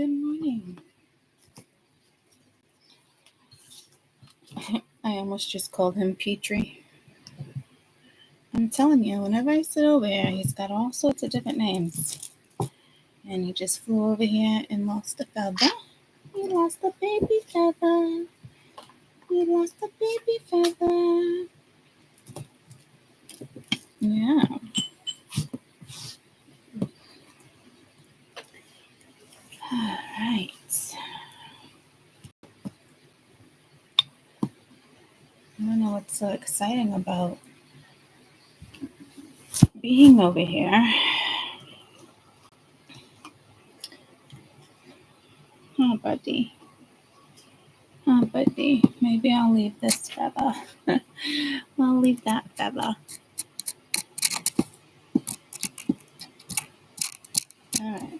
Good morning. I almost just called him Petrie. I'm telling you, whenever I sit over here, he's got all sorts of different names. And he just flew over here and lost a feather. He lost a baby feather. He lost a baby feather. Yeah. All right. I don't know what's so exciting about being over here. Oh, buddy. Oh, buddy. Maybe I'll leave this feather. I'll leave that feather. All right.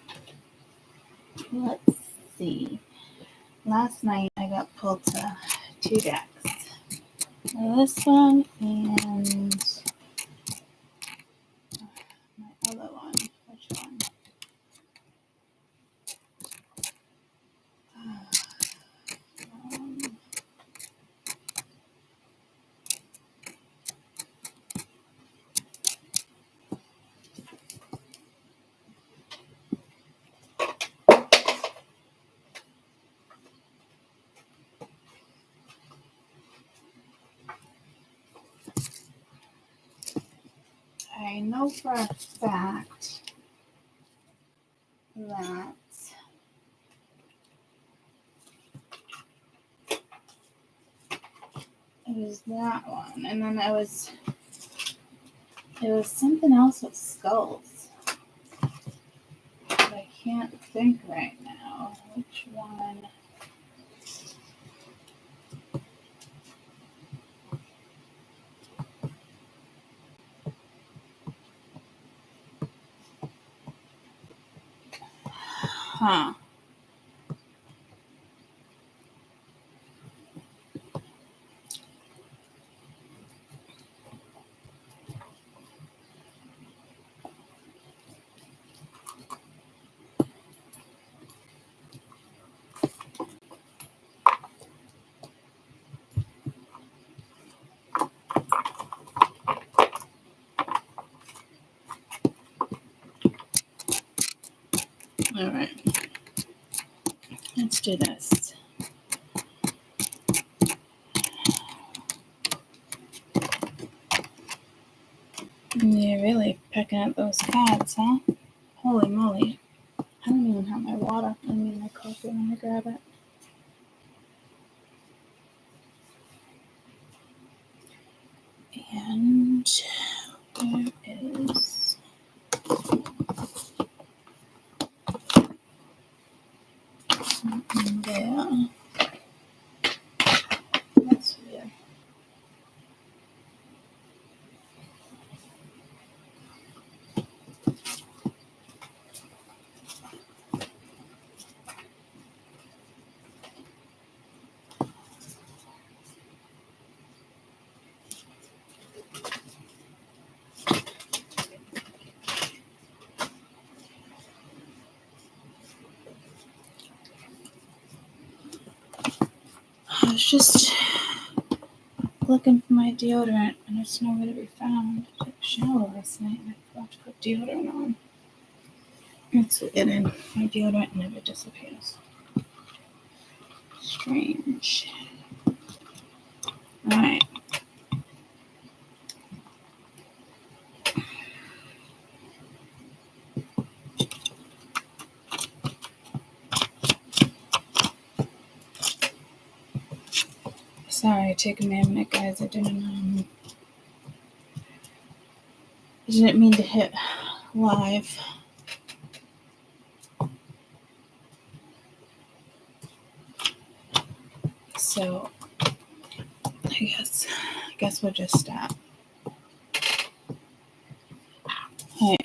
Let's see. Last night I got pulled to 2 decks. This one and my other one. Which one? Um, I know for a fact that it was that one, and then it was something else with skulls. But I can't think right now which one. Huh. All right. Let's do this. You're really picking up those cards, huh? Holy moly. I don't even have my water. I mean my coffee. I'm gonna grab it. And where is something there? That's weird. I was just looking for my deodorant and it's nowhere to be found. I took a shower last night and I forgot to put deodorant on. It's weird, and my deodorant never disappears. Strange. Alright. Sorry, taking me a minute, guys. I didn't mean to hit live. So I guess we'll just stop. Alright.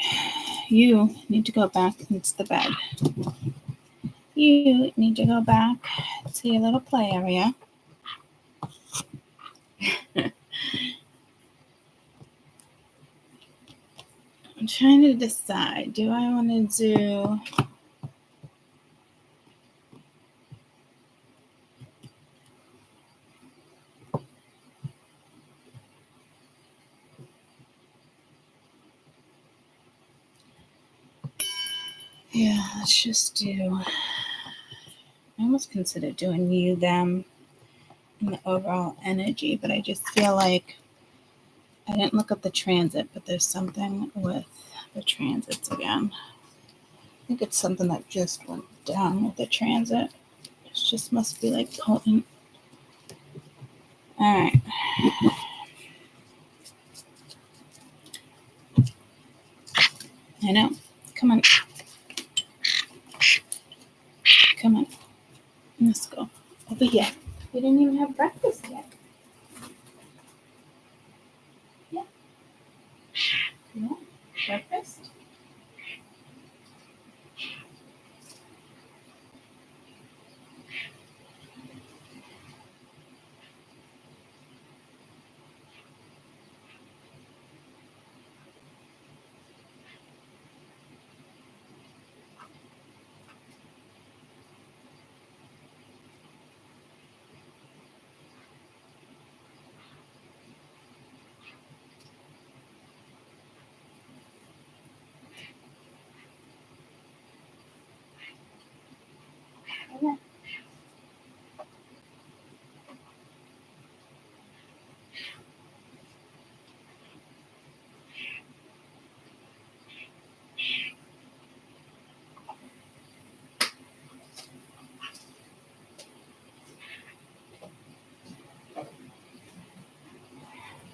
You need to go back into the bed. You need to go back to your little play area. I'm trying to decide, do I want to do Yeah, let's just do. I almost consider doing you, them, and the overall energy, but I just feel like I didn't look up the transit, but there's something with the transits again. I think it's something that just went down with the transit. It just must be like potent. All right. I know. Come on. Come on. Let's go. Over here. We didn't even have breakfast yet. Yeah. Yeah. Breakfast? Okay.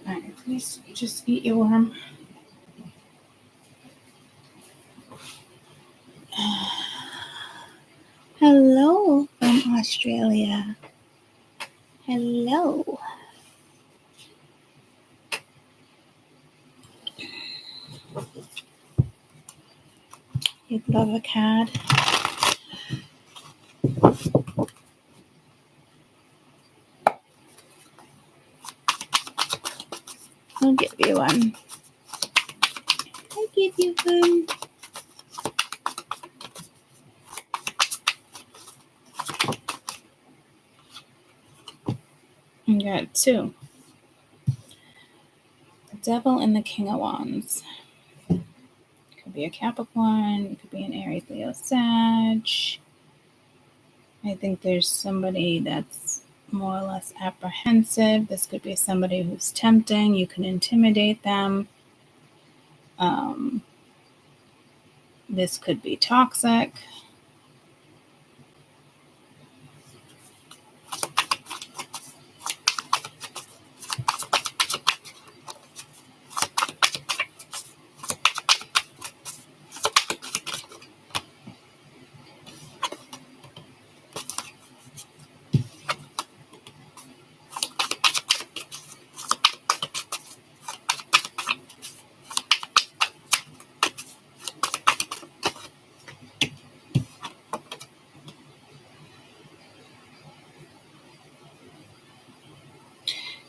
All right. Please just eat your worm. Hello from Australia. Hello. You'd love a card. I'll give you one. I'll give you one. You got two. The Devil and the King of Wands. Could be a Capricorn. It could be an Aries, Leo, Sag. I think there's somebody that's more or less apprehensive. This could be somebody who's tempting. You can intimidate them. This could be toxic.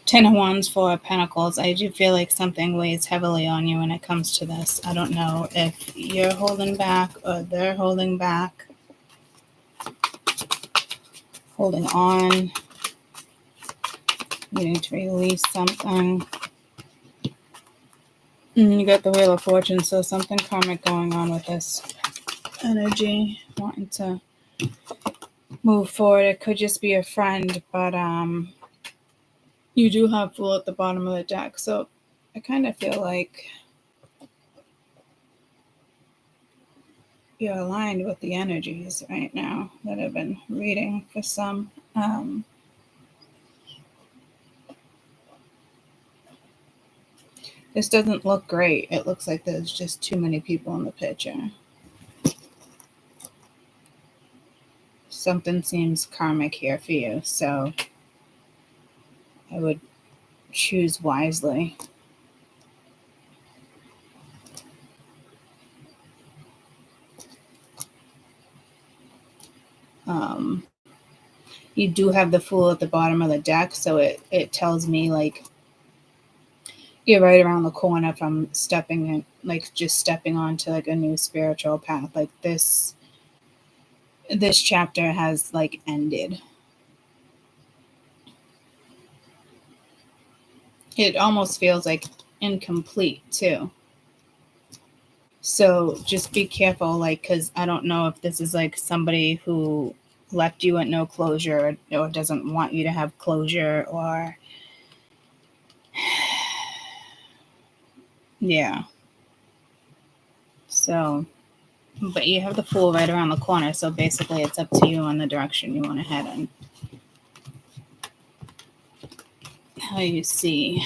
Ten of Wands, Four of Pentacles. I do feel like something weighs heavily on you when it comes to this. I don't know if you're holding back or they're holding back. Holding on. Needing to release something. You got the Wheel of Fortune, so something karmic going on with this energy. Wanting to move forward. It could just be a friend, but you do have Fool at the bottom of the deck, so I kind of feel like you're aligned with the energies right now that I've been reading for some. This doesn't look great. It looks like there's just too many people in the picture. Something seems karmic here for you, so I would choose wisely. You do have the Fool at the bottom of the deck, so it tells me like you're right around the corner from stepping in, like just stepping onto like a new spiritual path. Like this chapter has like ended. It almost feels like incomplete too. So just be careful, like, because I don't know if this is like somebody who left you at no closure or doesn't want you to have closure, or yeah. So, but you have the Fool right around the corner, so basically it's up to you on the direction you want to head in. How you see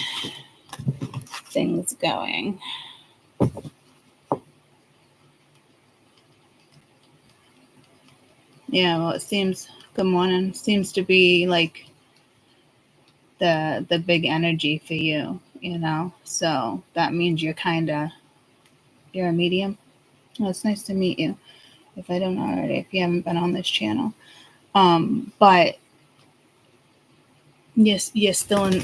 things going. Yeah, well, it seems, good morning, seems to be like the big energy for you, you know? So that means you're a medium. Well, it's nice to meet you, if I don't already, if you haven't been on this channel. But you're still in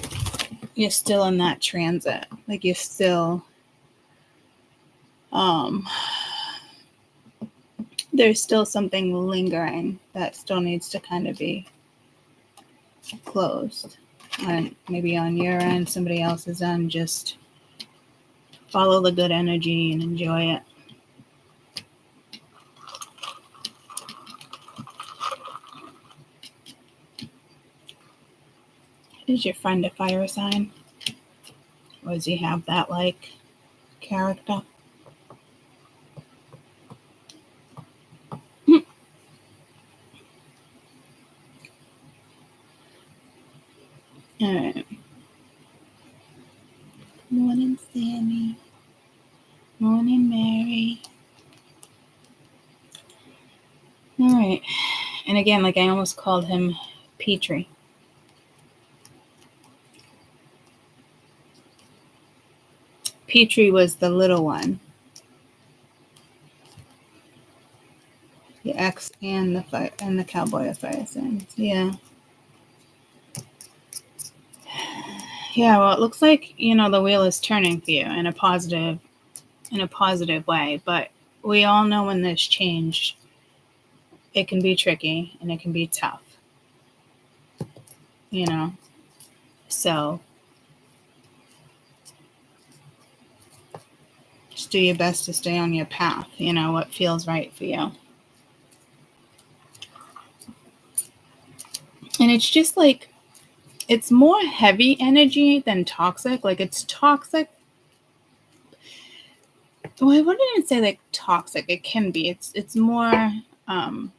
that transit. Like you're still there's still something lingering that still needs to kind of be closed. And maybe on your end, somebody else's end, just follow the good energy and enjoy it. Is your friend a fire sign? Or does he have that like character? All right. Morning, Sammy. Morning, Mary. All right. And again, like I almost called him Petrie. Petrie was the little one. The X and the cowboy of fire signs. Yeah. Yeah, well, it looks like, the wheel is turning for you in a positive way, but we all know when there's change, it can be tricky and it can be tough. So just do your best to stay on your path, what feels right for you. And it's just like, it's more heavy energy than toxic. Like it's toxic. Well, I wouldn't even say like toxic. It can be. It's more, well,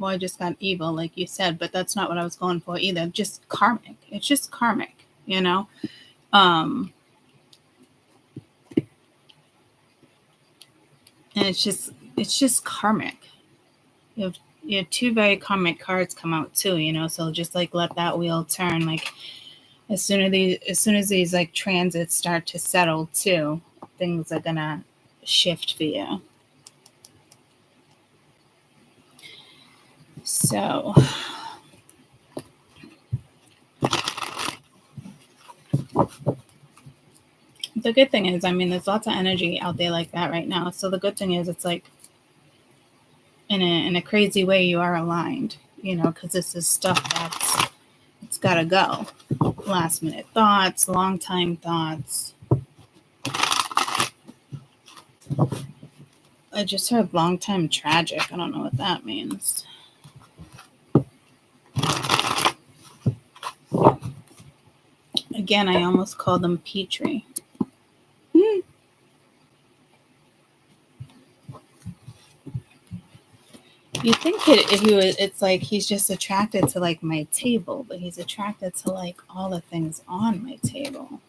I just got evil, like you said, but that's not what I was going for either. Just karmic. It's just karmic, and it's just karmic. You have two very karmic cards come out too, so just like let that wheel turn. Like as soon as these like transits start to settle too, things are gonna shift for you. So the good thing is, there's lots of energy out there like that right now. So the good thing is, it's like in a crazy way, you are aligned, because this is stuff it's got to go. Last minute thoughts, long time thoughts. I just heard long time tragic. I don't know what that means. Again, I almost called them Petrie. You think it's like he's just attracted to like my table, but he's attracted to like all the things on my table.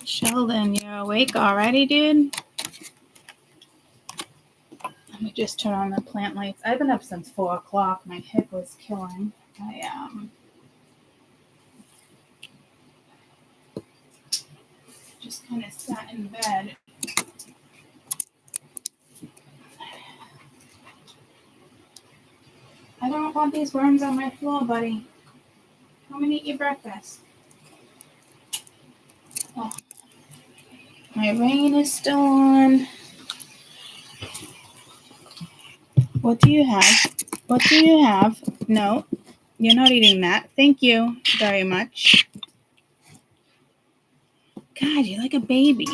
Sheldon, you're awake already, dude? Let me just turn on the plant lights. I've been up since 4 o'clock. My hip was killing. I just kind of sat in bed. I don't want these worms on my floor, buddy. Come and eat your breakfast. Oh. My rain is still on. What do you have? No. You're not eating that. Thank you very much. God, you're like a baby.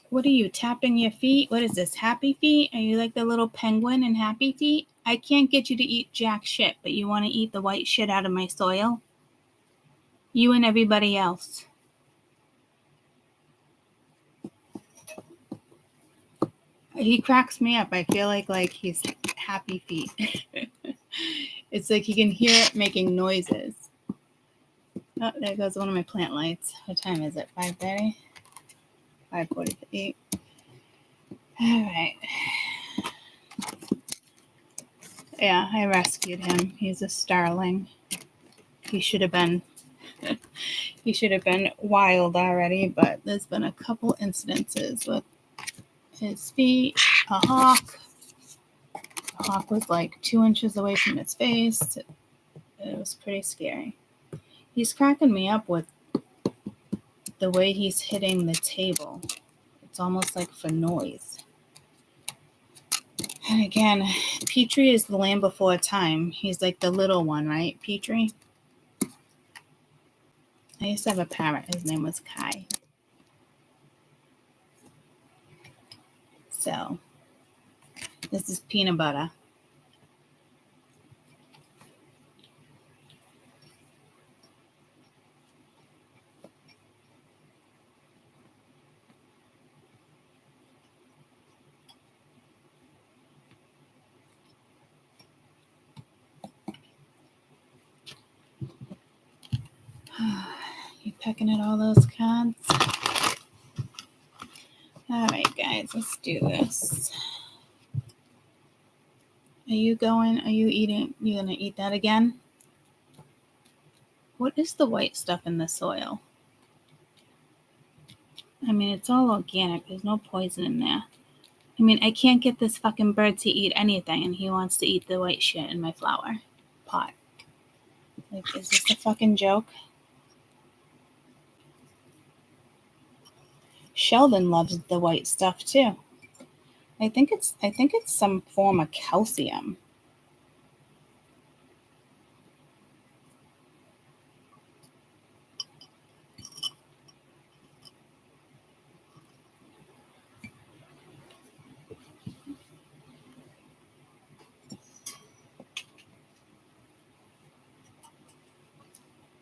What are you, tapping your feet? What is this, Happy Feet? Are you like the little penguin in Happy Feet? I can't get you to eat jack shit, but you want to eat the white shit out of my soil? You and everybody else. He cracks me up. I feel like he's Happy Feet. It's like he can hear it making noises. Oh, there goes one of my plant lights. What time is it? 5:30? 5:48. All right. Yeah, I rescued him. He's a starling. He should have been wild already, but there's been a couple incidences with his feet. A hawk. The hawk was like 2 inches away from his face. It was pretty scary. He's cracking me up with the way he's hitting the table. It's almost like for noise. And again, Petrie is the land before time. He's like the little one, right, Petrie? I used to have a parrot. His name was Kai. So, this is peanut butter. You pecking at all those cards? All right, guys, let's do this. Are you eating? You gonna eat that again? What is the white stuff in the soil? I mean, it's all organic. There's no poison in there. I mean, I can't get this fucking bird to eat anything, and he wants to eat the white shit in my flower pot. Like, is this a fucking joke? Sheldon loves the white stuff too. I think it's some form of calcium.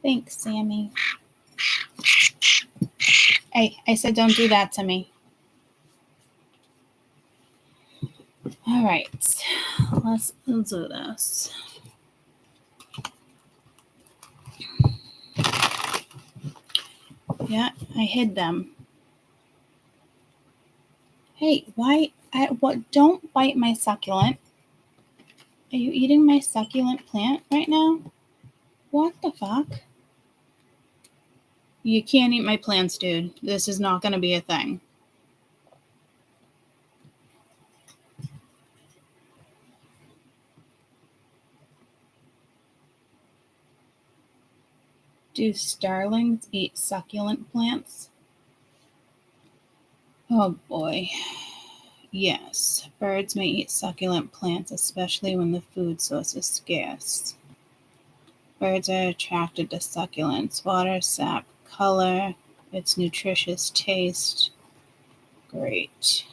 Thanks, Sammy. Hey, I said don't do that to me. All right, let's do this. Yeah, I hid them. Hey, why? What? Don't bite my succulent. Are you eating my succulent plant right now? What the fuck? You can't eat my plants, dude. This is not going to be a thing. Do starlings eat succulent plants? Oh boy. Yes, birds may eat succulent plants, especially when the food source is scarce. Birds are attracted to succulents, water, sap, color, its nutritious taste. Great.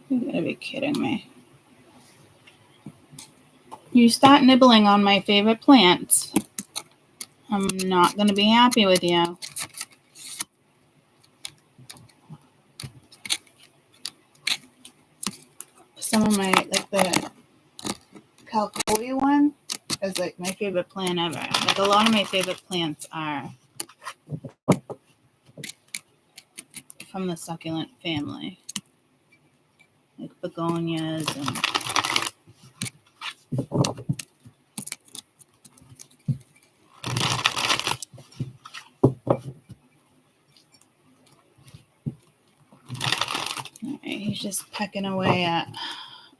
You gotta be kidding me. You start nibbling on my favorite plants, I'm not gonna be happy with you. Some of my, like the Calcoy one is like my favorite plant ever. Like a lot of my favorite plants are from the succulent family. Like begonias and he's just pecking away at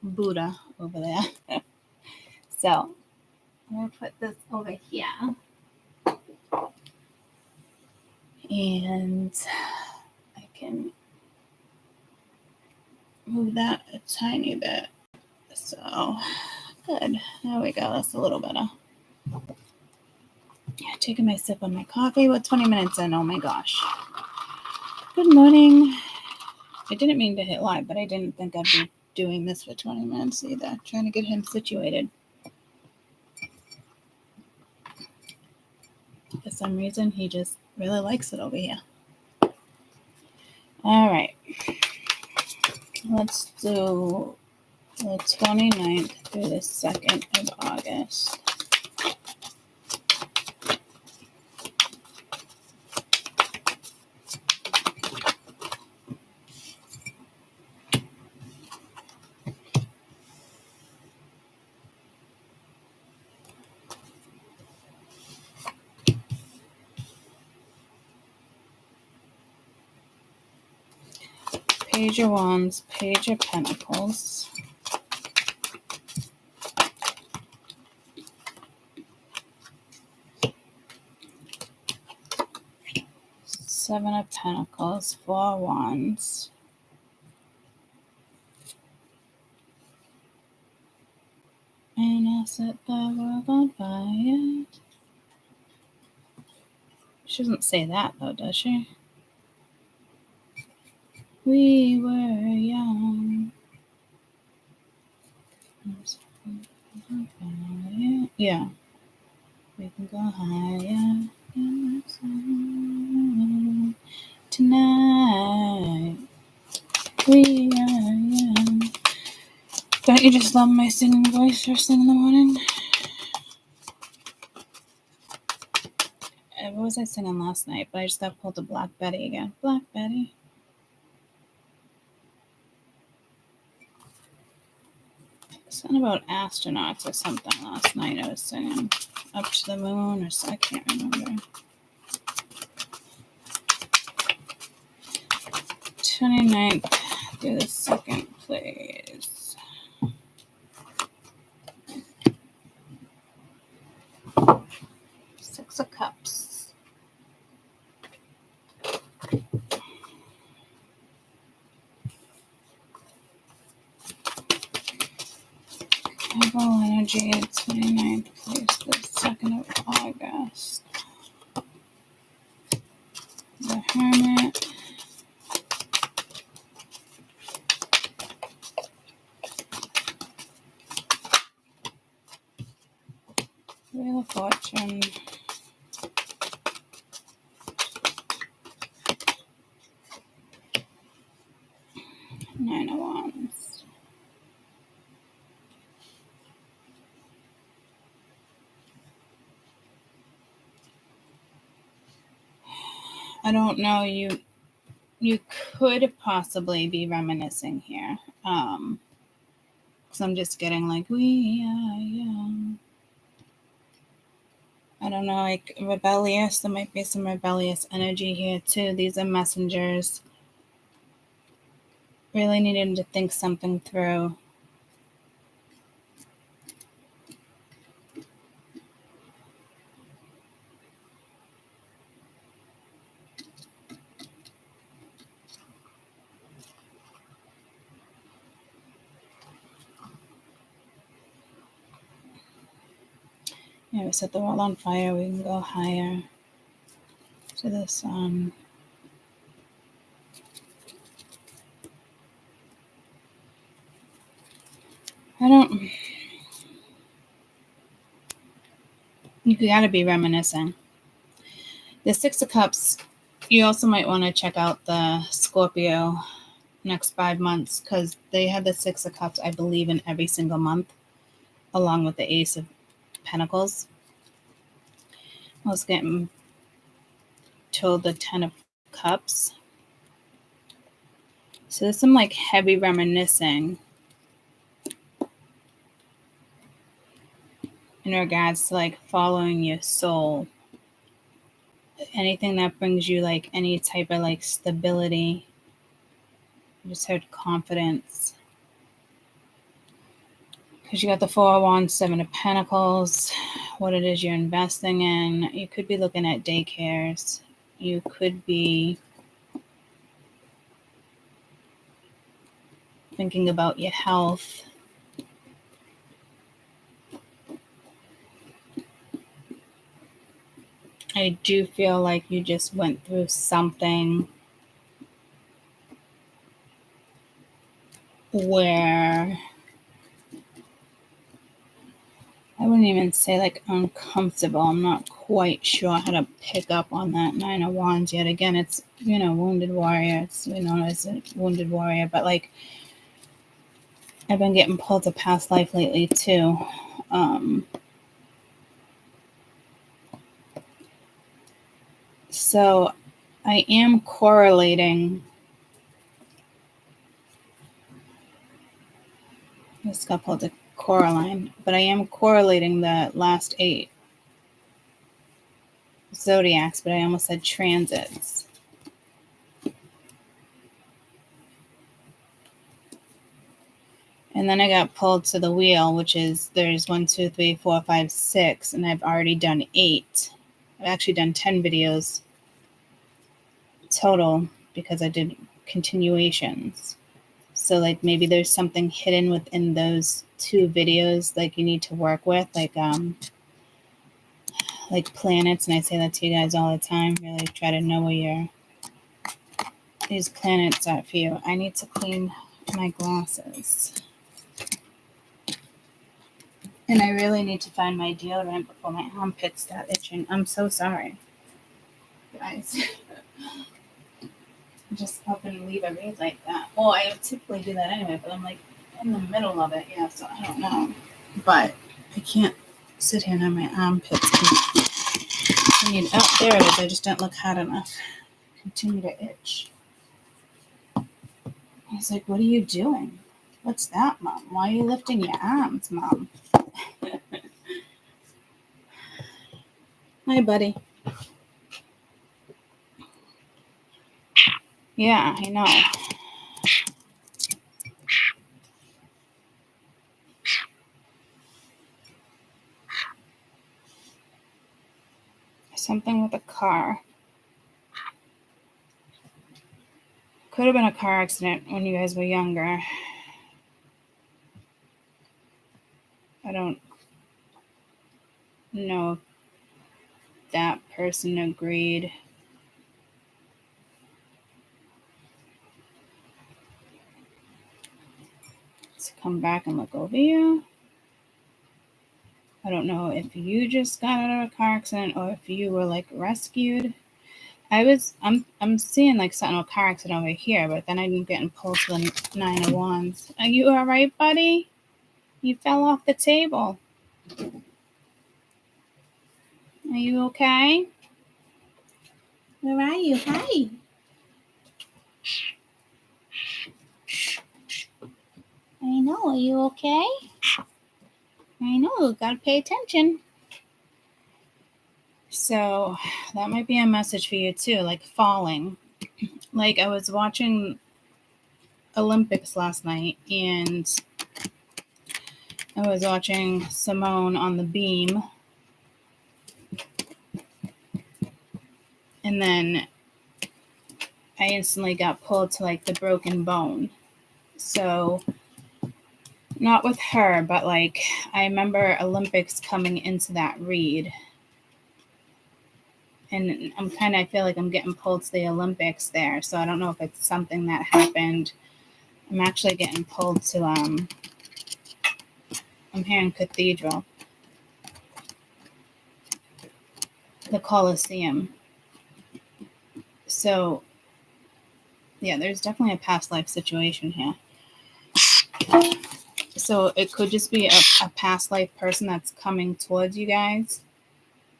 Buddha over there. So I'm going to put this over here. And I can move that a tiny bit. So good. There we go. That's a little better. Yeah, taking my sip on my coffee. We're 20 minutes in. Oh my gosh. Good morning. I didn't mean to hit live, but I didn't think I'd be doing this for 20 minutes either. Trying to get him situated. For some reason, he just really likes it over here. All right. Let's do the 29th through the 2nd of August. Page of Wands, Page of Pentacles. Seven of Pentacles, 4 Wands. And I'll set the world on fire. She doesn't say that though, does she? We were young. Yeah. We can go higher tonight. We are young. Don't you just love my singing voice first thing in the morning? What was I singing last night? But I just got pulled to Black Betty again. Black Betty. Something about astronauts or something last night I was singing. Up to the moon or so. I can't remember. 29th through the 2nd, please. Six of Cups. Overall energy, 29th, please. The 2nd of August. The Hermit. Wheel of Fortune. Nine of Wands. I don't know, you could possibly be reminiscing here. Because I'm just getting like, we are young. I don't know, like rebellious. There might be some rebellious energy here too. These are messengers. Really needing to think something through. Yeah, we set the world on fire. We can go higher to the sun. You gotta be reminiscing. The Six of Cups, you also might want to check out the Scorpio next 5 months because they have the Six of Cups, I believe, in every single month, along with the Ace of Pentacles. I was getting told the 10 of Cups. So there's some like heavy reminiscing in regards to like following your soul. Anything that brings you like any type of like stability. I just heard confidence. Because you got the Four of Wands, Seven of Pentacles, what it is you're investing in. You could be looking at daycares. You could be thinking about your health. I do feel like you just went through something where I wouldn't even say like uncomfortable. I'm not quite sure how to pick up on that Nine of Wands yet. Again, it's, wounded warrior. It's known as a wounded warrior. But like, I've been getting pulled to past life lately too. So I am correlating. This got pulled to Coraline, but I am correlating the last 8 zodiacs, but I almost said transits. And then I got pulled to the wheel, which is there's 1, 2, 3, 4, 5, 6, and I've already done 8. I've actually done 10 videos total because I did continuations. So like maybe there's something hidden within those 2 videos like you need to work with, like planets, and I say that to you guys all the time. Really try to know where these planets are for you. I need to clean my glasses. And I really need to find my deodorant before my armpits start itching. I'm so sorry, guys. Just up and leave a read like that. Well, I typically do that anyway, but I'm like in the middle of it, so I don't know. But I can't sit here and have my armpits. There it is. I just don't look hard enough. Continue to itch. He's like, what are you doing? What's that, Mom? Why are you lifting your arms, Mom? Hi, buddy. Yeah, I know. Something with a car. Could have been a car accident when you guys were younger. I don't know if that person agreed. Let's come back and look over you. I don't know if you just got out of a car accident or if you were like rescued. I'm seeing like something with a car accident over here, but then I'm getting pulled to the Nine of Wands. Are you all right, buddy? You fell off the table. Are you okay? Where are you? Hi. I know. Are you okay? I know. Gotta pay attention. So that might be a message for you too, like falling. Like I was watching Olympics last night and I was watching Simone on the beam. And then I instantly got pulled to like the broken bone. So not with her, but like I remember Olympics coming into that read. And I feel like I'm getting pulled to the Olympics there. So I don't know if it's something that happened. I'm actually getting pulled to, I'm here in Cathedral. The Coliseum. So, yeah, there's definitely a past life situation here. So it could just be a past life person that's coming towards you guys.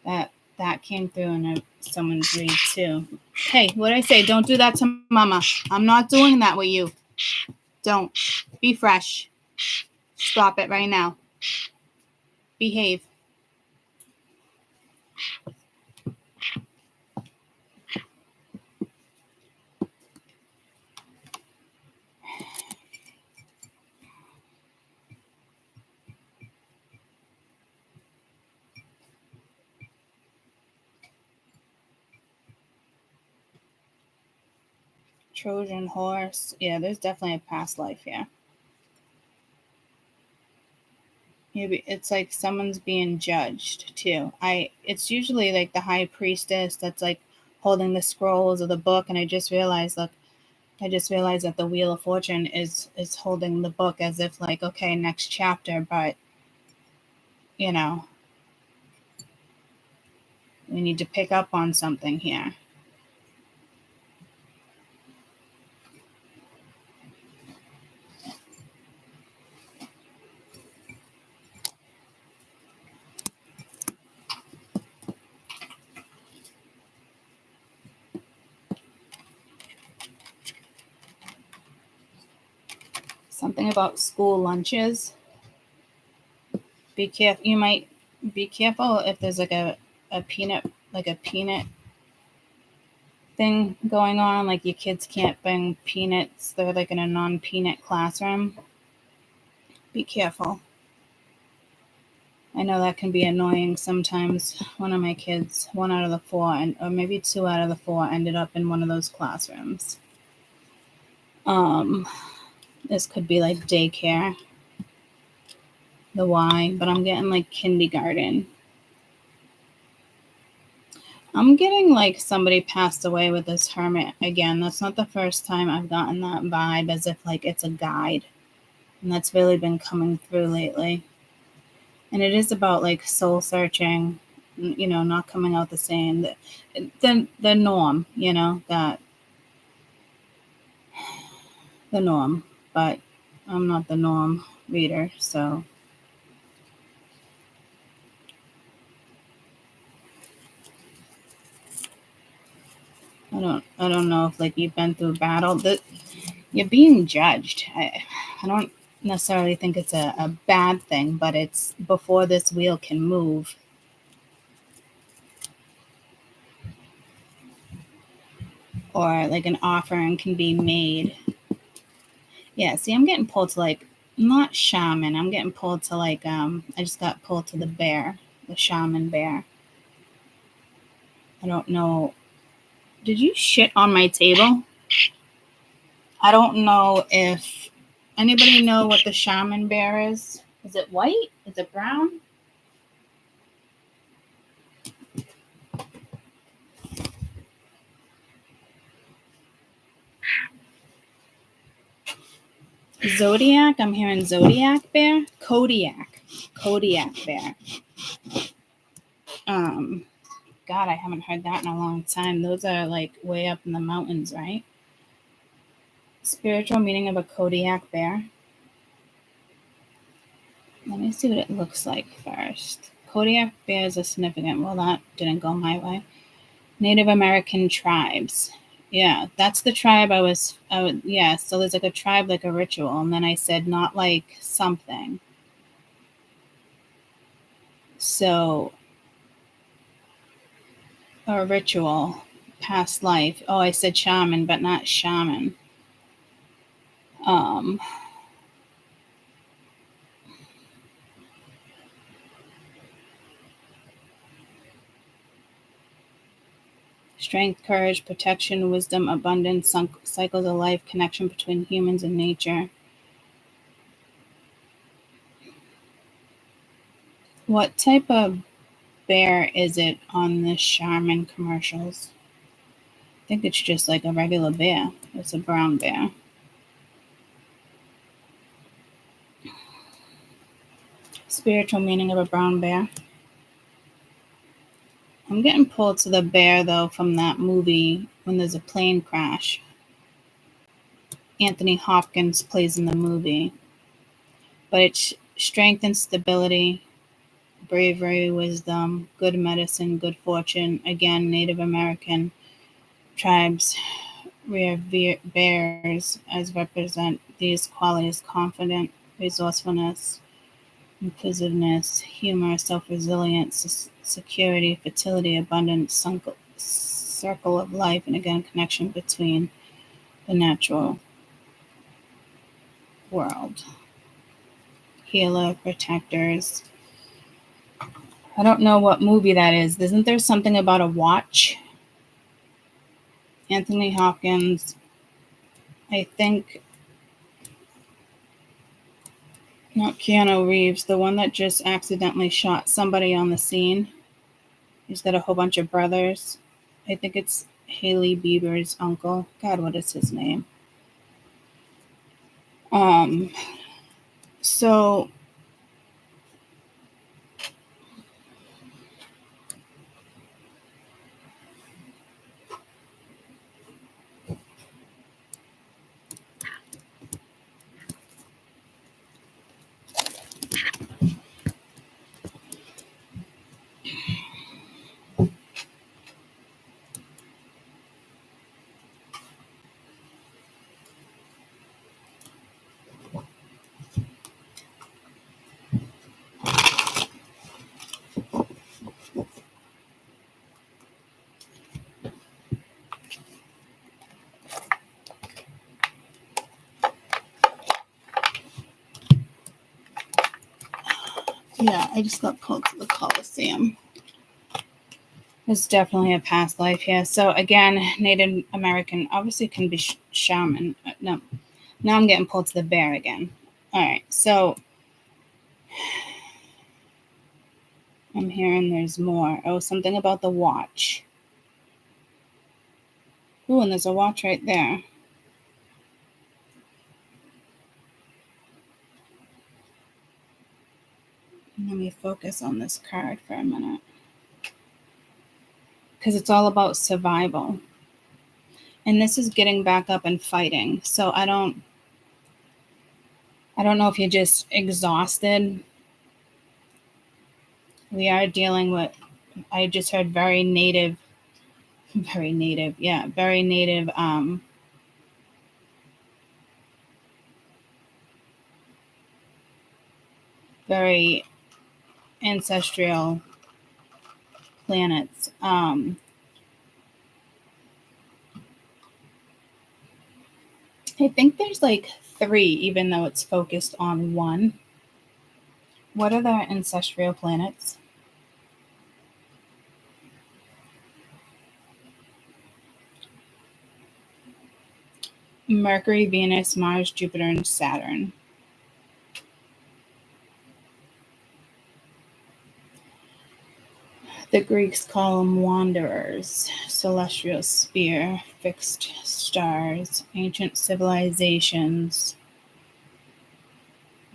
That came through in someone's read too. Hey, what did I say? Don't do that to Mama. I'm not doing that with you. Don't. Be fresh. Stop it right now. Behave. Trojan horse. Yeah, there's definitely a past life here. Maybe it's like someone's being judged too. It's usually like the high priestess that's like holding the scrolls of the book, and I just realized that the Wheel of Fortune is holding the book as if like, okay, next chapter, but you know, we need to pick up on something here. Something about school lunches. Be careful. You might be careful if there's like a peanut thing going on. Like your kids can't bring peanuts. They're like in a non-peanut classroom. Be careful. I know that can be annoying sometimes. One of my kids, 1 out of the 4, or maybe 2 out of the 4, ended up in one of those classrooms. This could be like daycare. The Y, but I'm getting like kindergarten. I'm getting like somebody passed away with this hermit again. That's not the first time I've gotten that vibe, as if like it's a guide. And that's really been coming through lately. And it is about like soul searching, not coming out the same. The norm, that the norm. But I'm not the norm reader, so I don't know if like you've been through battle. That you're being judged. I don't necessarily think it's a bad thing, but it's before this wheel can move. Or like an offering can be made. Yeah, see, I'm getting pulled to like, not shaman. I'm getting pulled to like, I just got pulled to the bear, the shaman bear. I don't know. Did you shit on my table? I don't know if anybody know what the shaman bear is. Is it white? Is it brown? Zodiac? I'm hearing Zodiac bear. Kodiak bear. God, I haven't heard that in a long time. Those are like way up in the mountains, right? Spiritual meaning of a Kodiak bear. Let me see what it looks like first. Kodiak bears are significant. Well, that didn't go my way. Native American tribes. Yeah, that's the tribe yeah, so there's like a tribe, like a ritual. And then I said, not like something. So, a ritual, past life. Oh, I said shaman, but not shaman. Strength, courage, protection, wisdom, abundance, cycles of life, connection between humans and nature. What type of bear is it on the Charmin commercials? I think it's just like a regular bear. It's a brown bear. Spiritual meaning of a brown bear. I'm getting pulled to the bear, though, from that movie when there's a plane crash. Anthony Hopkins plays in the movie. But it's strength and stability, bravery, wisdom, good medicine, good fortune. Again, Native American tribes revere bears as represent these qualities: confident, resourcefulness, inclusiveness, humor, self-resilience, security, fertility, abundance, circle of life, and again, connection between the natural world. Healer, protectors. I don't know what movie that is. Isn't there something about a watch? Anthony Hopkins, I think, not Keanu Reeves, the one that just accidentally shot somebody on the scene. He's got a whole bunch of brothers. I think it's Haley Bieber's uncle. God, what is his name? So yeah, I just got pulled to the Coliseum. There's definitely a past life here. So again, Native American obviously can be shaman. No, now I'm getting pulled to the bear again. All right, so I'm hearing there's more. Oh, something about the watch. Ooh, and there's a watch right there. Let me focus on this card for a minute. Because it's all about survival. And this is getting back up and fighting. So I don't know if you're just exhausted. We are dealing with, I just heard very native, very native, very ancestral planets. I think there's like 3, even though it's focused on 1. What are their ancestral planets? Mercury, Venus, Mars, Jupiter, and Saturn. The Greeks call them wanderers, celestial sphere, fixed stars, ancient civilizations.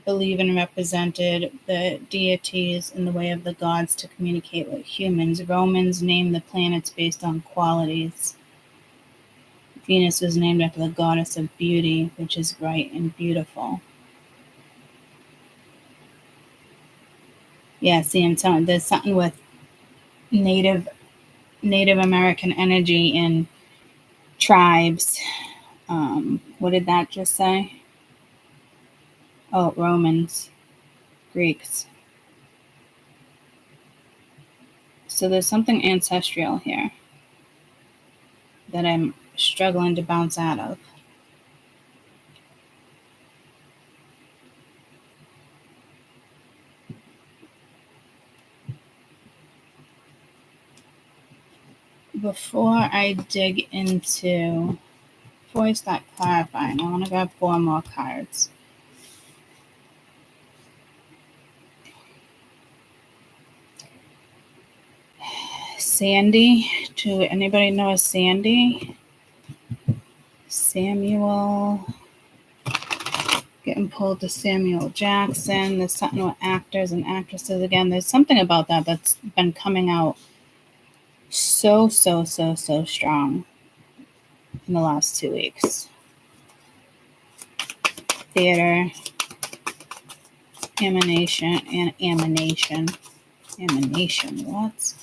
Believe and represented the deities in the way of the gods to communicate with humans. Romans named the planets based on qualities. Venus was named after the goddess of beauty, which is bright and beautiful. Yeah, see, I'm telling you, there's something with Native American energy and tribes. What did that just say? Oh, Romans, Greeks. So there's something ancestral here that I'm struggling to bounce out of. Before I start clarifying, I want to grab 4 more cards. Sandy. Do anybody know a Sandy? Samuel. Getting pulled to Samuel Jackson. There's something with actors and actresses again. There's something about that that's been coming out so strong in the last 2 weeks. Theater, emanation, what?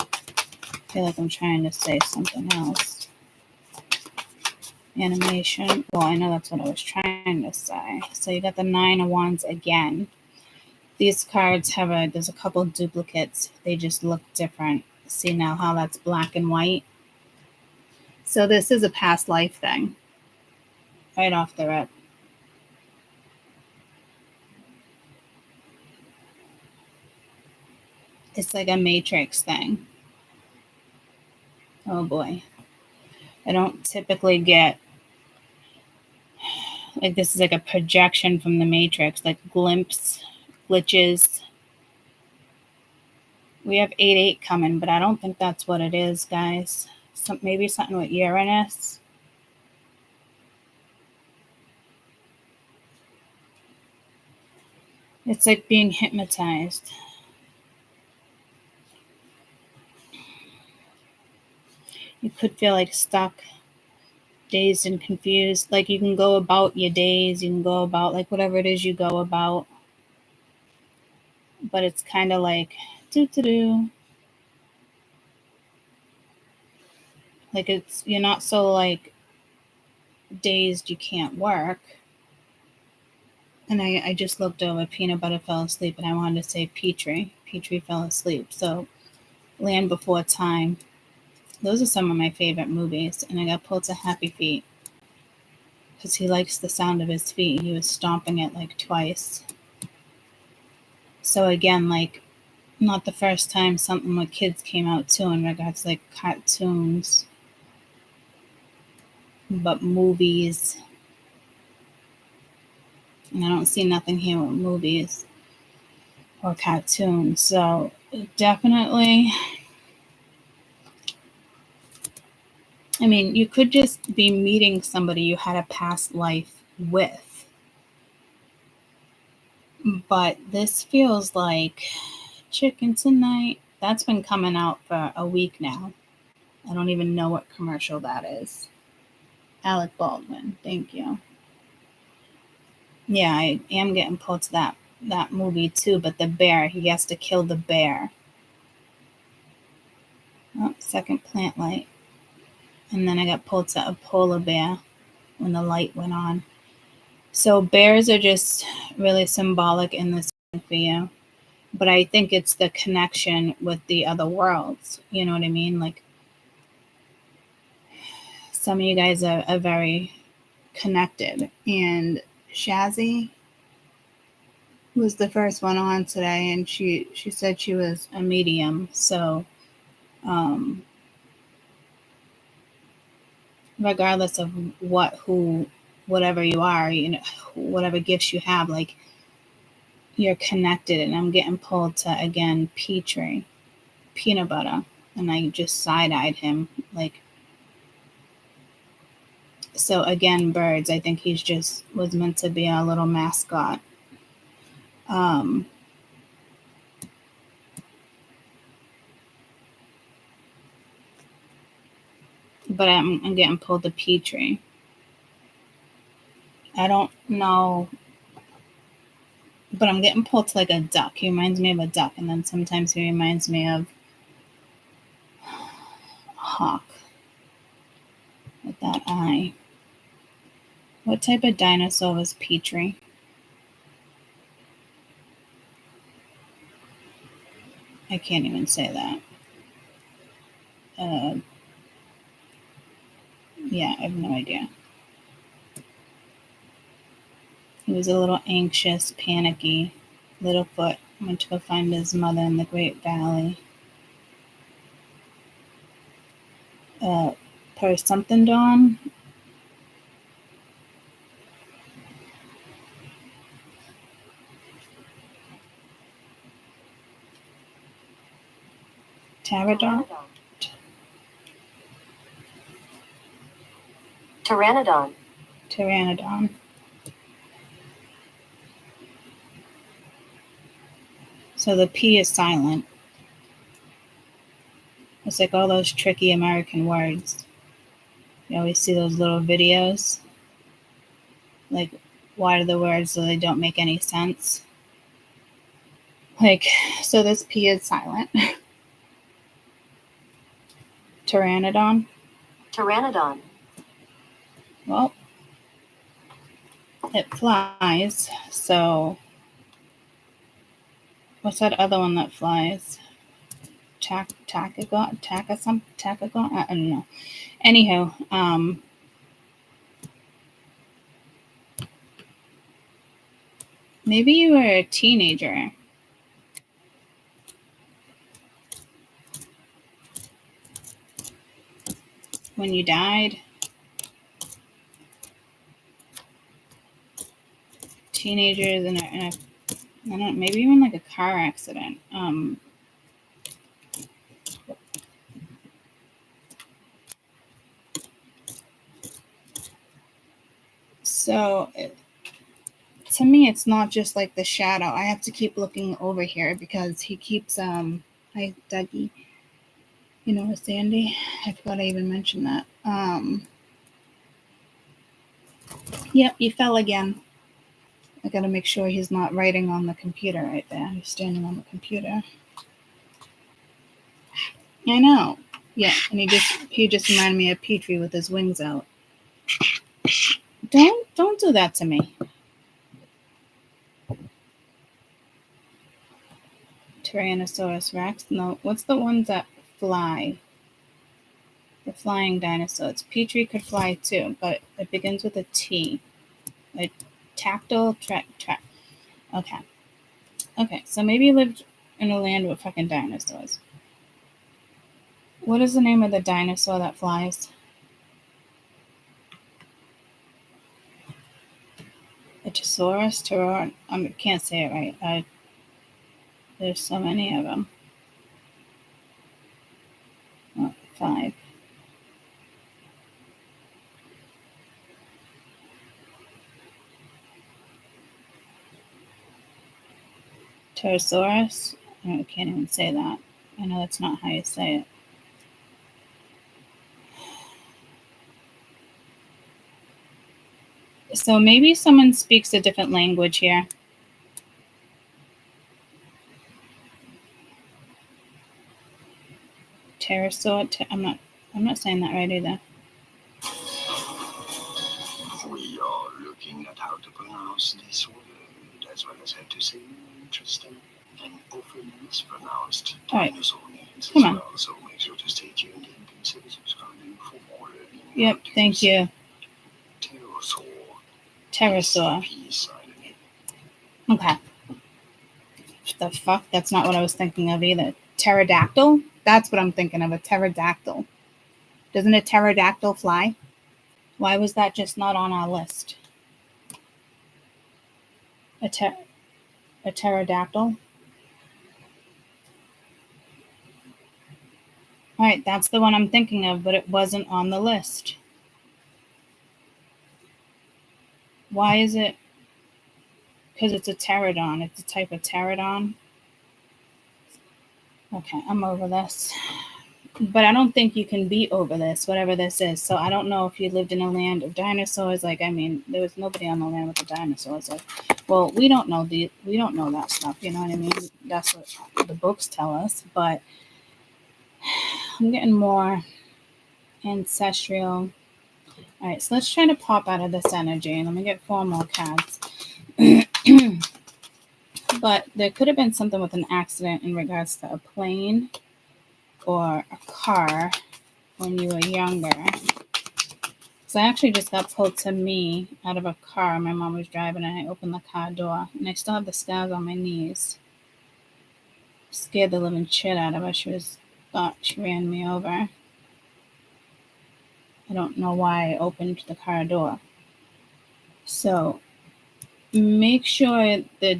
I feel like I'm trying to say something else. Animation. Well, I know that's what I was trying to say. So you got the 9 of Wands again. These cards there's a couple duplicates. They just look different. See now how that's black and white? So this is a past life thing. Right off the rip. It's like a matrix thing. Oh boy. I don't typically get Like this is like a projection from the Matrix, like glitches. We have 8-8 coming, but I don't think that's what it is, guys. Maybe something with Uranus. It's like being hypnotized. You could feel like stuck, dazed and confused. Like you can go about your days, you can go about like whatever it is you go about. But it's kind of like do. Like you're not so like dazed you can't work. And I just looked over, Peanut Butter fell asleep, and I wanted to say Petrie. Petrie fell asleep. So Land Before Time. Those are some of my favorite movies. And I got pulled to Happy Feet because he likes the sound of his feet. He was stomping it like twice. So again, like not the first time something with kids came out too in regards to like cartoons, but movies. And I don't see nothing here with movies or cartoons. So definitely, I mean, you could just be meeting somebody you had a past life with. But this feels like Chicken Tonight. That's been coming out for a week now. I don't even know what commercial that is. Alec Baldwin. Thank you. Yeah, I am getting pulled to that movie too, but the bear, he has to kill the bear. Oh, second plant light. And then I got pulled to a polar bear when the light went on. So bears are just really symbolic in this for you. But I think it's the connection with the other worlds. You know what I mean? Like some of you guys are very connected. And Shazzy was the first one on today, and she said she was a medium. So regardless of whatever you are, you know, whatever gifts you have, like you're connected. And I'm getting pulled to again Petrie, Peanut Butter, and I just side-eyed him like. So again, birds, I think he's just was meant to be a little mascot. But I'm getting pulled to Petrie. I don't know, but I'm getting pulled to like a duck. He reminds me of a duck, and then sometimes he reminds me of a hawk with that eye. What type of dinosaur was Petrie? I can't even say that. Yeah, I have no idea. He was a little anxious, panicky. Littlefoot went to go find his mother in the Great Valley. Per something dawn. Pteranodon. Pteranodon. So the P is silent. It's like all those tricky American words. You always see those little videos. Like, why are the words so they don't make any sense? Like, so this P is silent. Pteranodon. Well, it flies, so what's that other one that flies? Tacagon? I don't know. Anywho, maybe you were a teenager. When you died. teenagers in a I don't know, maybe even like a car accident. So to me, it's not just like the shadow. I have to keep looking over here because he keeps hi Dougie. You know, Sandy. I forgot I even mentioned that. Yep, he fell again. I gotta make sure he's not writing on the computer right there. He's standing on the computer. I know. Yeah, and he just reminded me of Petrie with his wings out. Don't do that to me. Tyrannosaurus Rex. No, what's the ones that fly? The flying dinosaurs. Petrie could fly too, but it begins with a T. A tactile track. Okay. Okay, so maybe he lived in a land with fucking dinosaurs. What is the name of the dinosaur that flies? A Taurus? I can't say it right. There's so many of them. Oh, 5. Pterosaurus? I can't even say that. I know that's not how you say it. So maybe someone speaks a different language here. Pterosaur? I'm not saying that right either. We are looking at how to pronounce this word, as well as how to say interesting and often mispronounced dinosaur names as well. So make sure to stay tuned and consider subscribing for more learning. Yep, thank you. Pterosaur. Okay. The fuck? That's not what I was thinking of either. Pterodactyl? That's what I'm thinking of, a pterodactyl. Doesn't a pterodactyl fly? Why was that just not on our list? A pterodactyl? Alright, that's the one I'm thinking of, but it wasn't on the list. Why is it? Because it's a pterodon. It's a type of pterodon. Okay, I'm over this. But I don't think you can be over this, whatever this is. So I don't know if you lived in a land of dinosaurs. Like, I mean, there was nobody on the land with the dinosaurs. Like, well, we don't know that stuff. You know what I mean? That's what the books tell us. But I'm getting more ancestral. All right, so let's try to pop out of this energy. Let me get 4 more cards. But there could have been something with an accident in regards to a plane or a car when you were younger. So I actually just got pulled to me out of a car. My mom was driving and I opened the car door and I still have the scars on my knees. Scared the living shit out of her. She thought she ran me over. I don't know why I opened the car door. So make sure your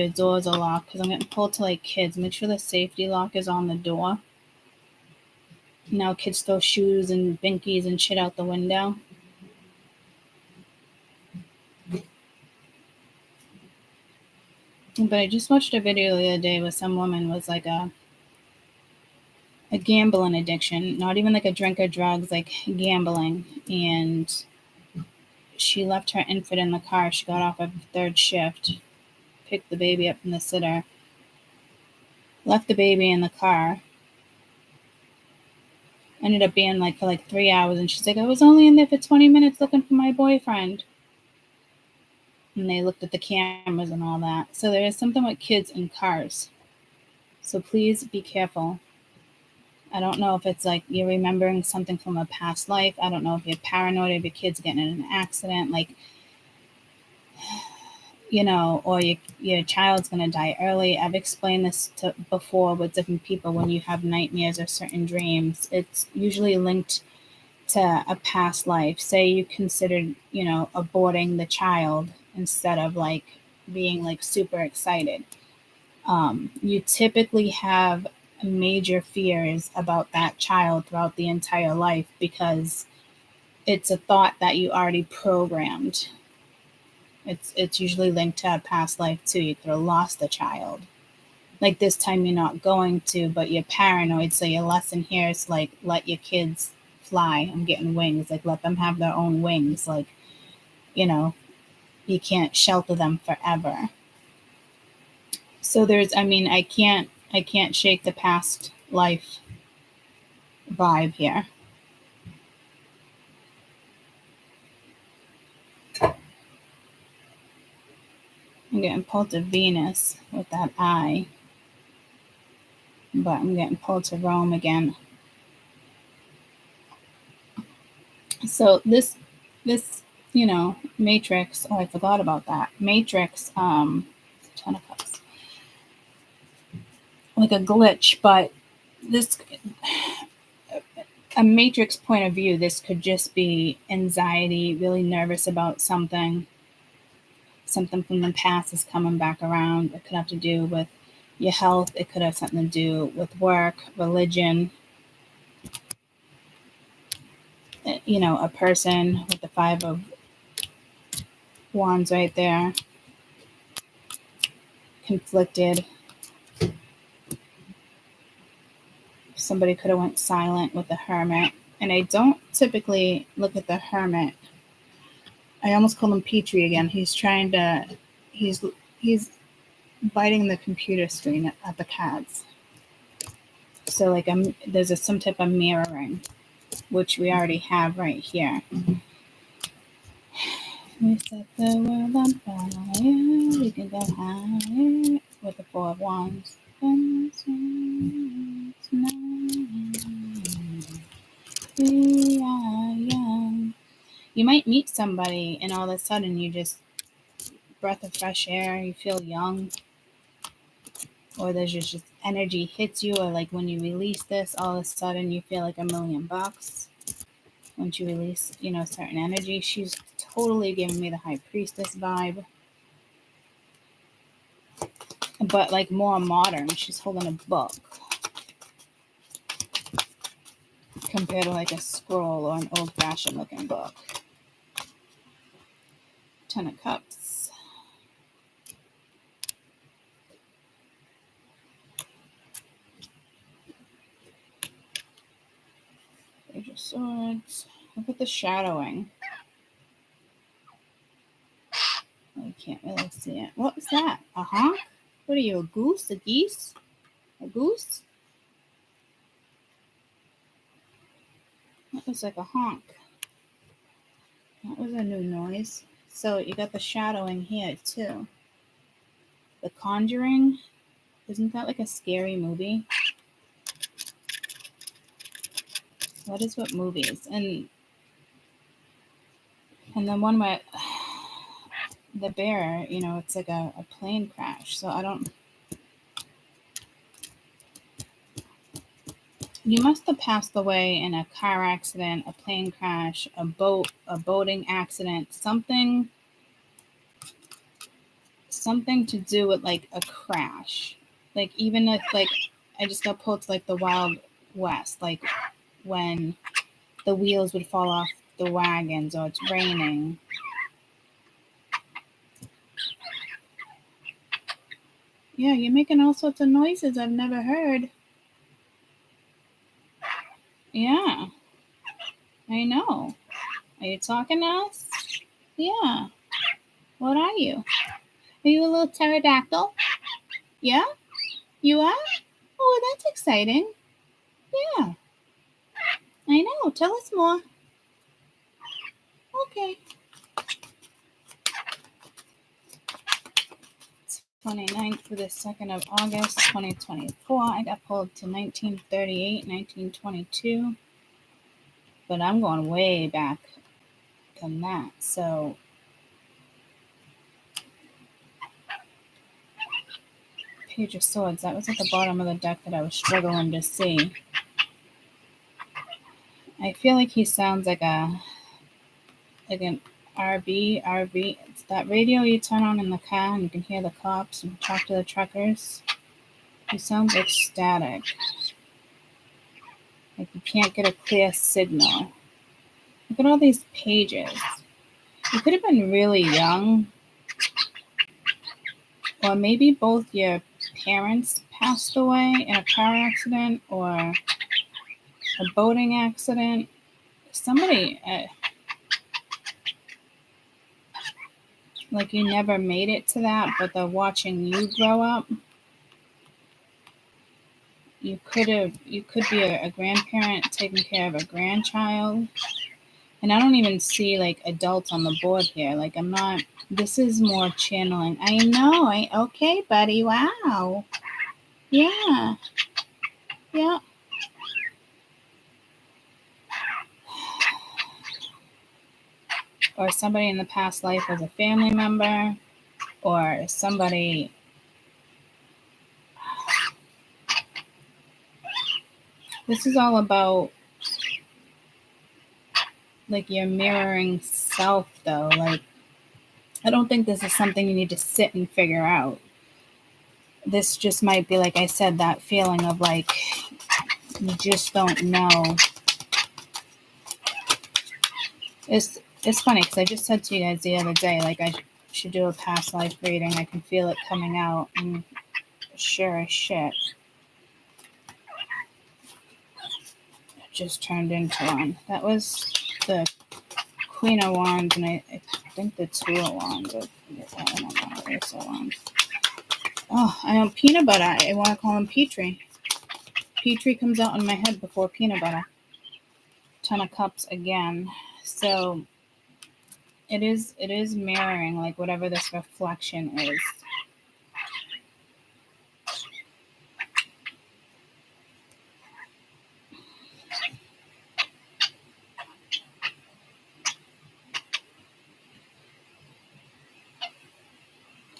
doors are locked, because I'm getting pulled to like kids. Make sure the safety lock is on the door. Now kids throw shoes and binkies and shit out the window. But I just watched a video the other day where some woman was like a gambling addiction, not even like a drink or drugs, like gambling. And she left her infant in the car. She got off of 3rd shift, picked the baby up from the sitter, left the baby in the car. Ended up being like for like 3 hours, and she's like, I was only in there for 20 minutes looking for my boyfriend. And they looked at the cameras and all that. So there is something with kids in cars. So please be careful. I don't know if it's like you're remembering something from a past life. I don't know if you're paranoid if your kid's getting in an accident, like, you know, or your child's going to die early. I've explained this before with different people. When you have nightmares or certain dreams, it's usually linked to a past life. Say you considered, you know, aborting the child instead of like being like super excited. You typically have major fears about that child throughout the entire life because it's a thought that you already programmed. It's usually linked to a past life too. You could have lost a child. Like this time you're not going to, but you're paranoid. So your lesson here is like, let your kids fly. I'm getting wings. Like let them have their own wings. Like, you know, you can't shelter them forever. So I can't shake the past life vibe here. I'm getting pulled to Venus with that eye, but I'm getting pulled to Rome again. So this, Matrix. Oh, I forgot about that. Matrix, 10 of Cups. Like a glitch, but this, a Matrix point of view, this could just be anxiety, really nervous about something. Something from the past is coming back around. It could have to do with your health. It could have something to do with work, religion. A person with the 5 of Wands right there. Conflicted. Somebody could have went silent with the Hermit. And I don't typically look at the Hermit. I almost called him Petrie again. He's biting the computer screen at the cards. So like there's some type of mirroring, which we already have right here. We set the world on fire. We can go higher with the 4 of Wands. We are young. You might meet somebody and all of a sudden you just breath of fresh air, you feel young, or there's just energy hits you, or like when you release this, all of a sudden you feel like $1,000,000 once you release certain energy. She's totally giving me the High Priestess vibe, but like more modern. She's holding a book compared to like a scroll or an old-fashioned looking book. 10 of Cups. Page of Swords. Look at the shadowing. I can't really see it. What was that? A honk? What are you, a goose? A geese? A goose? That was like a honk. That was a new noise. So you got the shadowing here too. The Conjuring. Isn't that like a scary movie? What is what movies? And the one where the bear, it's like a plane crash. So I don't. You must have passed away in a car accident, a plane crash, a boating accident, something to do with like a crash. Like even if like I just got pulled to like the Wild West, like when the wheels would fall off the wagons or it's raining. Yeah, you're making all sorts of noises I've never heard. Yeah, I know. Are you talking to us? Yeah. What are you? Are you a little pterodactyl? Yeah? You are? Oh, that's exciting. Yeah. I know. Tell us more. Okay. 29th for the 2nd of August, 2024. I got pulled to 1938, 1922. But I'm going way back than that. So Page of Swords. That was at the bottom of the deck that I was struggling to see. I feel like he sounds like an RV. It's that radio you turn on in the car and you can hear the cops and talk to the truckers. You sound like static. Like you can't get a clear signal. Look at all these pages. You could have been really young. Or maybe both your parents passed away in a car accident or a boating accident. Somebody, like you never made it to that, but they're watching you grow up. You could be a grandparent taking care of a grandchild. And I don't even see like adults on the board here. Like I'm not, this is more channeling. I know. Okay, buddy. Wow. Yeah. Yeah. Or somebody in the past life was a family member, or somebody. This is all about like your mirroring self, though. Like, I don't think this is something you need to sit and figure out. This just might be, like I said, that feeling of like you just don't know. It's funny because I just said to you guys the other day, like I should do a past life reading. I can feel it coming out, and sure as shit, it just turned into one. That was the Queen of Wands, and I think the Two of Wands. I don't know. There's so long. Oh, I am peanut butter. I want to call him Petrie. Petrie comes out in my head before peanut butter. Ten of Cups again. So it is mirroring like whatever this reflection is.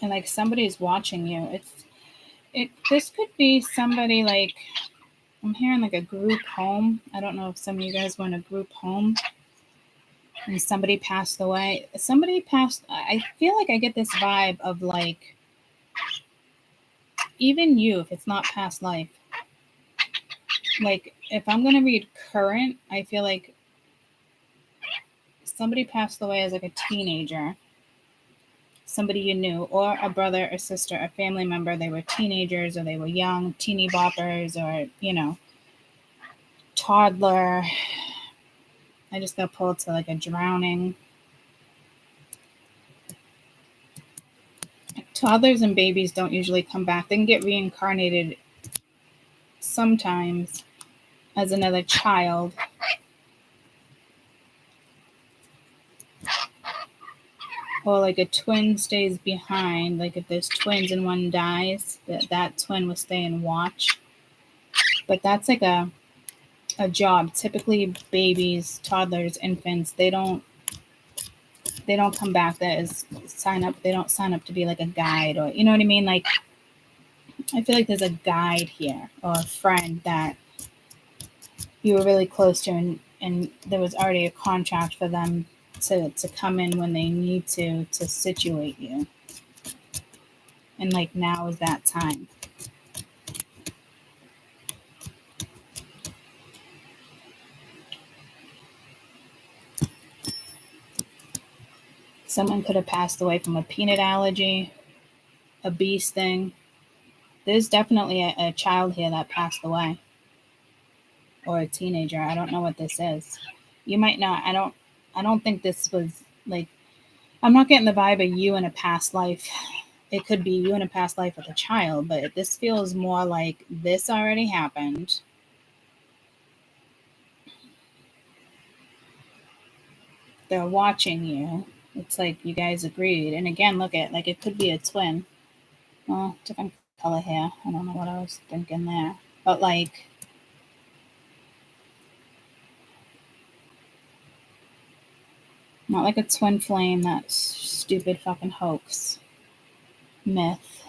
And like somebody's watching you. This could be somebody like, I'm hearing like a group home. I don't know if some of you guys want a group home. And somebody passed away. I feel like I get this vibe of like, even you, if it's not past life. Like, if I'm going to read current, I feel like somebody passed away as like a teenager. Somebody you knew, or a brother or sister, a family member. They were teenagers, or they were young, teeny boppers, or, toddler. I just got pulled to like a drowning. Toddlers and babies don't usually come back. They can get reincarnated sometimes as another child. Or like a twin stays behind. Like if there's twins and one dies, that twin will stay and watch. But that's like a job. Typically babies, toddlers, infants, they don't come back. That is sign up. They don't sign up to be like a guide, or you know what I mean? Like I feel like there's a guide here, or a friend that you were really close to, and there was already a contract for them to come in when they need to situate you. And like now is that time. Someone could have passed away from a peanut allergy, a bee sting. There's definitely a child here that passed away. Or a teenager. I don't know what this is. You might not. I don't think this was like, I'm not getting the vibe of you in a past life. It could be you in a past life with a child, but this feels more like this already happened. They're watching you. It's like you guys agreed. And again, look at, like, it could be a twin. Well, different color hair. I don't know what I was thinking there. But like, not like a twin flame, that stupid fucking hoax. Myth.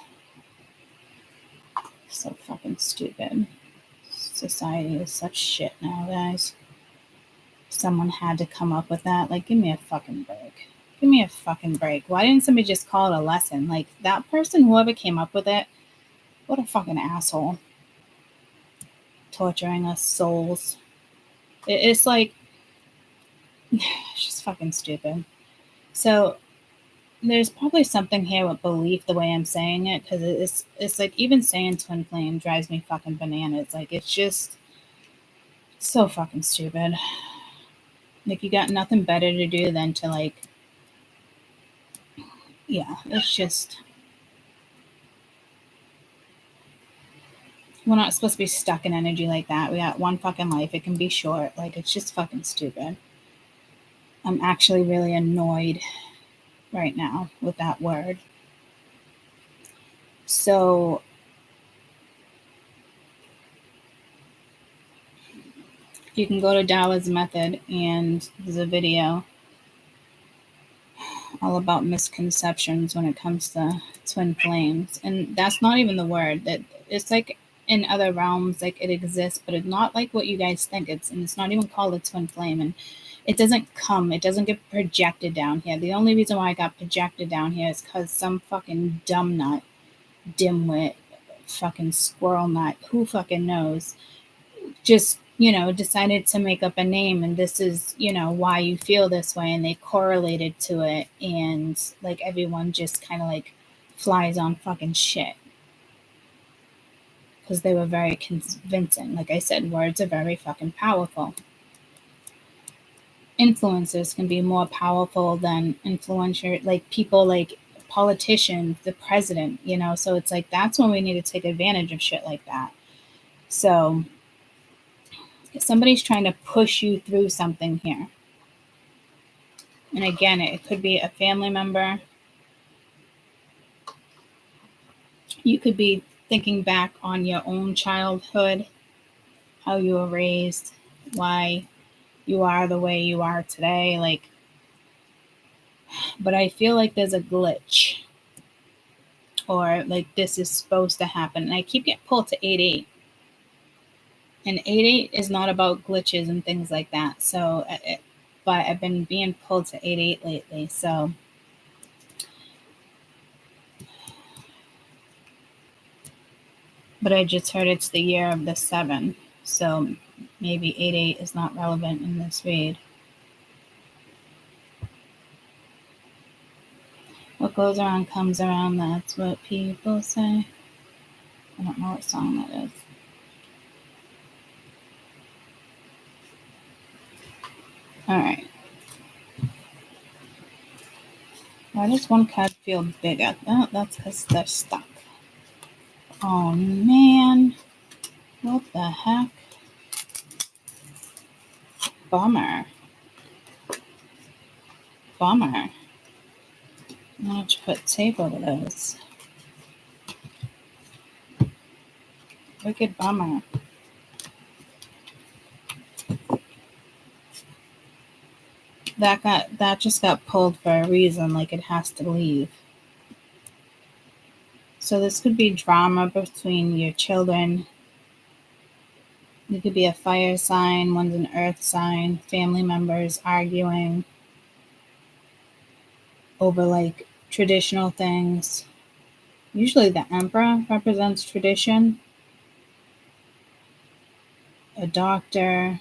So fucking stupid. Society is such shit now, guys. Someone had to come up with that. Like, give me a fucking break. Give me a fucking break. Why didn't somebody just call it a lesson? Like, that person, whoever came up with it, what a fucking asshole. Torturing us souls. It's like, it's just fucking stupid. So, there's probably something here with belief the way I'm saying it, because it's like, even saying twin flame drives me fucking bananas. Like, it's just so fucking stupid. Like, you got nothing better to do than to, like, yeah, it's just, we're not supposed to be stuck in energy like that. We got one fucking life. It can be short. Like, it's just fucking stupid. I'm actually really annoyed right now with that word. So, you can go to Dawa's Method, and there's a video all about misconceptions when it comes to twin flames. And that's not even the word. That it's like in other realms, like it exists, but it's not like what you guys think. It's not even called a twin flame, and it doesn't get projected down here. The only reason why I got projected down here is because some fucking dumb nut, dimwit, fucking squirrel nut, who fucking knows, just, decided to make up a name, and this is, why you feel this way, and they correlated to it, and like everyone just kind of like flies on fucking shit because they were very convincing. Like I said, words are very fucking powerful. Influencers can be more powerful than influencers, like people like politicians, the president, so it's like, that's when we need to take advantage of shit like that. So if somebody's trying to push you through something here, and again, it could be a family member. You could be thinking back on your own childhood, how you were raised, why you are the way you are today. Like, but I feel like there's a glitch, or like this is supposed to happen. And I keep getting pulled to 8-8. And 8-8 is not about glitches and things like that. So, but I've been being pulled to 8-8 lately. So, but I just heard it's the year of the 7. So maybe 8-8 is not relevant in this read. What goes around comes around. That's what people say. I don't know what song that is. All right. Why does one card feel bigger? Oh, that's because they're stuck. Oh, man. What the heck? Bummer. Why don't you put tape over those? Wicked bummer. That just got pulled for a reason, like it has to leave. So this could be drama between your children. It could be a fire sign, one's an earth sign, family members arguing over like traditional things. Usually the Emperor represents tradition. A doctor.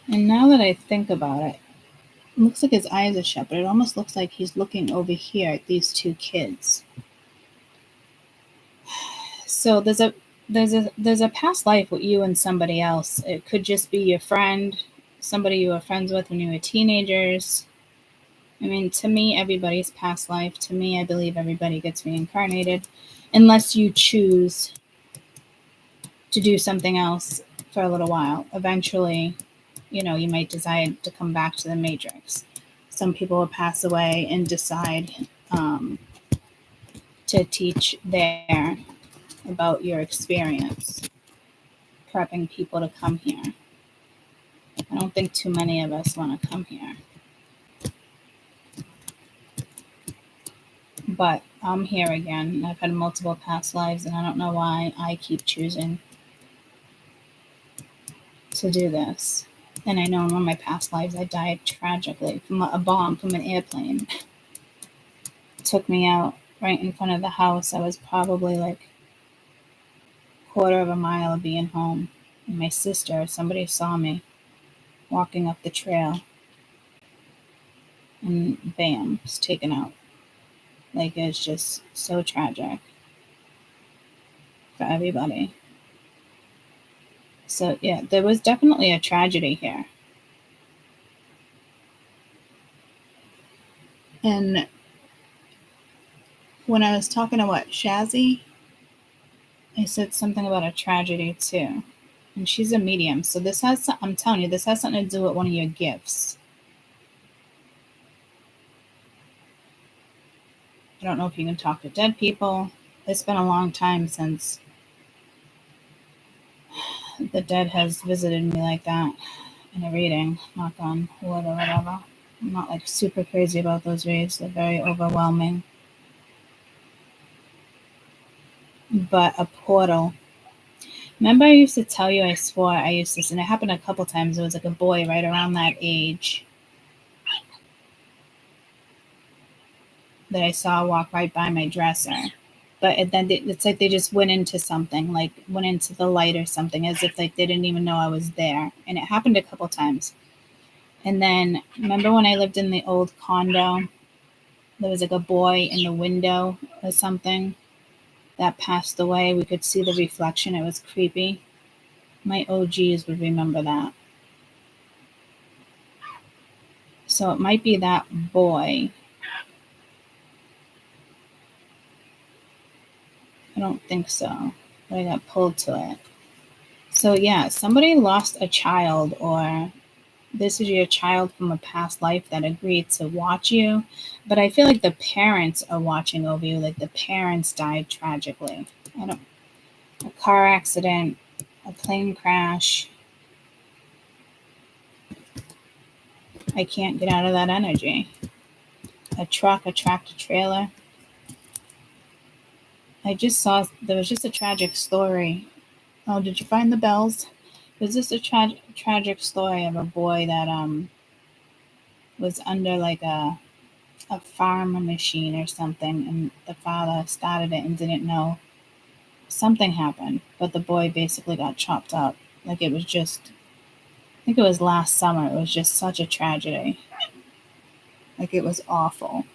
And now that I think about it, it looks like his eyes are shut, but it almost looks like he's looking over here at these two kids. So there's a past life with you and somebody else. It could just be your friend, somebody you were friends with when you were teenagers. I mean, to me, everybody's past life. To me, I believe everybody gets reincarnated, unless you choose to do something else for a little while. Eventually, you might decide to come back to the matrix. Some people will pass away and decide to teach there about your experience, prepping people to come here. I don't think too many of us want to come here. But I'm here again. I've had multiple past lives, and I don't know why I keep choosing to do this. And I know in one of my past lives I died tragically from a bomb from an airplane. It took me out right in front of the house. I was probably like a quarter of a mile of being home. And my sister, somebody saw me walking up the trail. And bam, it's taken out. Like, it's just so tragic for everybody. So, yeah, there was definitely a tragedy here. And when I was talking to Shazzy, I said something about a tragedy too. And she's a medium. So this has, I'm telling you, this has something to do with one of your gifts. I don't know if you can talk to dead people. It's been a long time since the dead has visited me like that in a reading. Knock on wood or whatever. I'm not like super crazy about those reads. They're very overwhelming. But a portal. Remember I used to tell you, I swore I used to, and it happened a couple times. It was like a boy right around that age that I saw walk right by my dresser. But then it's like they just went into something, like went into the light or something, as if like they didn't even know I was there. And it happened a couple times. And then remember when I lived in the old condo, there was like a boy in the window or something that passed away. We could see the reflection. It was creepy. My OGs would remember that. So it might be that boy. I don't think so, but I got pulled to it. So yeah, somebody lost a child, or this is your child from a past life that agreed to watch you. But I feel like the parents are watching over you, like the parents died tragically. A car accident, a plane crash. I can't get out of that energy. A truck, a tractor trailer. I just saw, there was just a tragic story. Oh, did you find the bells? There's just a tragic story of a boy that was under like a farm machine or something, and the father started it and didn't know. Something happened, but the boy basically got chopped up. Like it was just, I think it was last summer. It was just such a tragedy. Like it was awful.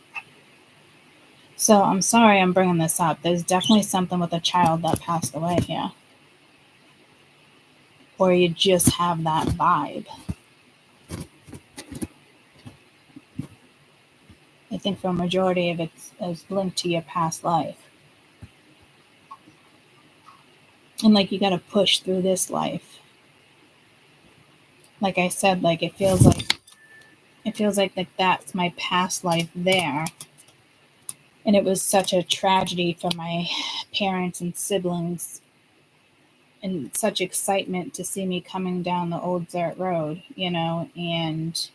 So I'm sorry I'm bringing this up. There's definitely something with a child that passed away here. Or you just have that vibe. I think for a majority of it is linked to your past life. And like you got to push through this life. Like I said, like it feels like that's my past life there. And it was such a tragedy for my parents and siblings, and such excitement to see me coming down the old dirt road, and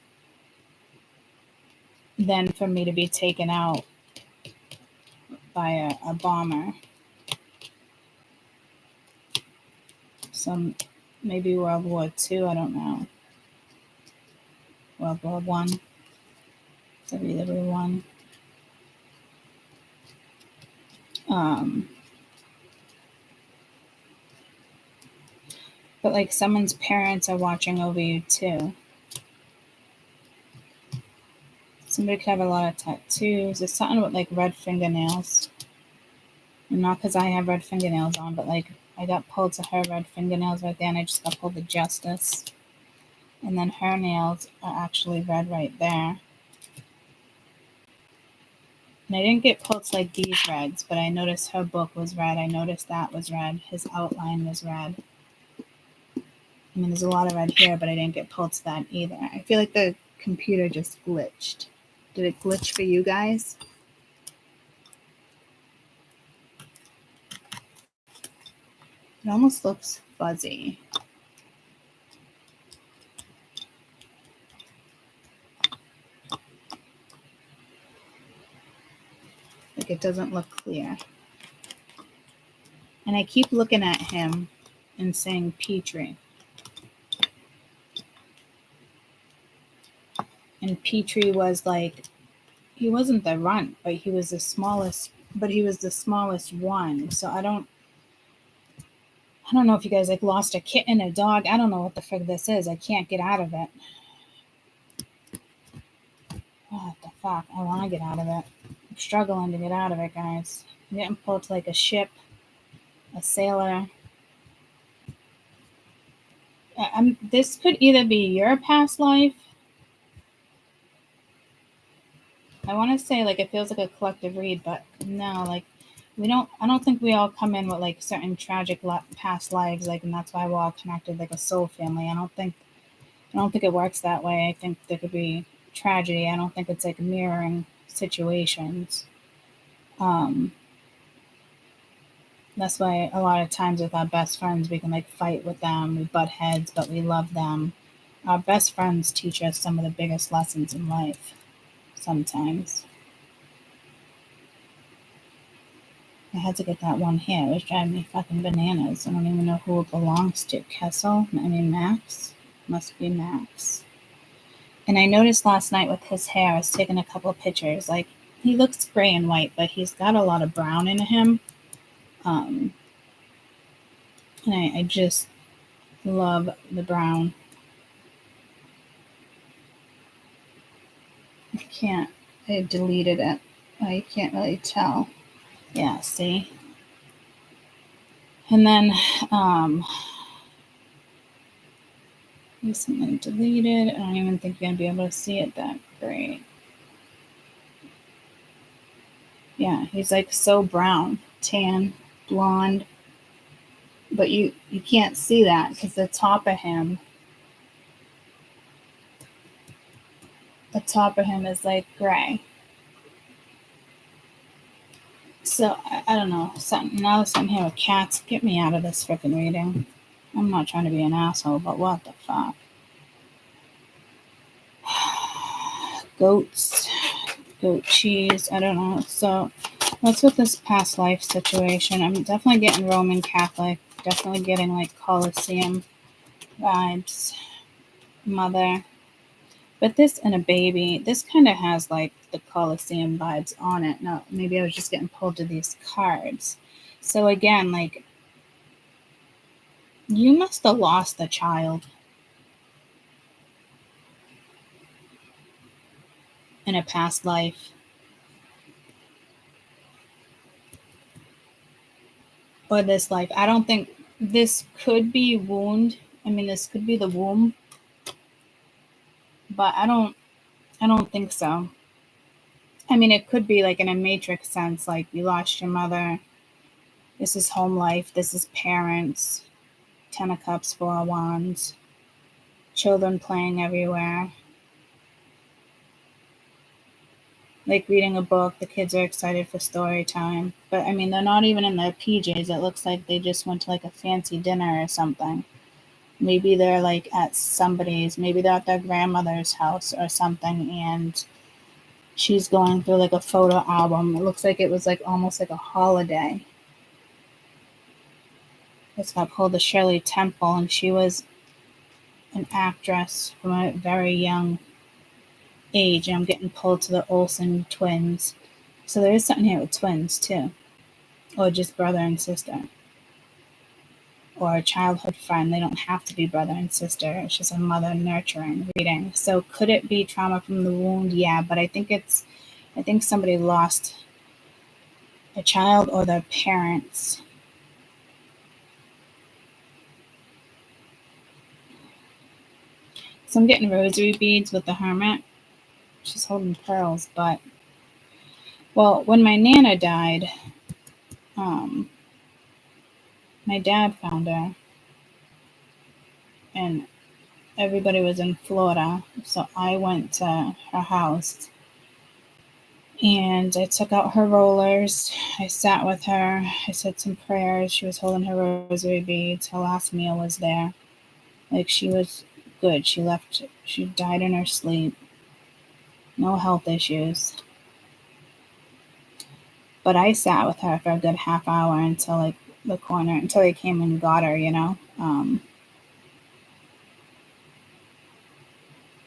then for me to be taken out by a bomber. Some, maybe World War II, I don't know. World War I. WW1. But like someone's parents are watching over you too. Somebody could have a lot of tattoos. There's something with like red fingernails. And not because I have red fingernails on, but like I got pulled to her red fingernails right there, and I just got pulled to justice. And then her nails are actually red right there. And I didn't get pulled to like these reds, but I noticed her book was red. I noticed that was red. His outline was red. I mean, there's a lot of red here, but I didn't get pulled to that either. I feel like the computer just glitched. Did it glitch for you guys? It almost looks fuzzy. Like it doesn't look clear. And I keep looking at him and saying Petrie. And Petrie was like, he wasn't the runt, but he was the smallest one. So I don't know if you guys like lost a kitten, a dog. I don't know what the frig this is. I can't get out of it. What the fuck? I want to get out of it. I'm struggling to get out of it, guys. I'm getting pulled to like a ship, a sailor. This could either be your past life. I want to say like it feels like a collective read, but no, like I don't think we all come in with like certain tragic past lives, like, and that's why we're all connected like a soul family. I don't think it works that way. I think there could be tragedy. I don't think it's like mirroring situations. That's why a lot of times with our best friends, we can like fight with them, we butt heads, but we love them. Our best friends teach us some of the biggest lessons in life sometimes. I had to get that one here. It was driving me fucking bananas. I don't even know who it belongs to. Max? Must be Max. And I noticed last night with his hair, I was taking a couple of pictures. Like, he looks gray and white, but he's got a lot of brown in him. And I just love the brown. I deleted it. I can't really tell. Yeah, see? And then, recently deleted. I don't even think you're going to be able to see it that great. Yeah, he's like so brown, tan, blonde. But you can't see that because the top of him is like gray. So I don't know. Now something here with cats. Get me out of this freaking reading. I'm not trying to be an asshole, but what the fuck? Goats, goat cheese. I don't know. So what's with this past life situation? I'm definitely getting Roman Catholic. Definitely getting like Colosseum vibes. Mother. But this and a baby, this kind of has like the Colosseum vibes on it. No, maybe I was just getting pulled to these cards. So again, like, you must have lost a child in a past life. Or this life. I don't think this could be wound. I mean, this could be the womb. But I don't think so. I mean, it could be like in a matrix sense, like you lost your mother. This is home life. This is parents. 10 of Cups, 4 of Wands. Children playing everywhere. Like reading a book. The kids are excited for story time. But I mean, they're not even in their PJs. It looks like they just went to like a fancy dinner or something. Maybe they're like at somebody's, maybe they're at their grandmother's house or something, and she's going through like a photo album. It looks like it was like almost like a holiday. It's got pulled to Shirley Temple, and she was an actress from a very young age. And I'm getting pulled to the Olsen twins. So there is something here with twins too. Or just brother and sister. Or a childhood friend. They don't have to be brother and sister. It's just a mother nurturing reading. So could it be trauma from the wound? Yeah, but I think somebody lost a child or their parents. So I'm getting rosary beads with the Hermit. She's holding pearls, but well, when my Nana died, my dad found her, and everybody was in Florida, so I went to her house, and I took out her rollers. I sat with her. I said some prayers. She was holding her rosary beads. Her last meal was there. Like, she was good. She died in her sleep. No health issues. But I sat with her for a good half hour until like the corner, until they came and got her, you know.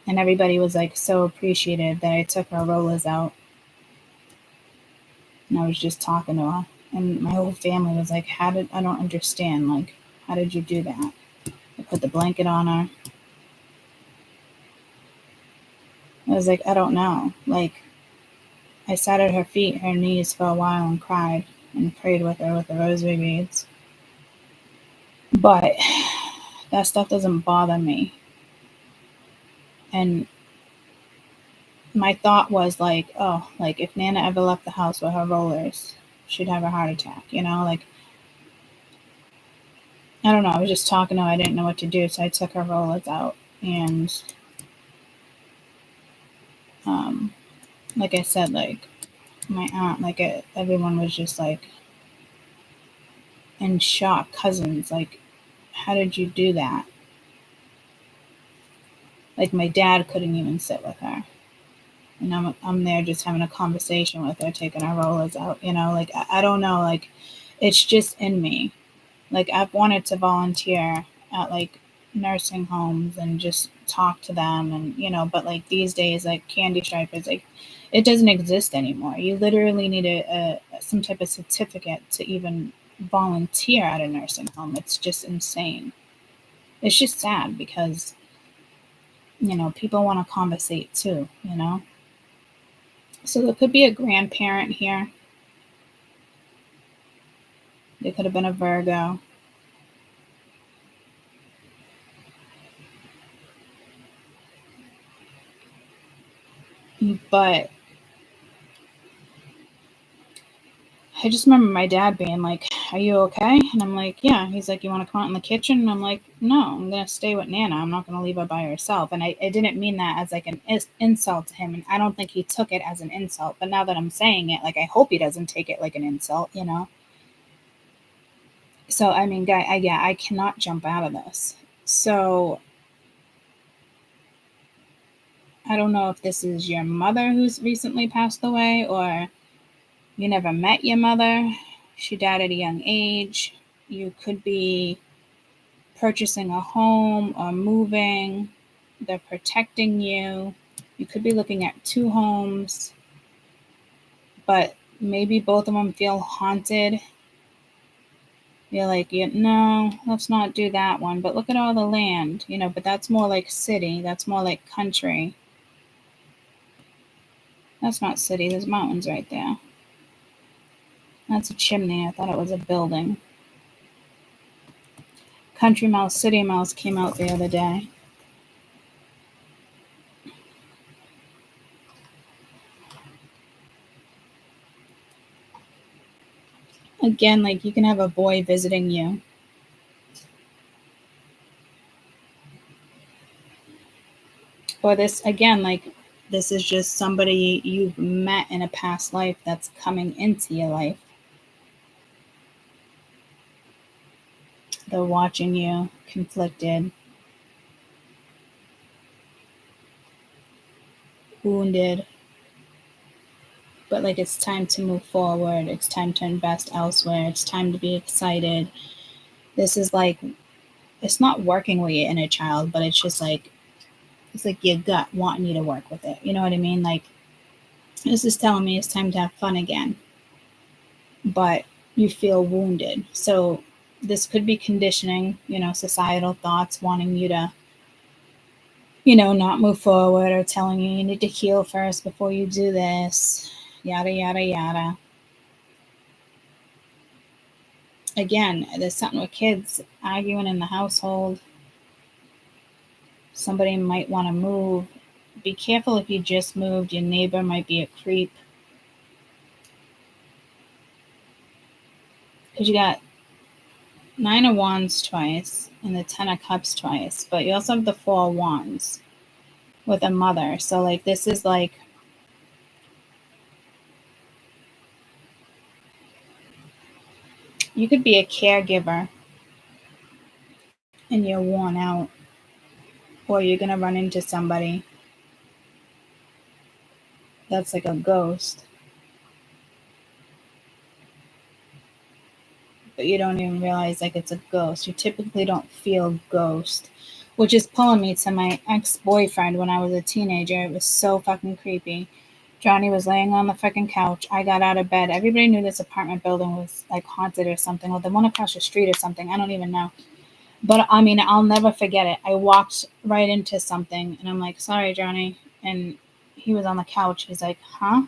And everybody was like so appreciative that I took her rollers out. And I was just talking to her. And my whole family was like, I don't understand. Like, how did you do that? I put the blanket on her. I was like, I don't know. Like, I sat at her feet, her knees for a while and cried and prayed with her with the rosary beads. But that stuff doesn't bother me. And my thought was like, oh, like if Nana ever left the house with her rollers, she'd have a heart attack, you know? Like, I don't know. I was just talking to her. I didn't know what to do. So I took her rollers out. And like I said, like my aunt, like everyone was just like in shock. Cousins, like, how did you do that? Like my dad couldn't even sit with her. And I'm there just having a conversation with her, taking her rollers out, you know? Like, I don't know. Like, it's just in me. Like, I've wanted to volunteer at like nursing homes and just talk to them, and you know, but like these days, like candy stripers, like it doesn't exist anymore. You literally need some type of certificate to even volunteer at a nursing home. It's just insane. It's just sad because, you know, people want to conversate too, you know. So there could be a grandparent here. They could have been a Virgo. But I just remember my dad being like, are you okay? And I'm like, yeah. He's like, you want to come out in the kitchen? And I'm like, no, I'm going to stay with Nana. I'm not going to leave her by herself. And I didn't mean that as like an insult to him. And I don't think he took it as an insult. But now that I'm saying it, like, I hope he doesn't take it like an insult, you know? So, I mean, I cannot jump out of this. So I don't know if this is your mother who's recently passed away, or you never met your mother. She died at a young age. You could be purchasing a home or moving. They're protecting you. You could be looking at 2 homes, but maybe both of them feel haunted. You're like, yeah, no, let's not do that one. But look at all the land, you know, but that's more like city. That's more like country. That's not city. There's mountains right there. That's a chimney. I thought it was a building. Country Mouse, City Mouse came out the other day. Again, like you can have a boy visiting you. Or this, again, like this is just somebody you've met in a past life that's coming into your life. They're watching you, conflicted, wounded. But like it's time to move forward. It's time to invest elsewhere. It's time to be excited. This is like, it's not working with your inner child, but it's just like, it's like your gut wanting you to work with it. You know what I mean? Like, this is telling me it's time to have fun again. But you feel wounded. So this could be conditioning, you know, societal thoughts wanting you to, you know, not move forward, or telling you you need to heal first before you do this, yada, yada, yada. Again, there's something with kids arguing in the household. Somebody might want to move. Be careful if you just moved. Your neighbor might be a creep. Because you got 9 of Wands twice and the 10 of Cups twice. But you also have the 4 of Wands with a mother. So, like, this is like, you could be a caregiver and you're worn out. Or you're going to run into somebody that's like a ghost. But you don't even realize like it's a ghost. You typically don't feel ghost. which is pulling me to my ex-boyfriend when I was a teenager. It was so fucking creepy. Johnny was laying on the fucking couch. I got out of bed. Everybody knew this apartment building was like haunted or something, or the one across the street or something. I don't even know. But I mean, I'll never forget it. I walked right into something and I'm like, sorry, Johnny. And he was on the couch. He's like, huh?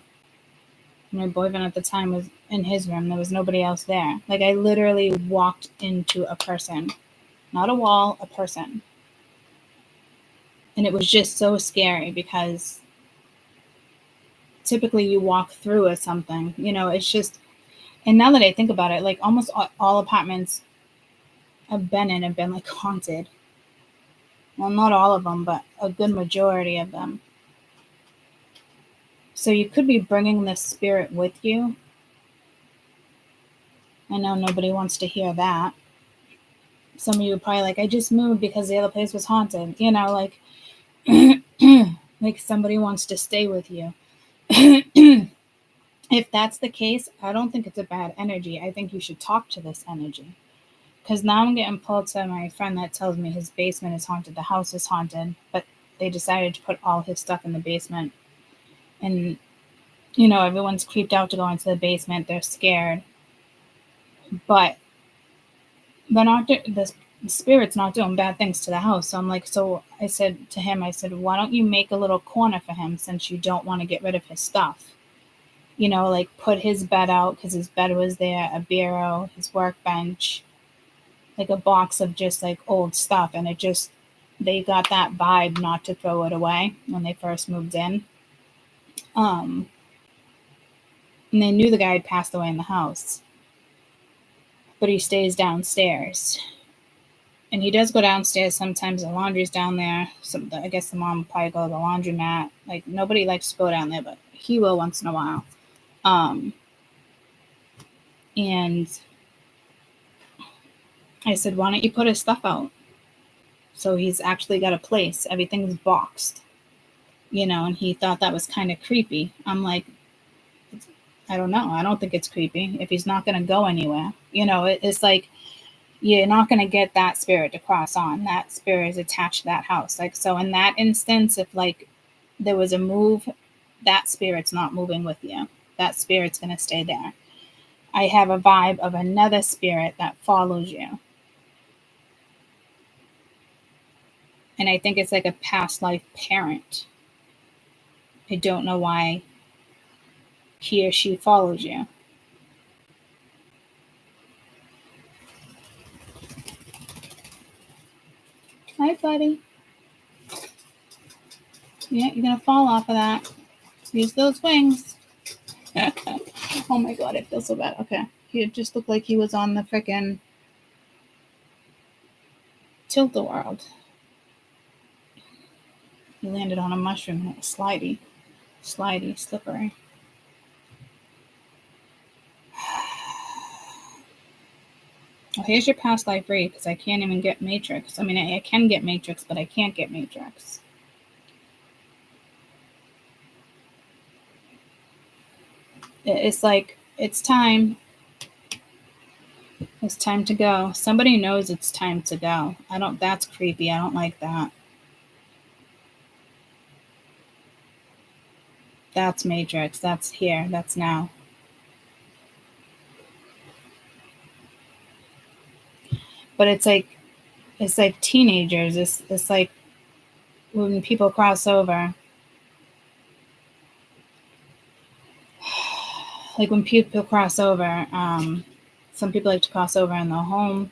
My boyfriend at the time was in his room. There was nobody else there. Like, I literally walked into a person, not a wall, a person. And it was just so scary because typically you walk through or something, you know, it's just, and now that I think about it, like almost all apartments I've been in have been like haunted. Well, not all of them, but a good majority of them. So you could be bringing this spirit with you. I know nobody wants to hear that. Some of you are probably like, I just moved because the other place was haunted. You know, like, like somebody wants to stay with you. If that's the case, I don't think it's a bad energy. I think you should talk to this energy. Because now I'm getting pulled to my friend that tells me his basement is haunted, the house is haunted, but they decided to put all his stuff in the basement. And, you know, everyone's creeped out to go into the basement. They're scared. But they're not, the spirit's not doing bad things to the house. So I'm like, so I said to him, I said, why don't you make a little corner for him since you don't want to get rid of his stuff? You know, like put his bed out because his bed was there, a bureau, his workbench, like a box of just like old stuff. And it just, they got that vibe not to throw it away when they first moved in. And they knew the guy had passed away in the house, but he stays downstairs. And he does go downstairs sometimes. The laundry's down there. I guess the mom will probably go to the laundromat. Like, nobody likes to go down there, but he will once in a while. And I said, why don't you put his stuff out? So he's actually got a place. Everything's boxed. You know, and he thought that was kind of creepy. I'm like, I don't know. I don't think it's creepy if he's not going to go anywhere. You know, it's like, you're not going to get that spirit to cross on. That spirit is attached to that house. Like, so in that instance, if like there was a move, that spirit's not moving with you. That spirit's going to stay there. I have a vibe of another spirit that follows you. And I think it's like a past life parent. I don't know why he or she follows you. Hi, buddy. Yeah, you're going to fall off of that. Use those wings. Oh my god, it feels so bad. Okay. He just looked like he was on the frickin' Tilt-A-World. He landed on a mushroom and it was slidey, slippery. Well, here's your past life read because I can't even get Matrix. I mean, I can get Matrix, but I can't get Matrix. It's like, it's time. It's time to go. Somebody knows it's time to go. That's creepy. I don't like that. That's Matrix. That's here. That's now. But it's like teenagers. It's like when people cross over. Like when people cross over, some people like to cross over in the home.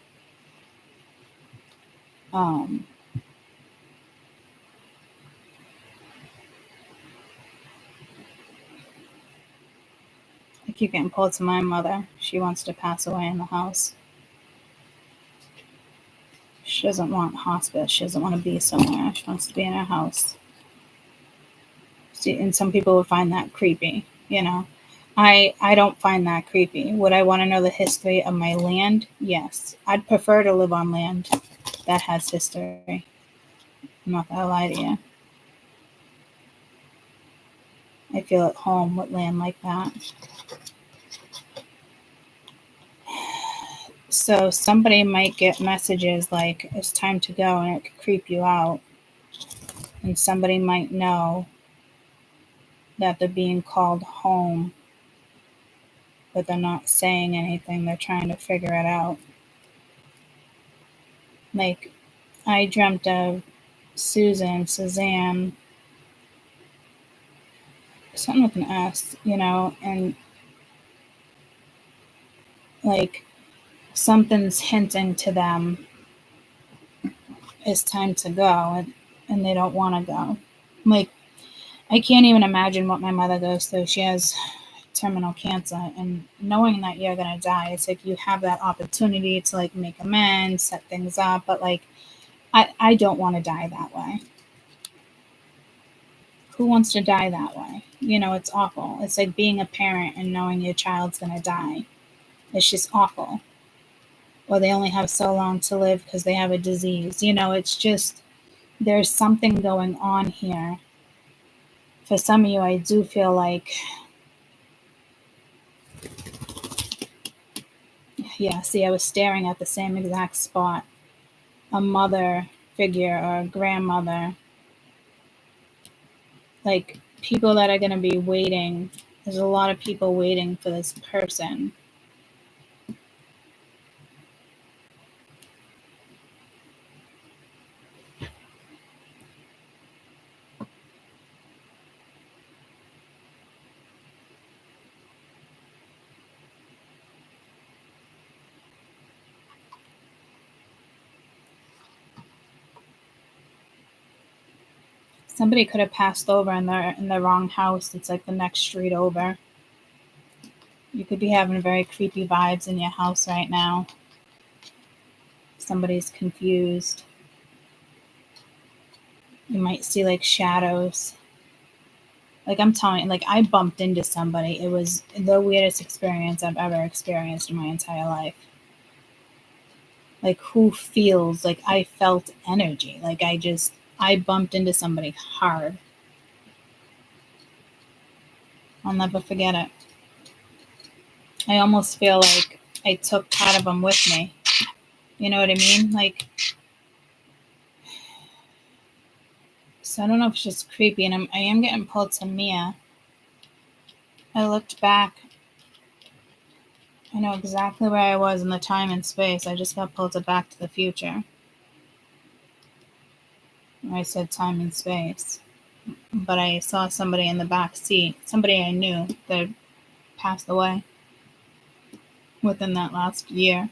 I keep getting pulled to my mother. She wants to pass away in the house. She doesn't want hospice. She doesn't want to be somewhere. She wants to be in her house. See, and some people would find that creepy, you know. I don't find that creepy. Would I want to know the history of my land? Yes. I'd prefer to live on land that has history. I'm not going to lie to you. I feel at home with land like that. So somebody might get messages like it's time to go, and it could creep you out. And somebody might know that they're being called home, but they're not saying anything. They're trying to figure it out. Like, I dreamt of Suzanne, something with an S, and like something's hinting to them it's time to go, and they don't want to go. Like, I can't even imagine what my mother goes through. She has terminal cancer, and knowing that you're going to die, it's like you have that opportunity to like make amends, set things up, but like I don't want to die that way. Who wants to die that way? It's awful. It's like being a parent and knowing your child's going to die. It's just awful. Or they only have so long to live because they have a disease. It's just, there's something going on here. For some of you, I do feel like, yeah, see, I was staring at the same exact spot. A mother figure or a grandmother. Like, people that are going to be waiting. There's a lot of people waiting for this person. Somebody could have passed over in the wrong house. It's like the next street over. You could be having very creepy vibes in your house right now. Somebody's confused. You might see like shadows. Like, I'm telling you, like, I bumped into somebody. It was the weirdest experience I've ever experienced in my entire life. Like, who feels like I felt energy? Like, I bumped into somebody hard. I'll never forget it. I almost feel like I took part of them with me. You know what I mean? Like, so I don't know if it's just creepy, and I am getting pulled to Mia. I looked back. I know exactly where I was in the time and space. I just got pulled to Back to the Future. I said time and space. But I saw somebody in the back seat. Somebody I knew that passed away within that last year.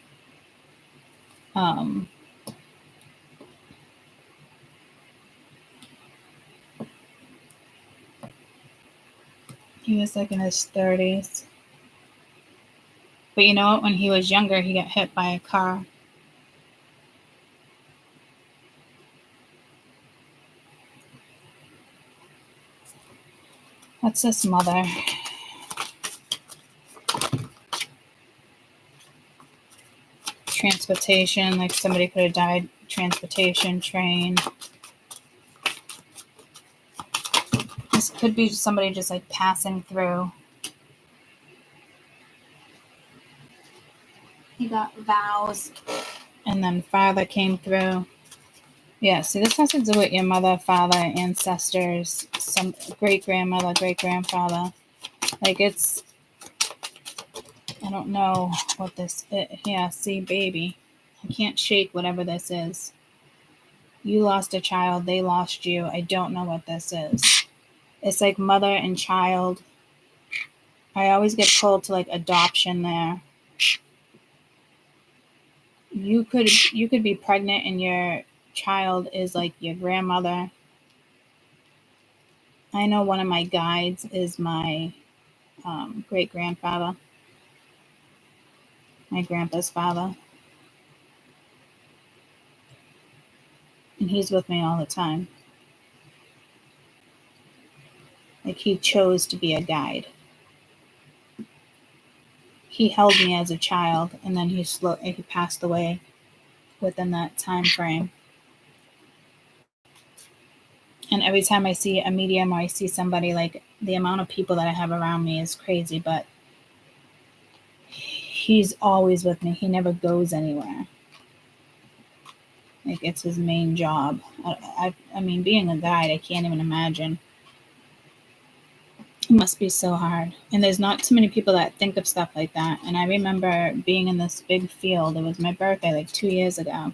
He was like in his 30s. But you know what? When he was younger, he got hit by a car. What's this mother? Transportation, like somebody could have died. Transportation, train. This could be somebody just like passing through. He got vows, and then father came through. Yeah, see, this has to do with your mother, father, ancestors, some great-grandmother, great-grandfather. Like, it's, I don't know what this is. Yeah, see, baby. I can't shake whatever this is. You lost a child, they lost you. I don't know what this is. It's like mother and child. I always get pulled to like adoption there. You could be pregnant and your child is like your grandmother. I know one of my guides is my great-grandfather, my grandpa's father. And he's with me all the time. Like, he chose to be a guide. He held me as a child, and then he passed away within that time frame. And every time I see a medium or I see somebody, like, the amount of people that I have around me is crazy, but he's always with me. He never goes anywhere. Like, it's his main job. I mean, being a guide, I can't even imagine. It must be so hard. And there's not too many people that think of stuff like that. And I remember being in this big field. It was my birthday like 2 years ago.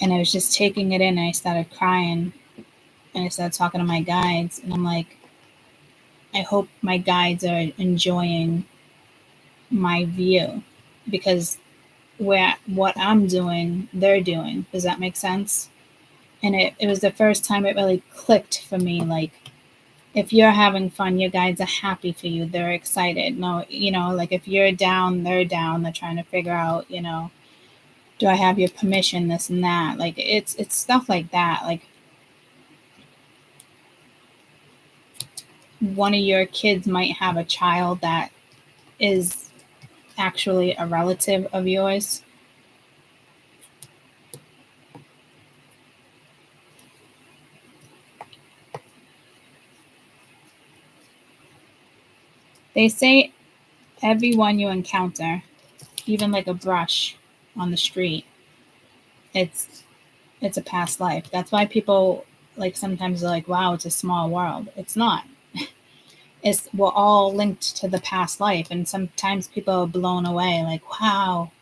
And I was just taking it in, and I started crying. And I started talking to my guides. And I'm like, I hope my guides are enjoying my view, because what I'm doing, they're doing. Does that make sense? And it was the first time it really clicked for me. Like, if you're having fun, your guides are happy for you. They're excited. No, like, if you're down, they're down. They're trying to figure out, do I have your permission, this and that. Like, it's stuff like that. Like, one of your kids might have a child that is actually a relative of yours. They say everyone you encounter, even like a brush on the street, it's a past life. That's why people, like, sometimes are like, wow, it's a small world. It's not. We're all linked to the past life, and sometimes people are blown away, like, wow,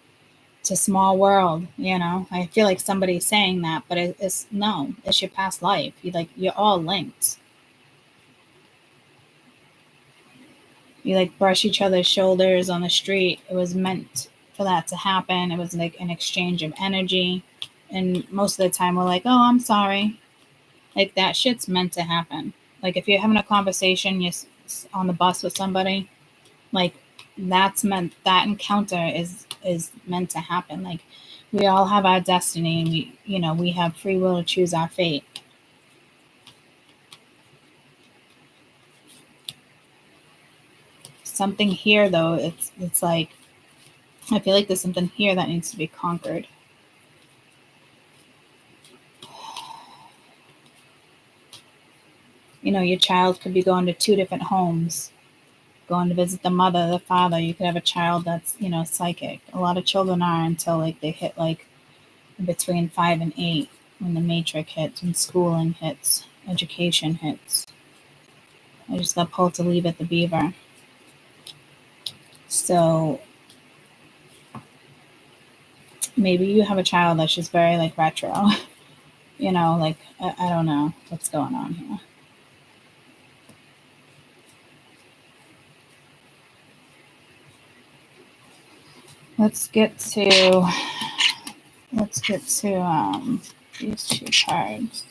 it's a small world. I feel like somebody's saying that, but it's no, it's your past life. You're all linked. You like brush each other's shoulders on the street. It was meant for that to happen. It was like an exchange of energy. And most of the time we're like, oh, I'm sorry. Like, that shit's meant to happen. Like, if you're having a conversation, you're on the bus with somebody, like, that encounter is meant to happen. Like, we all have our destiny, and we have free will to choose our fate. Something here, though, it's like, I feel like there's something here that needs to be conquered. Your child could be going to 2 different homes, going to visit the mother, the father. You could have a child that's, psychic. A lot of children are, until like they hit like between 5 and 8, when the matrix hits, when schooling hits, education hits. I just got pulled to leave at the Beaver. So maybe you have a child that's just very like retro. Like, I don't know what's going on here. Let's get to these 2 cards.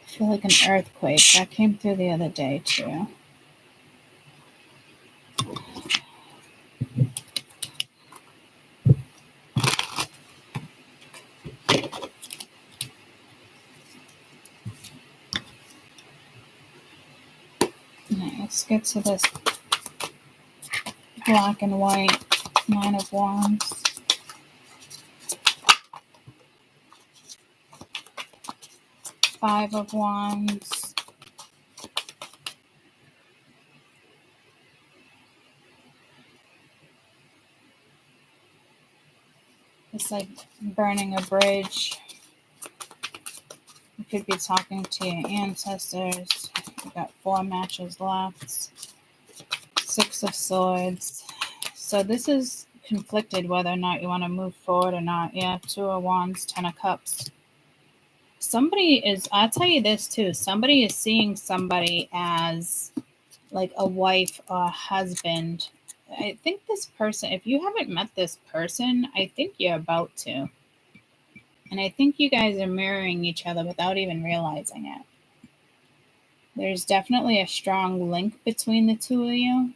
I feel like an earthquake that came through the other day too. Let's get to this black and white 9 of Wands. Five of Wands. It's like burning a bridge. You could be talking to your ancestors. You got 4 matches left. 6 of Swords. So this is conflicted whether or not you want to move forward or not. Yeah, 2 of Wands, 10 of Cups. I'll tell you this too, somebody is seeing somebody as like a wife or a husband. I think this person, if you haven't met this person, I think you're about to. And I think you guys are mirroring each other without even realizing it. There's definitely a strong link between the 2 of you.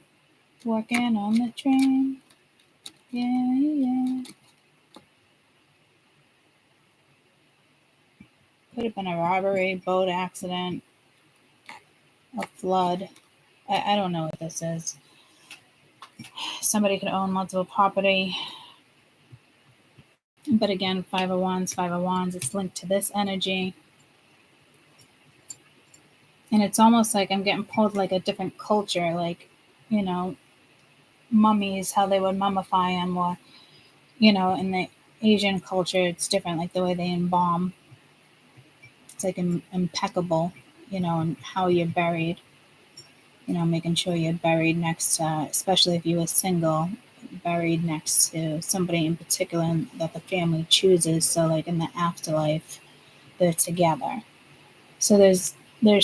Working on the train. Yeah. Could have been a robbery, boat accident, a flood. I don't know what this is. Somebody could own multiple property. But again, 5 of Wands, it's linked to this energy. And it's almost like I'm getting pulled like a different culture, like, you know, mummies, how they would mummify them, or, you know, in the Asian culture, it's different, like the way they embalm. It's like impeccable, you know, and how you're buried, you know, making sure you're buried next to, especially if you were single, buried next to somebody in particular that the family chooses. So like in the afterlife, they're together. So there's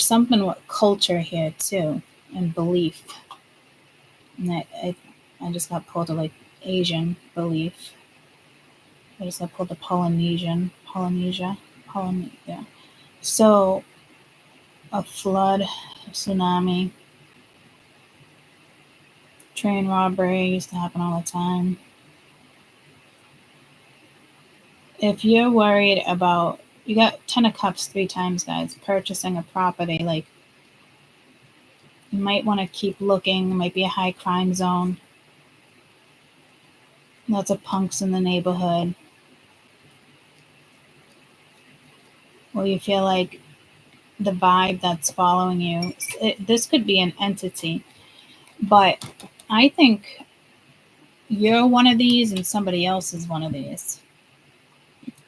something with culture here too, and belief. And I just got pulled to like Asian belief. I just got pulled to Polynesia. Yeah. So a flood, a tsunami, train robbery used to happen all the time. If you're worried about, you got 10 of Cups 3 times, guys, purchasing a property, like, you might want to keep looking. It might be a high crime zone. Lots of punks in the neighborhood. Or you feel like the vibe that's following you, this could be an entity. But I think you're one of these and somebody else is one of these.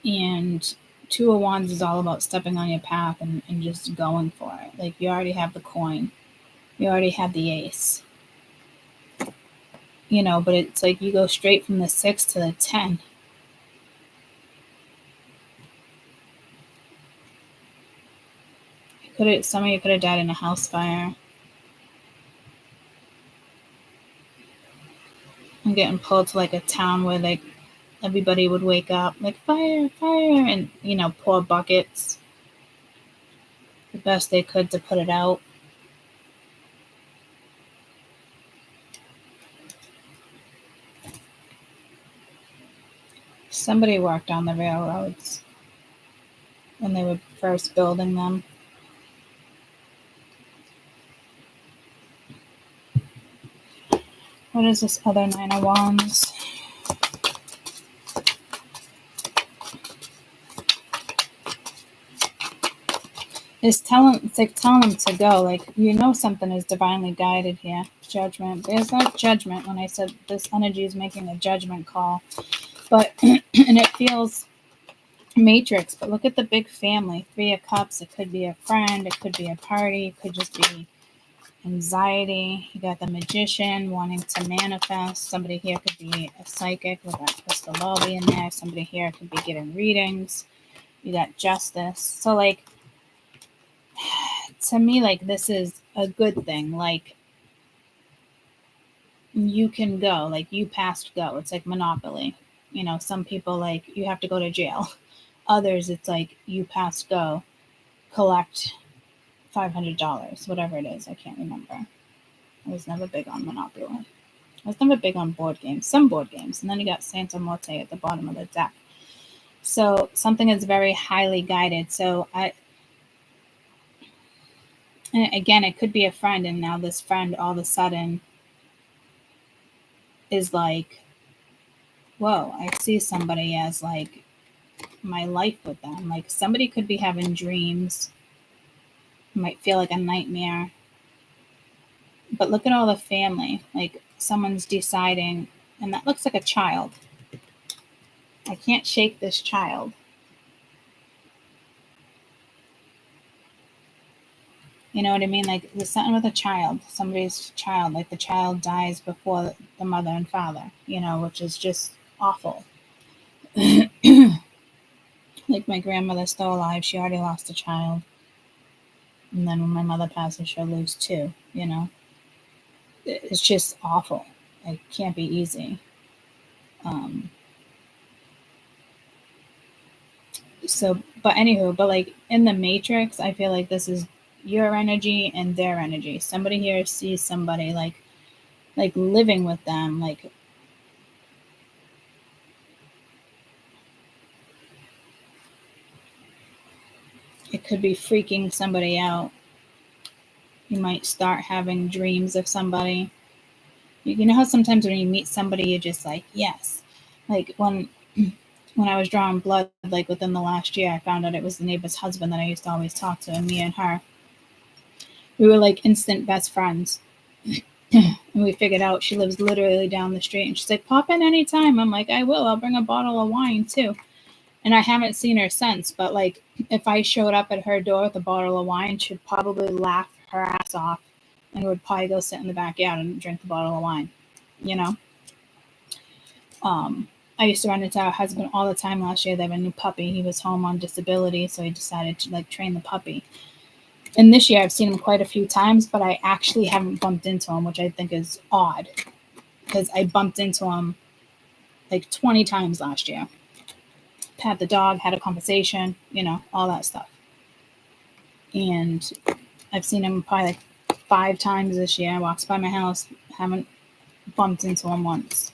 And 2 of Wands is all about stepping on your path and just going for it. Like, you already have the coin. You already have the ace. You know, but it's like you go straight from the 6 to the 10. Some of you could have died in a house fire. I'm getting pulled to like a town where like everybody would wake up like fire, and, you know, pour buckets the best they could to put it out. Somebody worked on the railroads when they were first building them. What is this other 9 of Wands? It's like telling them to go. Like, you know, something is divinely guided here. Judgment. There's no judgment when I said this energy is making a judgment call. But, and it feels Matrix, but look at the big family. 3 of Cups. It could be a friend. It could be a party. It could just be anxiety. You got the Magician wanting to manifest. Somebody here could be a psychic with a crystal ball in there. Somebody here could be getting readings. You got Justice. So, like, to me, like, this is a good thing. Like, you can go. Like, you passed go. It's like Monopoly. You know, some people, like, you have to go to jail. Others, it's like, you passed go. Collect $500, whatever it is. I can't remember. I was never big on Monopoly. I was never big on board games. Some board games. And then you got Santa Morte at the bottom of the deck. So something is very highly guided. So and again, it could be a friend. And now this friend all of a sudden is like, whoa, I see somebody as like my life with them. Like, somebody could be having dreams. It might feel like a nightmare. But look at all the family. Like, someone's deciding, and that looks like a child. I can't shake this child. You know what I mean? Like, there's something with a child, somebody's child. Like, the child dies before the mother and father, you know, which is just awful. Like, my grandmother's still alive. She already lost a child. And then when my mother passes, she'll lose 2, you know. It's just awful. It can't be easy. So, but anywho, but like in the Matrix, I feel like this is your energy and their energy. Somebody here sees somebody like living with them, like it could be freaking somebody out. You might start having dreams of somebody. You know how sometimes when you meet somebody, you're just like, yes. Like when I was drawing blood, like within the last year, I found out it was the neighbor's husband that I used to always talk to, and me and her. We were like instant best friends. And we figured out she lives literally down the street. And she's like, pop in anytime. I'm like, I will. I'll bring a bottle of wine too. And I haven't seen her since. But like, if I showed up at her door with a bottle of wine, she'd probably laugh her ass off and would probably go sit in the backyard and drink the bottle of wine, you know? I used to run into her husband all the time last year. They have a new puppy. He was home on disability, so he decided to like train the puppy. And this year I've seen him quite a few times, but I actually haven't bumped into him, which I think is odd because I bumped into him like 20 times last year. Pat the dog, had a conversation, you know, all that stuff. And I've seen him probably like 5 times this year. Walks by my house, haven't bumped into him once.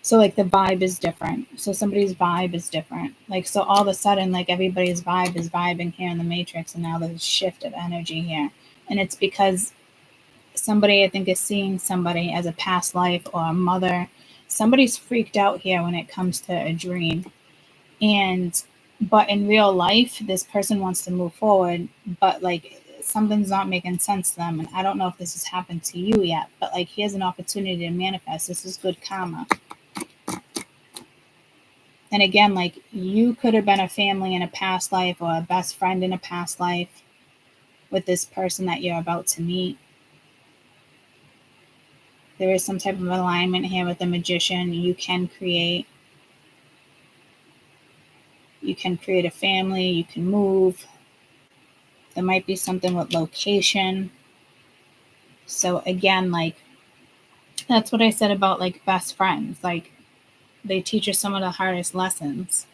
So like the vibe is different. So somebody's vibe is different. Like, so all of a sudden, like everybody's vibe is vibing here in the Matrix, and now there's a shift of energy here. And it's because somebody, I think, is seeing somebody as a past life or a mother. Somebody's freaked out here when it comes to a dream. But in real life, this person wants to move forward, but like something's not making sense to them. And I don't know if this has happened to you yet, but like here's an opportunity to manifest. This is good karma. And again, like you could have been a family in a past life or a best friend in a past life with this person that you're about to meet. There is some type of alignment here with the Magician. You can create a family, you can move. There might be something with location. So again, like that's what I said about like best friends. Like they teach us some of the hardest lessons,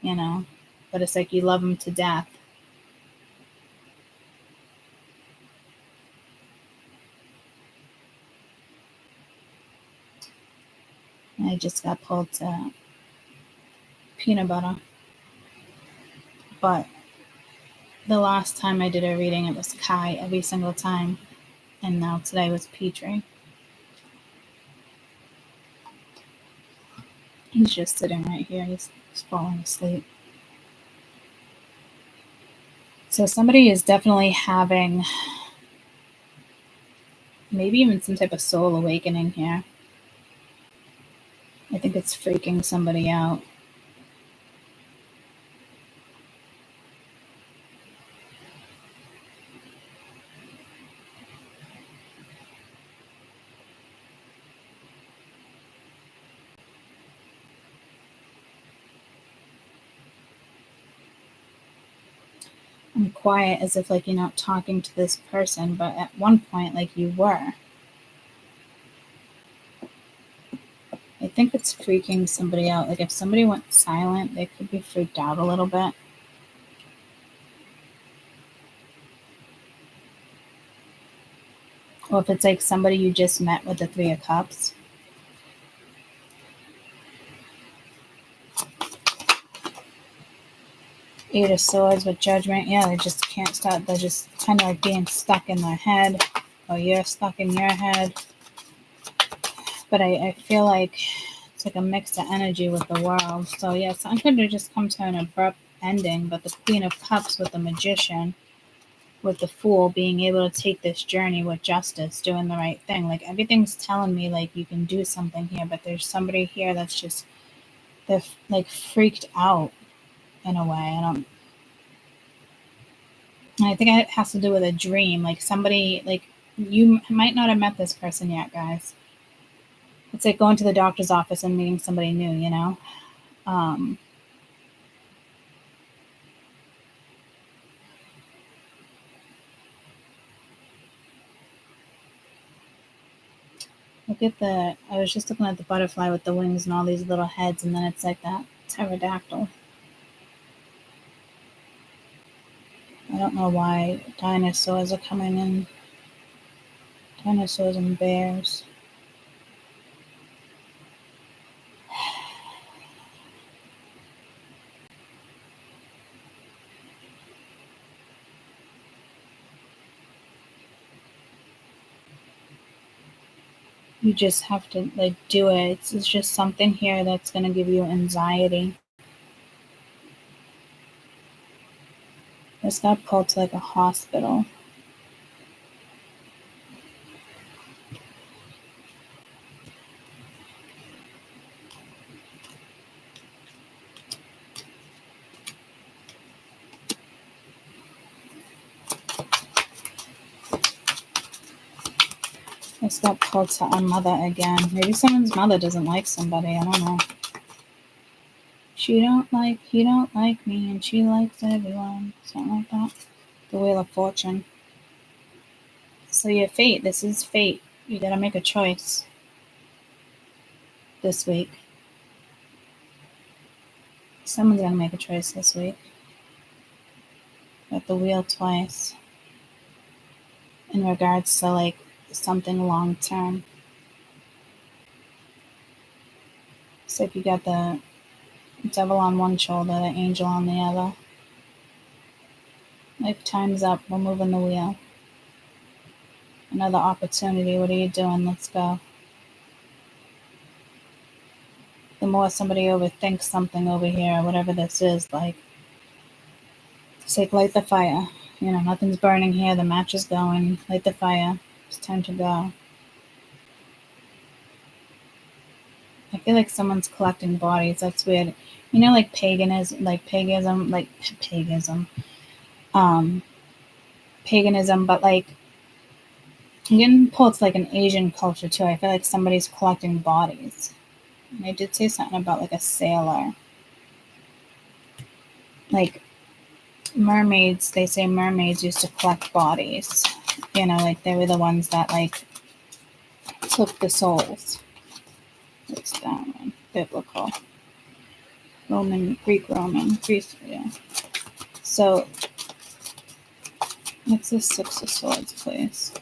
you know, but it's like you love them to death. And I just got pulled to peanut butter. But the last time I did a reading, it was Kai every single time. And now today was Petrie. He's just sitting right here. He's falling asleep. So somebody is definitely having maybe even some type of soul awakening here. I think it's freaking somebody out. I'm quiet as if like you're not talking to this person, but at one point like you were. I think it's freaking somebody out. Like if somebody went silent, they could be freaked out a little bit. Or if it's like somebody you just met with the 3 of Cups. Eight of Swords with Judgment. Yeah, they just can't stop. They're just kind of like being stuck in their head. Or you're stuck in your head. But I feel like it's like a mix of energy with the world. So yeah, something could have just come to an abrupt ending. But the Queen of Cups with the Magician, with the Fool, being able to take this journey with justice, doing the right thing. Like everything's telling me like you can do something here. But there's somebody here that's just, they're like freaked out in a way. I think it has to do with a dream. Like somebody, like you might not have met this person yet, guys. It's like going to the doctor's office and meeting somebody new, you know? I was just looking at the butterfly with the wings and all these little heads, and then it's like that pterodactyl. I don't know why dinosaurs are coming in. Dinosaurs and bears. You just have to like do it. It's just something here that's going to give you anxiety. just got pulled to like a hospital. Just got pulled to a mother again. Maybe someone's mother doesn't like somebody. I don't know. He don't like me, and she likes everyone. Something like that. The Wheel of Fortune. So your fate, this is fate. You gotta make a choice this week. Someone's gonna make a choice this week. Got the wheel twice. In regards to like something long term. So if you got the devil on one shoulder, the angel on the other. Like time's up, we're moving the wheel. Another opportunity, what are you doing? Let's go. The more somebody overthinks something over here, whatever this is, like, it's like light the fire. You know, nothing's burning here, the match is going, light the fire, it's time to go. I feel like someone's collecting bodies, that's weird. You know, like paganism, but like, I'm getting pulled to like an Asian culture too. I feel like somebody's collecting bodies. And I did say something about like a sailor. Like mermaids, they say mermaids used to collect bodies. You know, like they were the ones that like took the souls. What's that one? Biblical. Greek, yeah. So, what's the Six of Swords, please?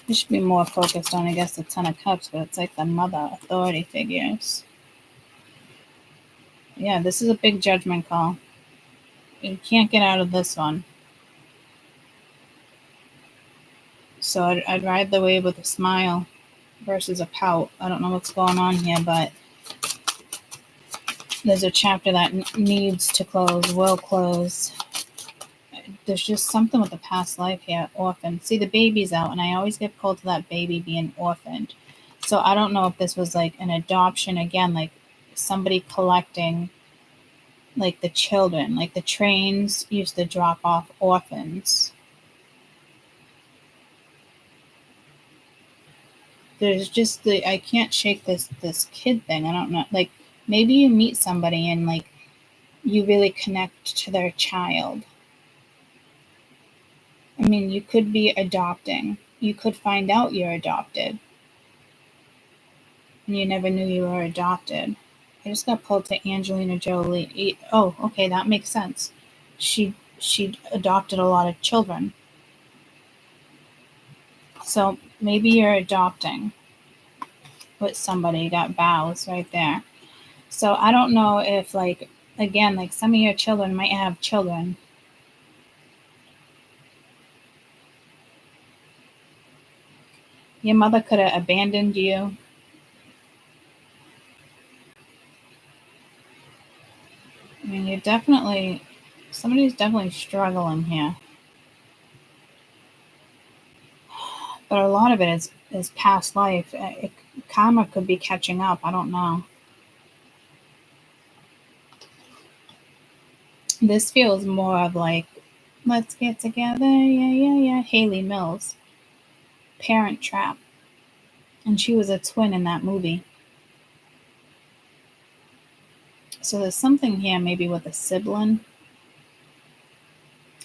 It should be more focused on, I guess, the Ten of Cups, but it's like the mother authority figures. Yeah, this is a big judgment call. You can't get out of this one. So I'd ride the wave with a smile versus a pout. I don't know what's going on here, but there's a chapter that needs to close, will close. There's just something with the past life here, orphan. See, the baby's out, and I always get pulled to that baby being orphaned. So I don't know if this was like an adoption again, like somebody collecting like the children, like the trains used to drop off orphans. There's just I can't shake this kid thing. I don't know. Like maybe you meet somebody and like you really connect to their child. I mean, you could be adopting. You could find out you're adopted. And you never knew you were adopted. I just got pulled to Angelina Jolie. Oh, okay, that makes sense. She adopted a lot of children. So maybe you're adopting with somebody. You got vows right there. So I don't know if like, again, like some of your children might have children. Your mother could have abandoned you. I mean, somebody's definitely struggling here. But a lot of it is past life. Karma could be catching up. I don't know. This feels more of like, let's get together. Yeah. Haley Mills. Parent Trap. And she was a twin in that movie. So there's something here maybe with a sibling.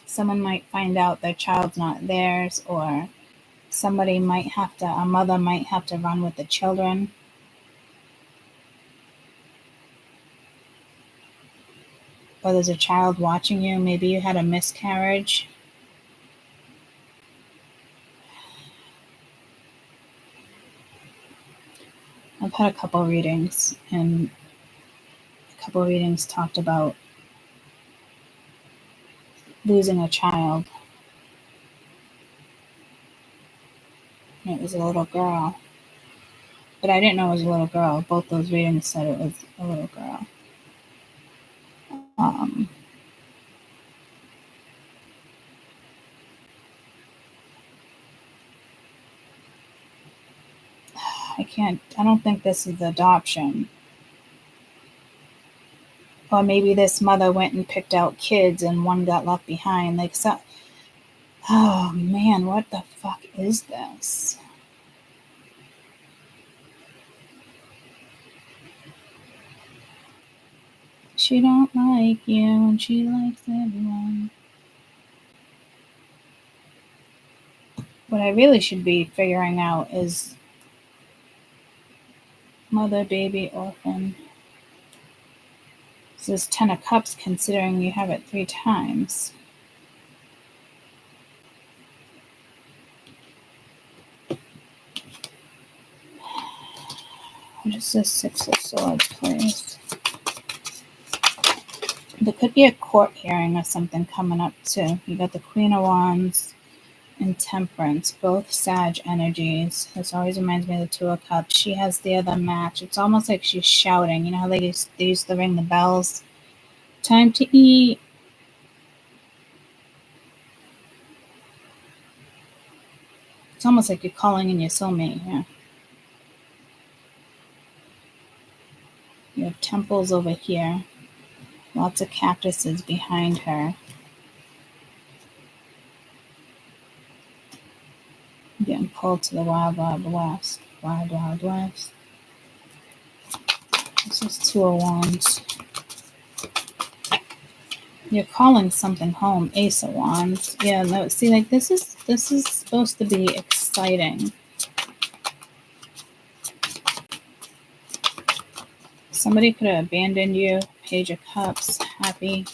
Someone might find out their child's not theirs, or a mother might have to run with the children. Or there's a child watching you. Maybe you had a miscarriage. I've had a couple readings, and a couple readings talked about losing a child. And it was a little girl. But I didn't know it was a little girl. Both those readings said it was a little girl. I don't think this is adoption. Or maybe this mother went and picked out kids and one got left behind. Like, so, oh man, what the fuck is this? She don't like you and she likes everyone. What I really should be figuring out is mother, baby, orphan. This is 10 of Cups considering you have it 3 times. What is this 6 of Swords, please? There could be a court hearing or something coming up too. You got the Queen of Wands and Temperance, both Sag energies. This always reminds me of the 2 of Cups. She has the other match. It's almost like she's shouting. You know how they used to ring the bells? Time to eat. It's almost like you're calling in your soulmate. Yeah. You have temples over here. Lots of cactuses behind her. Getting pulled to the wild, wild west. Wild, wild west. This is 2 of Wands. You're calling something home. Ace of Wands. Yeah, no, see, like this is supposed to be exciting. Somebody could have abandoned you. Page of Cups. Happy.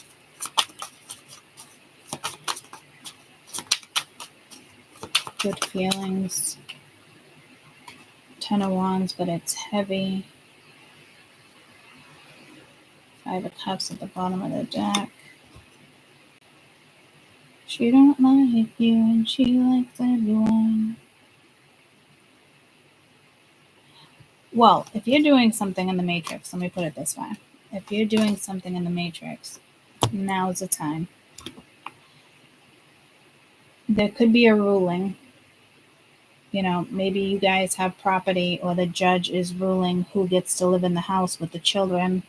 Good feelings. 10 of Wands, but it's heavy. 5 of Cups at the bottom of the deck. She don't like you and she likes everyone. Well, if you're doing something in the Matrix, let me put it this way. If you're doing something in the Matrix, now's the time. There could be a ruling. You know, maybe you guys have property or the judge is ruling who gets to live in the house with the children.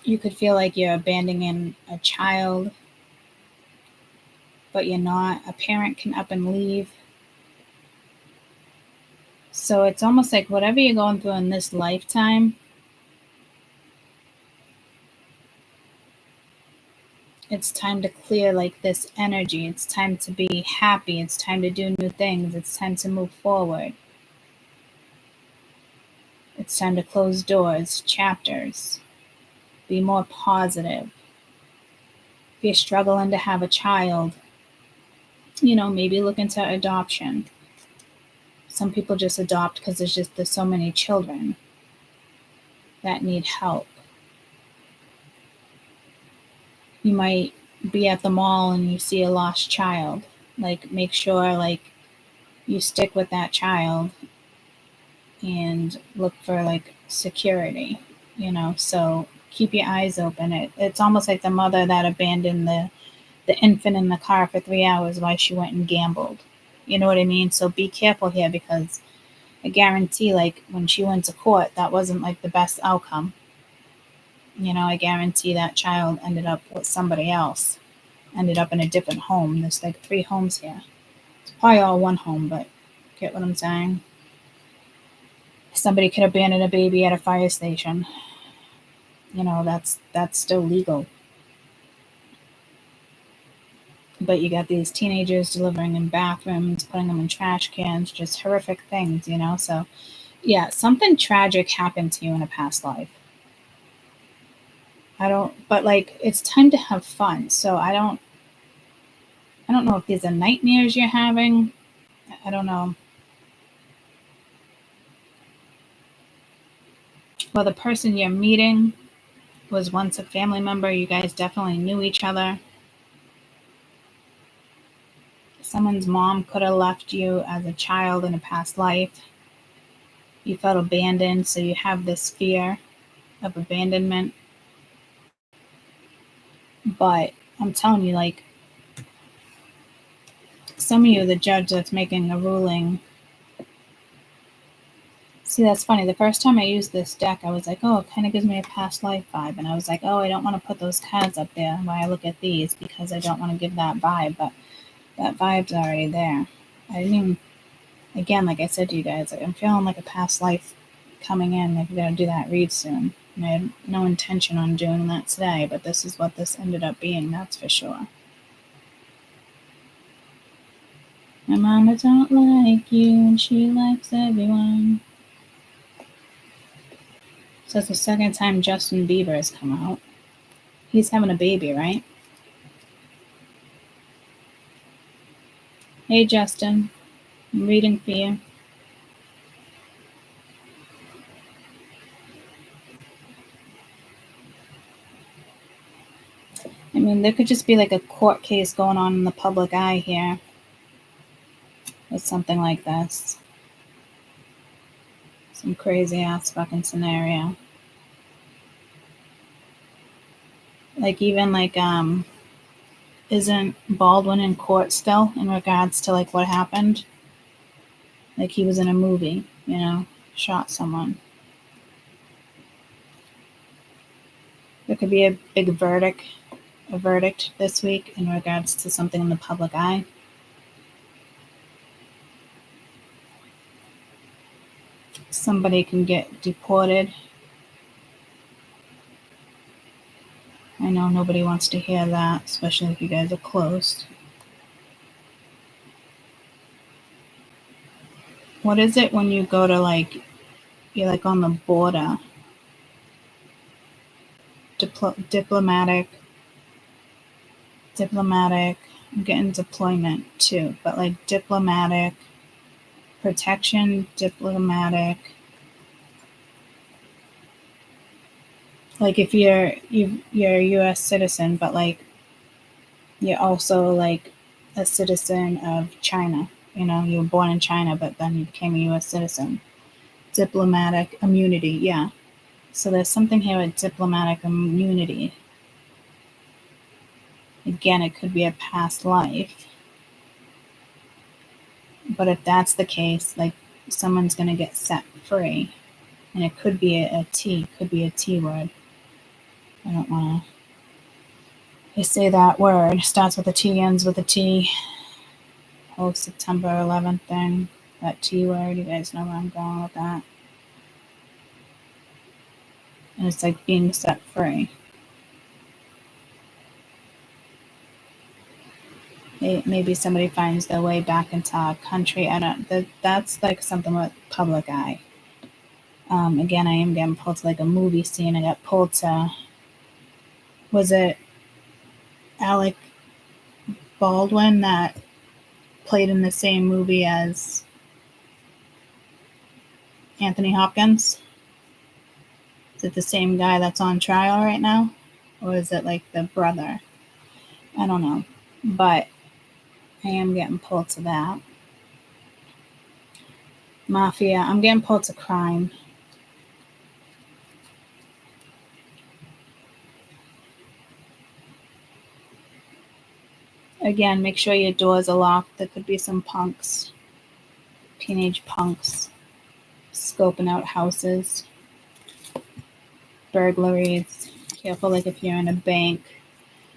You could feel like you're abandoning a child, but you're not. A parent can up and leave. So it's almost like whatever you're going through in this lifetime, it's time to clear like this energy. It's time to be happy. It's time to do new things. It's time to move forward. It's time to close doors, chapters. Be more positive. If you're struggling to have a child, you know, maybe look into adoption. Some people just adopt because there's so many children that need help. You might be at the mall and you see a lost child. Like, make sure like you stick with that child and look for like security, you know. So keep your eyes open. It's almost like the mother that abandoned the infant in the car for 3 hours while she went and gambled. You know what I mean? So be careful here, because I guarantee like when she went to court, that wasn't like the best outcome. You know, I guarantee that child ended up with somebody else, ended up in a different home. There's like 3 homes here. It's probably all one home, but get what I'm saying? Somebody could abandon a baby at a fire station. You know, that's still legal. But you got these teenagers delivering in bathrooms, putting them in trash cans, just horrific things, you know? So, yeah, something tragic happened to you in a past life. But like, it's time to have fun. So I don't know if these are nightmares you're having. I don't know. Well, the person you're meeting was once a family member. You guys definitely knew each other. Someone's mom could have left you as a child in a past life. You felt abandoned, so you have this fear of abandonment. But I'm telling you, like, some of you, the judge that's making a ruling, See, that's funny. The first time I used this deck, I was like, oh, it kind of gives me a past life vibe. And I was like, oh, I don't want to put those cards up there while I look at these because I don't want to give that vibe. But that vibe's already there. I didn't even, again, like I said to you guys, I'm feeling like a past life coming in. Like, we're going to do that read soon. And I had no intention on doing that today, but this is what this ended up being, that's for sure. My mama don't like you and she likes everyone. So it's the second time Justin Bieber has come out. He's having a baby, right? Hey, Justin. I'm reading for you. I mean, there could just be like a court case going on in the public eye here with something like this. Some crazy ass fucking scenario. Like, even like, isn't Baldwin in court still in regards to like what happened? Like, he was in a movie, you know, shot someone. There could be a big verdict this week in regards to something in the public eye. Somebody can get deported. I know nobody wants to hear that, especially if you guys are close. What is it when you go to like, you're like on the border? Diplomatic. I'm getting deployment too, but like diplomatic protection, diplomatic. Like, if you're a U.S. citizen, but like you're also like a citizen of China. You know, you were born in China, but then you became a U.S. citizen. Diplomatic immunity, yeah. So there's something here with diplomatic immunity. Again, it could be a past life. But if that's the case, like, someone's going to get set free. And it could be a T, could be a T word. I don't want to say that word. Starts with a T, ends with a T. Whole September 11th thing. That T word, you guys know where I'm going with that. And it's like being set free. Maybe somebody finds their way back into our country. That's like something with public eye. Again, I am getting pulled to like a movie scene. I got pulled to, was it Alec Baldwin that played in the same movie as Anthony Hopkins? Is it the same guy that's on trial right now? Or is it like the brother? I don't know. But I am getting pulled to that. Mafia. I'm getting pulled to crime. Again, make sure your doors are locked. There could be some punks, teenage punks, scoping out houses, burglaries. Careful, like if you're in a bank.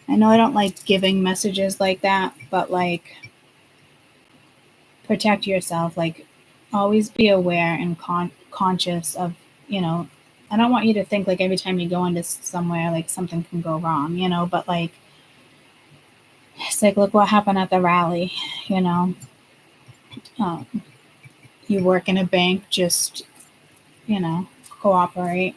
I know I don't like giving messages like that, but like, protect yourself. Like, always be aware and conscious of, you know, I don't want you to think like every time you go into somewhere, like something can go wrong, you know, but like, it's like, look what happened at the rally, you know. You work in a bank, just, you know, cooperate.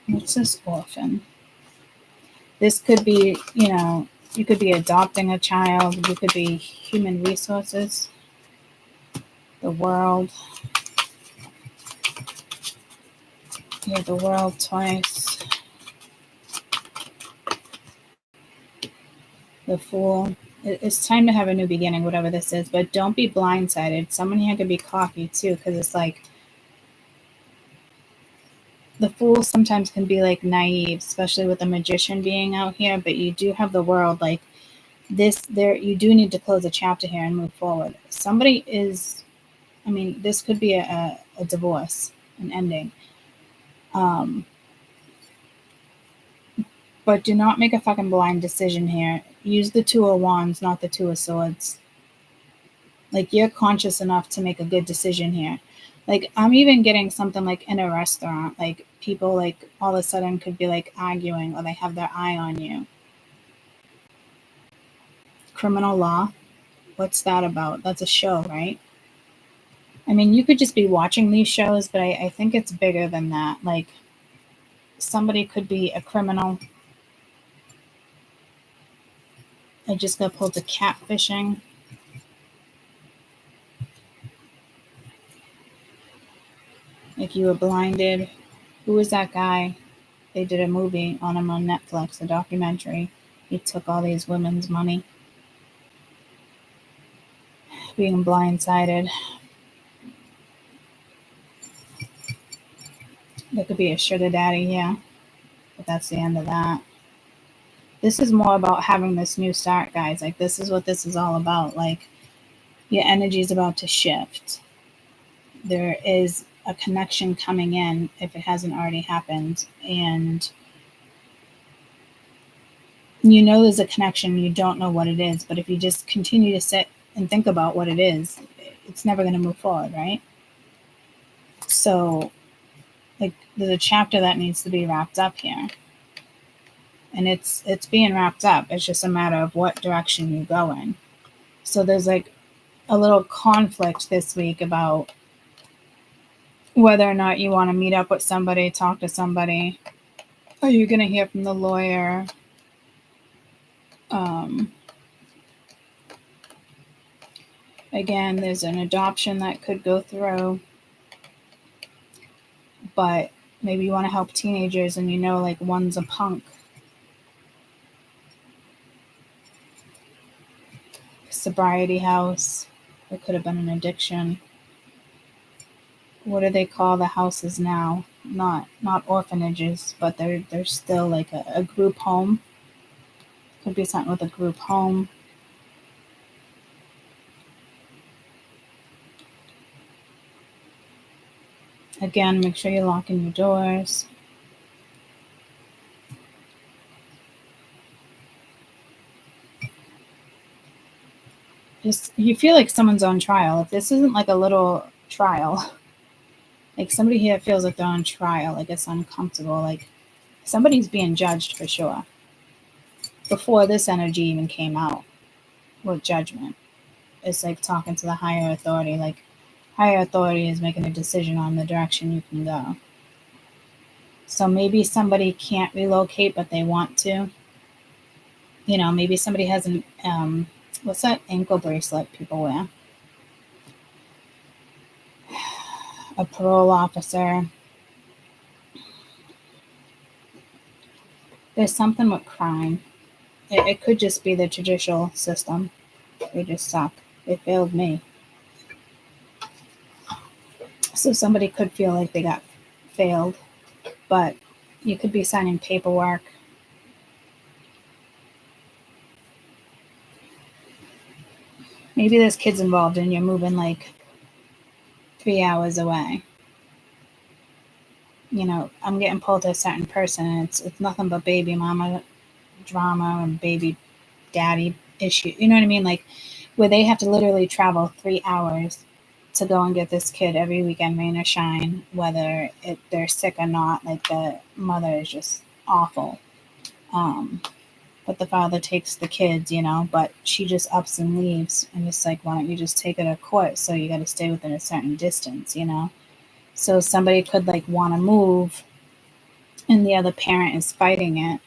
What's this orphan? This could be, you know, you could be adopting a child. You could be human resources. The world. Yeah, the world twice. The Fool. It's time to have a new beginning, whatever this is. But don't be blindsided. Someone here could be cocky too, because it's like, the Fool sometimes can be like naive, especially with the Magician being out here, but you do have the World. Like this, there, you do need to close a chapter here and move forward. Somebody is, I mean, this could be a divorce, an ending. But do not make a fucking blind decision here. Use the Two of Wands, not the Two of Swords. Like, you're conscious enough to make a good decision here. Like, I'm even getting something like in a restaurant. Like, people, like, all of a sudden could be, like, arguing or they have their eye on you. Criminal law? What's that about? That's a show, right? I mean, you could just be watching these shows, but I think it's bigger than that. Like, somebody could be a criminal. I just got pulled to catfishing. Like, you were blinded. Who was that guy? They did a movie on him on Netflix, a documentary. He took all these women's money. Being blindsided. There could be a sugar daddy, yeah. But that's the end of that. This is more about having this new start, guys. Like, this is what this is all about. Like, your energy is about to shift. There is a connection coming in if it hasn't already happened. And you know there's a connection. You don't know what it is. But if you just continue to sit and think about what it is, it's never going to move forward, right? So, like, there's a chapter that needs to be wrapped up here. And it's being wrapped up. It's just a matter of what direction you go in. So there's like a little conflict this week about whether or not you want to meet up with somebody, talk to somebody. Are you going to hear from the lawyer? Again, there's an adoption that could go through. But maybe you want to help teenagers and you know, like, one's a punk. Sobriety house. It could have been an addiction. What do they call the houses now? Not orphanages, but they're still like a group home. Could be something with a group home. Again, make sure you're locking your doors. Just, you feel like someone's on trial. If this isn't like a little trial, like somebody here feels like they're on trial, like it's uncomfortable, like somebody's being judged for sure. Before this energy even came out with judgment. It's like talking to the higher authority, like higher authority is making a decision on the direction you can go. So maybe somebody can't relocate, but they want to. You know, maybe somebody has an, what's that ankle bracelet people wear? A parole officer. There's something with crime. It could just be the judicial system. They just suck. They failed me. So somebody could feel like they got failed, but you could be signing paperwork. Maybe there's kids involved and you're moving like 3 hours away. You know, I'm getting pulled to a certain person and it's nothing but baby mama drama and baby daddy issue. You know what I mean? Like, where they have to literally travel 3 hours to go and get this kid every weekend, rain or shine, whether they're sick or not. Like, the mother is just awful. But the father takes the kids, you know, but she just ups and leaves. And it's like, why don't you just take her to court? So you got to stay within a certain distance, you know? So somebody could like want to move and the other parent is fighting it.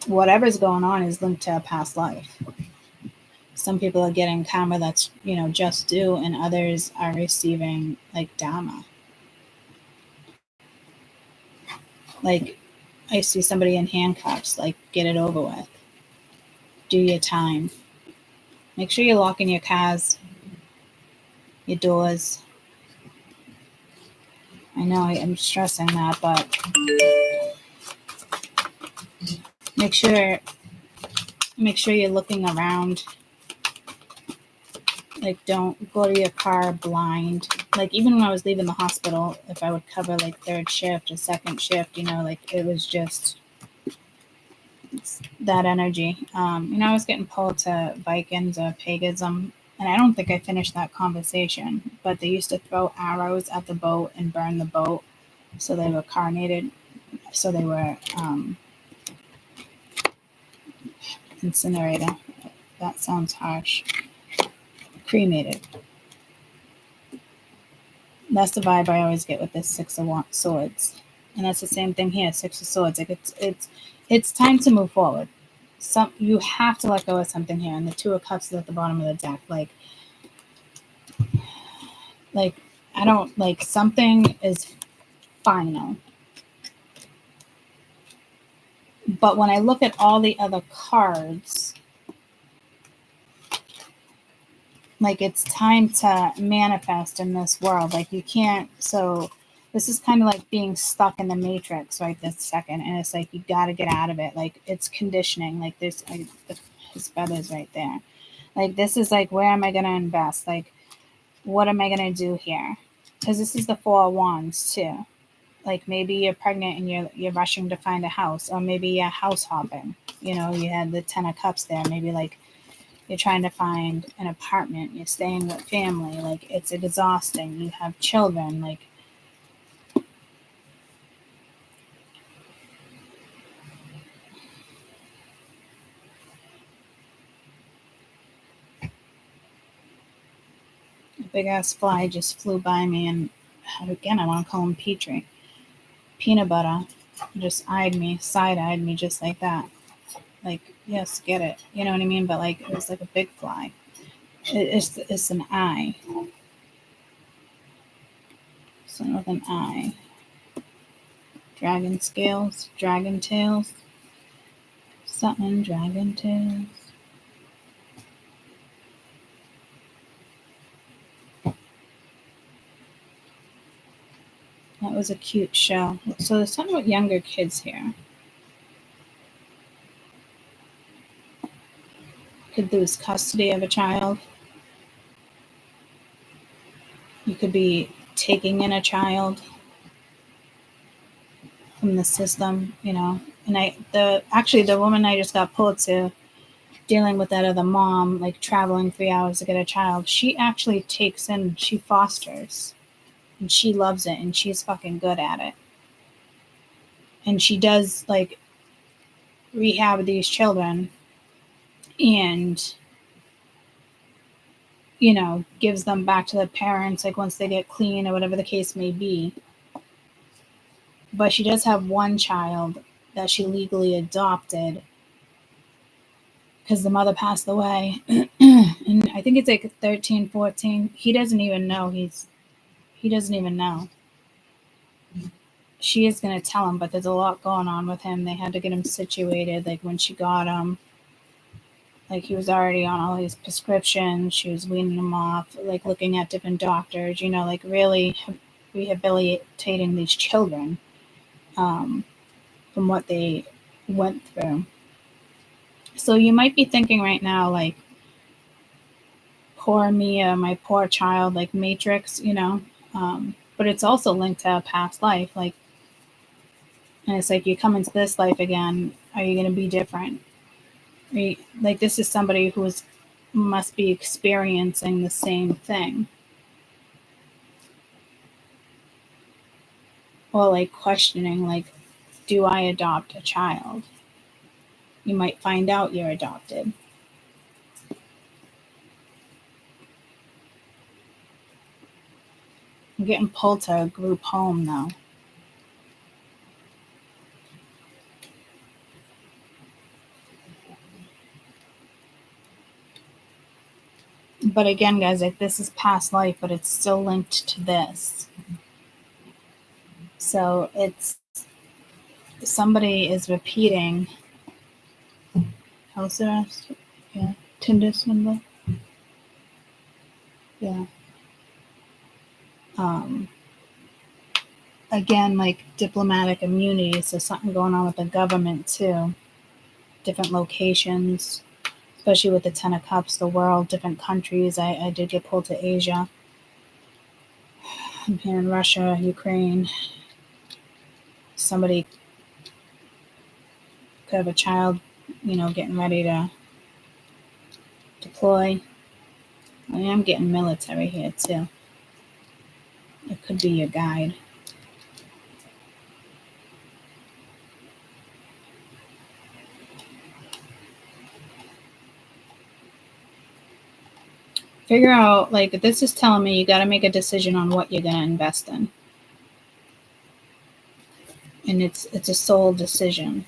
Whatever's going on is linked to a past life. Some people are getting karma that's, you know, just due, and others are receiving like dharma. Like, I see somebody in handcuffs, like, get it over with. Do your time. Make sure you're locking your cars. your doors. I know I'm stressing that, but make sure you're looking around. Like, don't go to your car blind. Like, even when I was leaving the hospital, if I would cover like third shift or second shift, like it was just that energy. I was getting pulled to Vikings or paganism, and I don't think I finished that conversation, but they used to throw arrows at the boat and burn the boat. So they were carnated. So they were incinerated. That sounds harsh. Cremated. That's the vibe I always get with this Six of Swords. And that's the same thing here, Six of Swords. Like it's time to move forward. You have to let go of something here, and the Two of Cups is at the bottom of the deck. Like I don't like something is final. But when I look at all the other cards, like it's time to manifest in this world. Like you can't. So this is kind of like being stuck in the matrix right this second, and it's like you got to get out of it. Like it's conditioning. Like this, his feathers right there. Like this is like, where am I going to invest? Like what am I going to do here? Because this is the Four of Wands too. Like maybe you're pregnant and you're rushing to find a house, or maybe you're house hopping. You had the Ten of Cups there. Maybe like you're trying to find an apartment. You're staying with family. Like it's exhausting. You have children. Like a big ass fly just flew by me, and again I want to call him Petrie. Peanut butter just side-eyed me just like that. Like, yes, get it. You know what I mean? But like, it was like a big fly. It's an eye. Something with an eye. Dragon scales, dragon tails. Something dragon tails. That was a cute show. So there's something with younger kids here. Could lose custody of a child. You could be taking in a child from the system, And the woman I just got pulled to, dealing with that other mom, like traveling 3 hours to get a child, she actually takes in, she fosters, and she loves it, and she's fucking good at it. And she does like rehab these children, and gives them back to the parents, like once they get clean or whatever the case may be. But she does have one child that she legally adopted because the mother passed away. And I think it's like 13, 14. He doesn't even know. He doesn't even know. She is going to tell him, but there's a lot going on with him. They had to get him situated. Like when she got him, like he was already on all these prescriptions. She was weaning him off, like looking at different doctors, like really rehabilitating these children from what they went through. So you might be thinking right now, like, poor Mia, my poor child, like Matrix, but it's also linked to a past life. Like, and it's like you come into this life again. Are you going to be different? Like this is somebody who must be experiencing the same thing. Or like questioning, like, do I adopt a child? You might find out you're adopted. I'm getting pulled to a group home though. But again, guys, like this is past life, but it's still linked to this. So it's somebody is repeating house arrest. Yeah. Tinder symbol. Yeah. Again, like diplomatic immunity, so something going on with the government too. Different locations, especially with the Ten of Cups, the world, different countries. I did get pulled to Asia. I'm here in Russia, Ukraine. Somebody could have a child, getting ready to deploy. I am getting military here too. It could be your guide. Figure out, like, this is telling me you got to make a decision on what you're going to invest in. And it's a sole decision.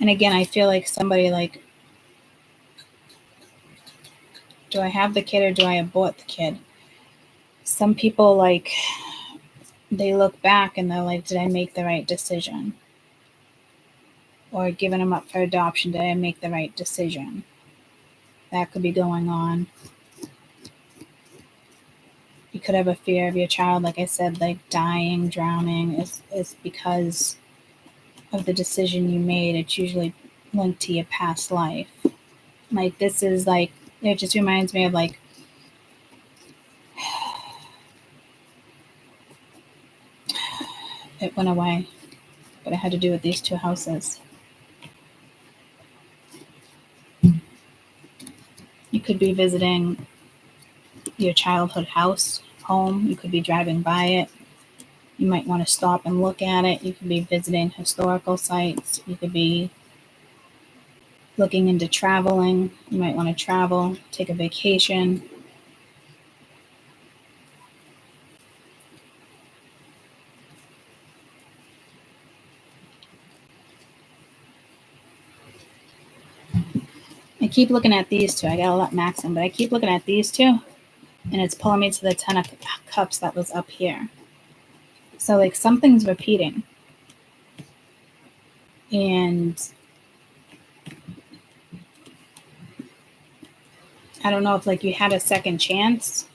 And again, I feel like somebody, like, do I have the kid or do I abort the kid? Some people, like, they look back and they're like, did I make the right decision? Or giving them up for adoption, did I make the right decision? That could be going on. You could have a fear of your child, like I said, like dying, drowning, is because of the decision you made. It's usually linked to your past life. Like, this is like, it just reminds me of, like, it went away, but it had to do with these two houses. You could be visiting your childhood house, home. You could be driving by it. You might want to stop and look at it. You could be visiting historical sites. You could be looking into traveling. You might want to travel, take a vacation. I keep looking at these two. I gotta let Max in, but I keep looking at these two, and it's pulling me to the Ten of Cups that was up here. So, like, something's repeating. And I don't know if, like, you had a second chance.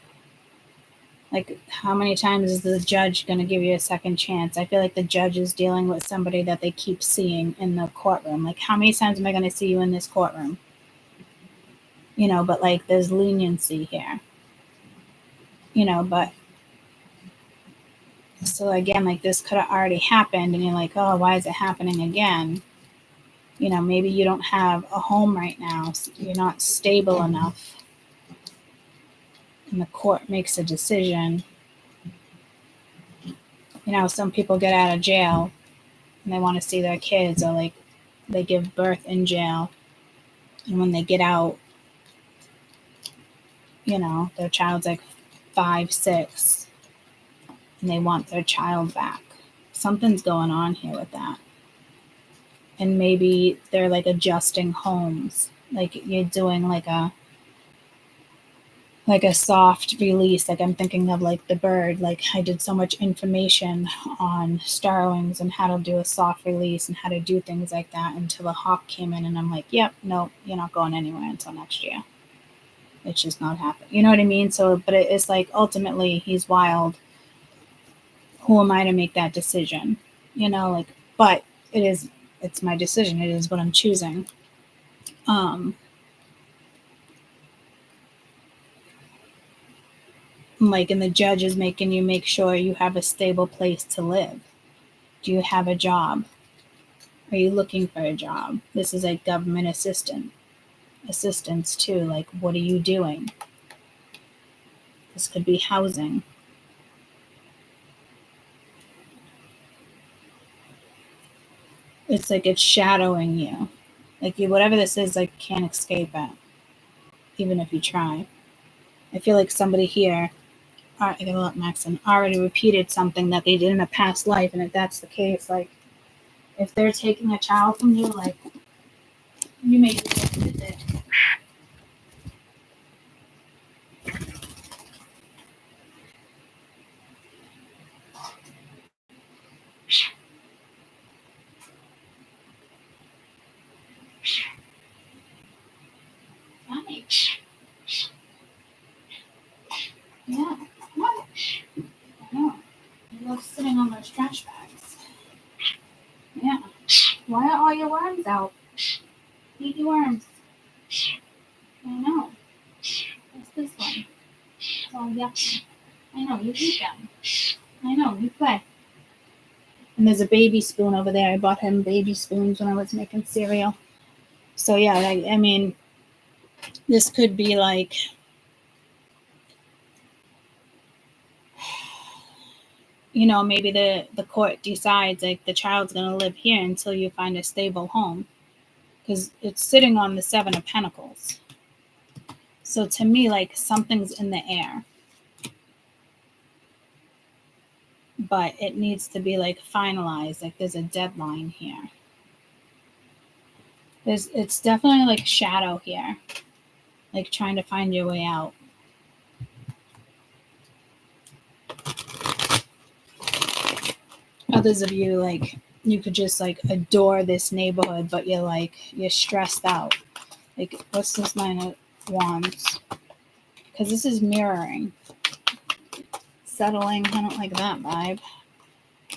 Like, how many times is the judge going to give you a second chance? I feel like the judge is dealing with somebody that they keep seeing in the courtroom. Like, how many times am I going to see you in this courtroom? But, like, there's leniency here. But so again, like, this could have already happened, and you're like, oh, why is it happening again? Maybe you don't have a home right now. So you're not stable enough. And the court makes a decision. Some people get out of jail and they want to see their kids, or, like, they give birth in jail. And when they get out, their child's like 5, 6, and they want their child back. Something's going on here with that. And maybe they're, like, adjusting homes. Like, you're doing like a soft release. Like, I'm thinking of, like, the bird. Like, I did so much information on Starlings and how to do a soft release and how to do things like that until the hawk came in, and I'm like, yep, no, you're not going anywhere until next year. It's just not happening. You know what I mean? So, but it's like, ultimately, he's wild. Who am I to make that decision? Like, but it's my decision. It is what I'm choosing. Like, and the judge is making you make sure you have a stable place to live. Do you have a job? Are you looking for a job? This is like government assistance too. Like, what are you doing? This could be housing. It's like it's shadowing you. Like, whatever this is, like, can't escape it, even if you try. I feel like somebody here, I gotta let Max in, already repeated something that they did in a past life, and if that's the case, like, if they're taking a child from you, like, you may be with it. your worms out. Eat your worms. I know. What's this one? It's all yucky. I know, you eat them. I know, you play. And there's a baby spoon over there. I bought him baby spoons when I was making cereal. So yeah, I mean, this could be like, maybe the court decides like the child's going to live here until you find a stable home, because it's sitting on the 7 of Pentacles. So to me, like, something's in the air, but it needs to be like finalized. Like there's a deadline here. It's definitely like shadow here, like trying to find your way out. Others of you, like, you could just like adore this neighborhood, but you're stressed out. Like, what's this 9 of Wands? Because this is mirroring. Settling, I don't like that vibe.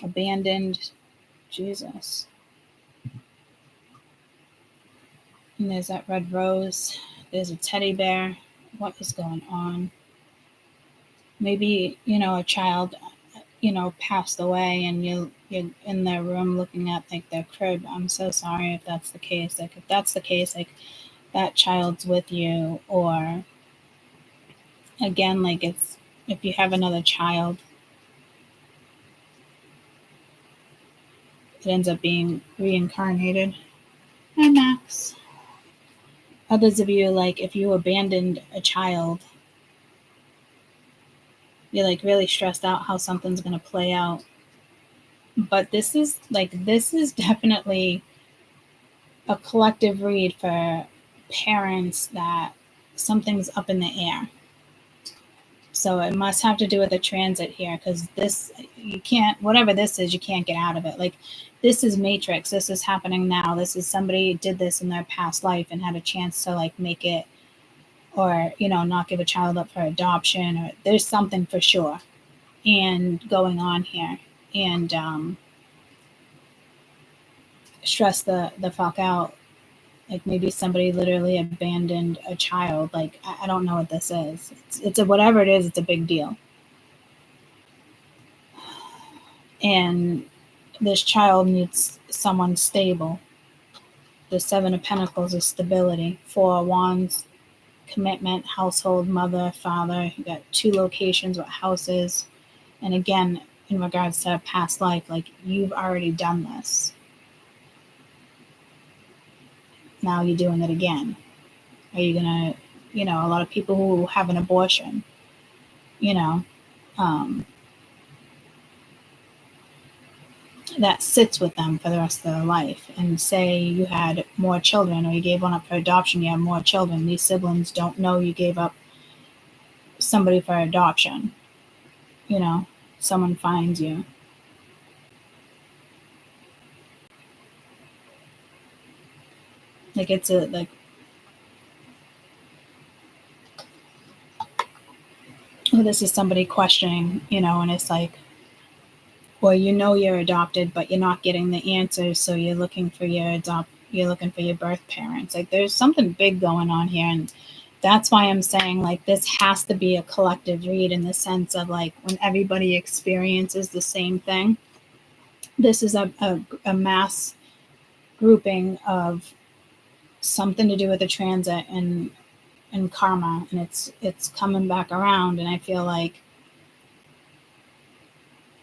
Abandoned, Jesus. And there's that red rose. There's a teddy bear. What is going on? Maybe, a child, passed away and you're in their room looking at like their crib. I'm so sorry if that's the case. Like, if that's the case, like, that child's with you. Or again, like, it's, if you have another child, it ends up being reincarnated. Hi, Max. Others of you, like, if you abandoned a child, you're like really stressed out how something's going to play out. But this is definitely a collective read for parents that something's up in the air. So it must have to do with a transit here, because this, you can't, whatever this is, you can't get out of it. Like, this is Matrix. This is happening now. This is somebody did this in their past life and had a chance to like make it, or, not give a child up for adoption, or there's something for sure and going on here. And stress the fuck out. Like, maybe somebody literally abandoned a child. Like, I don't know what this is. It's a, whatever it is, it's a big deal. And this child needs someone stable. The 7 of Pentacles is stability. 4 of Wands, commitment, household, mother, father. You got 2 locations with houses. And again, in regards to past life, like, you've already done this. Now you're doing it again. Are you gonna, a lot of people who have an abortion, that sits with them for the rest of their life. And say you had more children, or you gave one up for adoption, you have more children. These siblings don't know you gave up somebody for adoption. Someone finds you. Like, it's a, like, this is somebody questioning, and it's like, well, you're adopted, but you're not getting the answers, so you're looking for your birth parents. Like, there's something big going on here, and that's why I'm saying, like, this has to be a collective read, in the sense of, like, when everybody experiences the same thing. This is a mass grouping of something to do with the transit and karma, and it's coming back around. And I feel like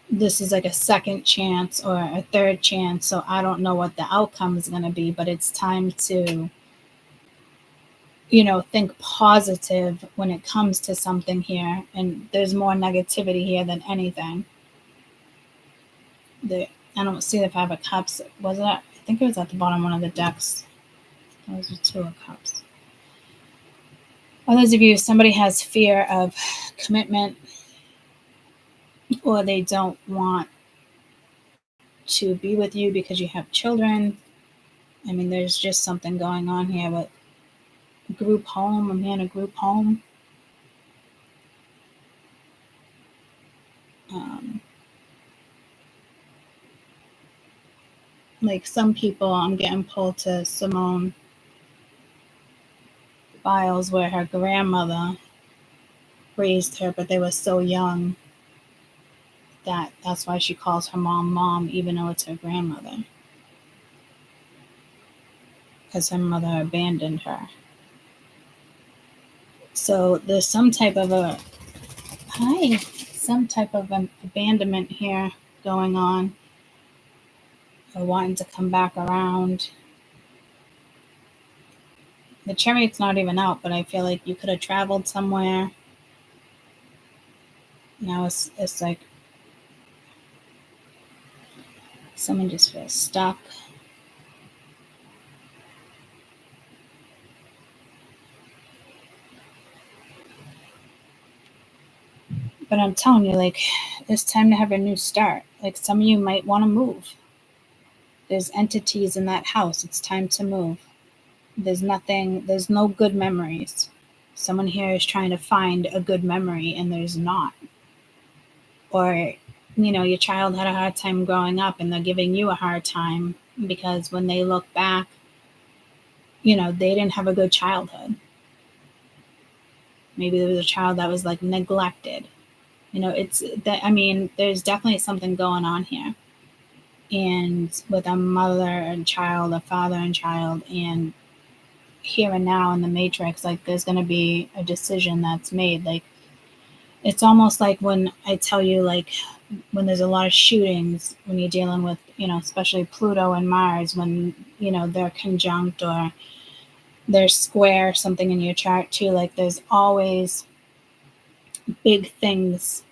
this is like a second chance or a third chance. So I don't know what the outcome is going to be, but it's time to, think positive when it comes to something here. And there's more negativity here than anything. I don't see the 5 of Cups. Was it? I think it was at the bottom of one of the decks. Those are 2 of Cups. Others of you, somebody has fear of commitment, or they don't want to be with you because you have children. I mean, there's just something going on here with group home. I'm hearing a group home. like some people, I'm getting pulled to Simone Biles, where her grandmother raised her, but they were so young that's why she calls her mom, even though it's her grandmother, because her mother abandoned her. So there's some type of an abandonment here going on, or wanting to come back around. The chariot's not even out, but I feel like you could have traveled somewhere. Now it's like someone just feels stuck. But I'm telling you, like, it's time to have a new start. Like, some of you might want to move. There's entities in that house. It's time to move. There's no good memories. Someone here is trying to find a good memory and there's not. Or, your child had a hard time growing up and they're giving you a hard time because when they look back, they didn't have a good childhood. Maybe there was a child that was like neglected. It's that, there's definitely something going on here. And with a mother and child, a father and child, and here and now in the matrix, like there's going to be a decision that's made. Like, it's almost like when I tell you, like, when there's a lot of shootings, when you're dealing with, especially Pluto and Mars, when, they're conjunct or they're square, something in your chart too, like there's always big things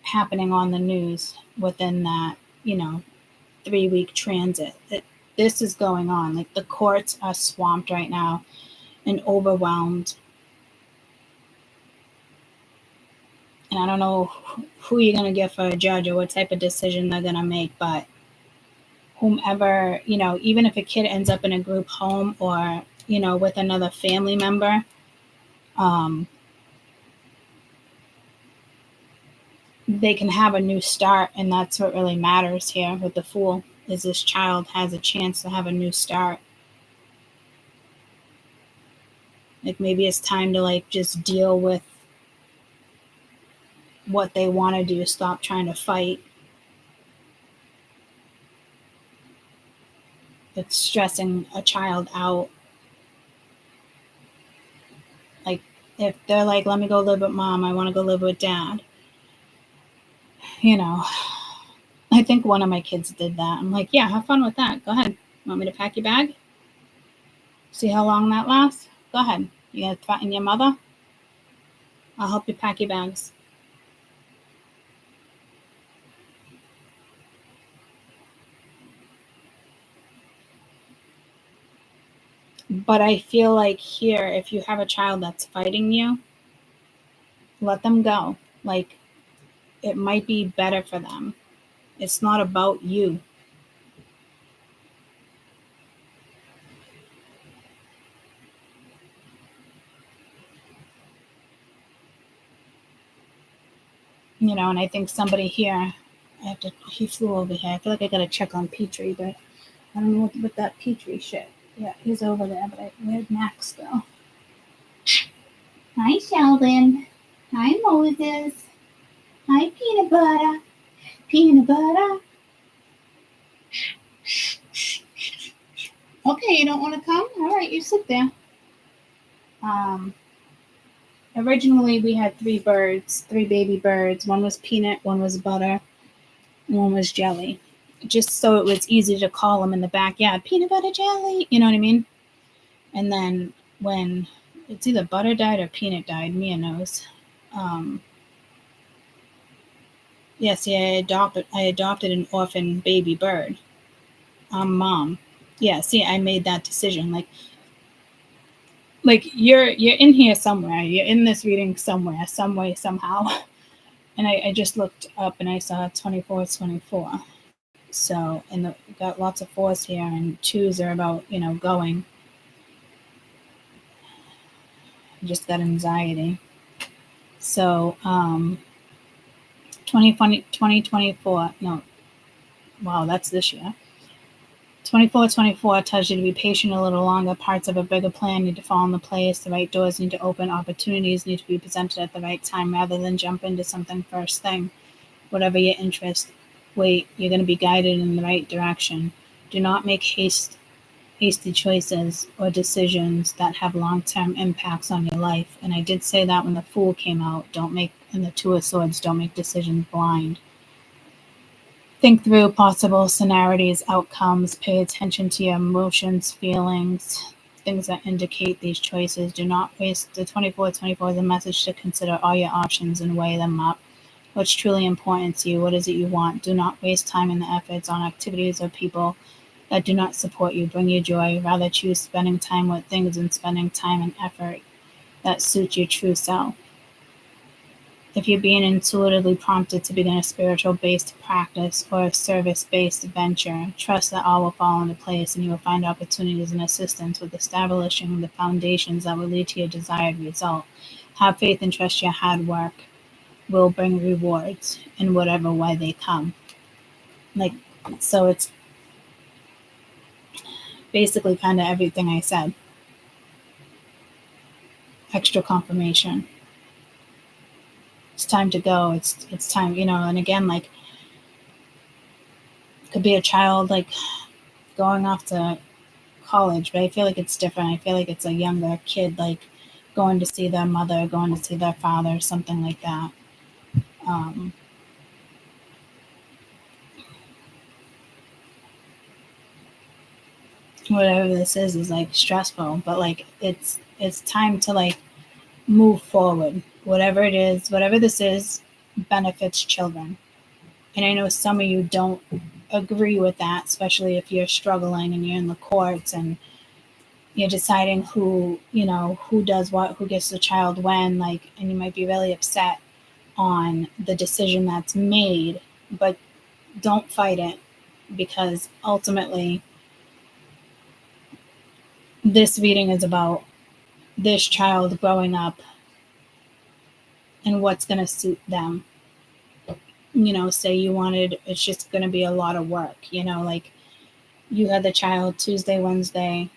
happening on the news within that, 3-week transit. This is going on. Like, the courts are swamped right now and overwhelmed. And I don't know who you're going to get for a judge or what type of decision they're going to make, but whomever, even if a kid ends up in a group home or, with another family member, they can have a new start. And that's what really matters here with the Fool, is this child has a chance to have a new start. Like, maybe it's time to, like, just deal with what they want to do. Stop trying to fight. It's stressing a child out. Like, if they're like, let me go live with mom, I want to go live with dad. I think one of my kids did that. I'm like, yeah, have fun with that. Go ahead. Want me to pack your bag? See how long that lasts? Go ahead. You gonna threaten your mother? I'll help you pack your bags. But I feel like here, if you have a child that's fighting you, let them go. Like, it might be better for them. It's not about you. And I think somebody here, he flew over here. I feel like I got to check on Petrie, but I don't know what that Petrie shit. Yeah, he's over there, but where'd Max go? Hi, Sheldon. Hi, Moses. Hi, Peanut Butter. Peanut Butter. Okay, you don't want to come? All right, you sit there. Originally, we had 3 baby birds. One was Peanut, one was Butter, and one was Jelly. Just so it was easy to call them in the backyard, Peanut Butter Jelly, you know what I mean? And then when it's either Butter died or Peanut died, Mia knows. I adopted an orphan baby bird. I'm mom. Yeah, see, I made that decision. Like you're in here somewhere. You're in this reading somewhere, some way, somehow. And I just looked up and I saw 24. So, and got lots of 4s here, and 2s are about, going. I just got anxiety. So, 2024, no, Wow, that's this year. 24 tells you to be patient a little longer. Parts of a bigger plan need to fall into place. The right doors need to open. Opportunities need to be presented at the right time rather than jump into something first thing. Whatever your interest, wait, you're going to be guided in the right direction. Do not make hasty choices or decisions that have long-term impacts on your life. And I did say that when the Fool came out. And the Two of Swords, don't make decisions blind. Think through possible scenarios, outcomes, pay attention to your emotions, feelings, things that indicate these choices. Do not waste the 24 is a message to consider all your options and weigh them up. What's truly important to you? What is it you want? Do not waste time and efforts on activities or people that do not support you, bring you joy. Rather choose spending time with things and spending time and effort that suit your true self. If you're being intuitively prompted to begin a spiritual-based practice or a service-based venture, trust that all will fall into place and you will find opportunities and assistance with establishing the foundations that will lead to your desired result. Have faith and trust your hard work will bring rewards in whatever way they come. So it's basically kind of everything I said. Extra confirmation. It's time to go. It's time, and again, it could be a child going off to college, but I feel like it's different. I feel like it's a younger kid going to see their mother, going to see their father, something like that. Whatever this is stressful, but it's time to move forward. Whatever it is, whatever this is, benefits children. And I know some of you don't agree with that, especially if you're struggling and you're in the courts and you're deciding who does what, who gets the child when, and you might be really upset on the decision that's made, but don't fight it, because ultimately this reading is about this child growing up and what's going to suit them. Say you wanted, it's just going to be a lot of work, you had the child Tuesday, Wednesday,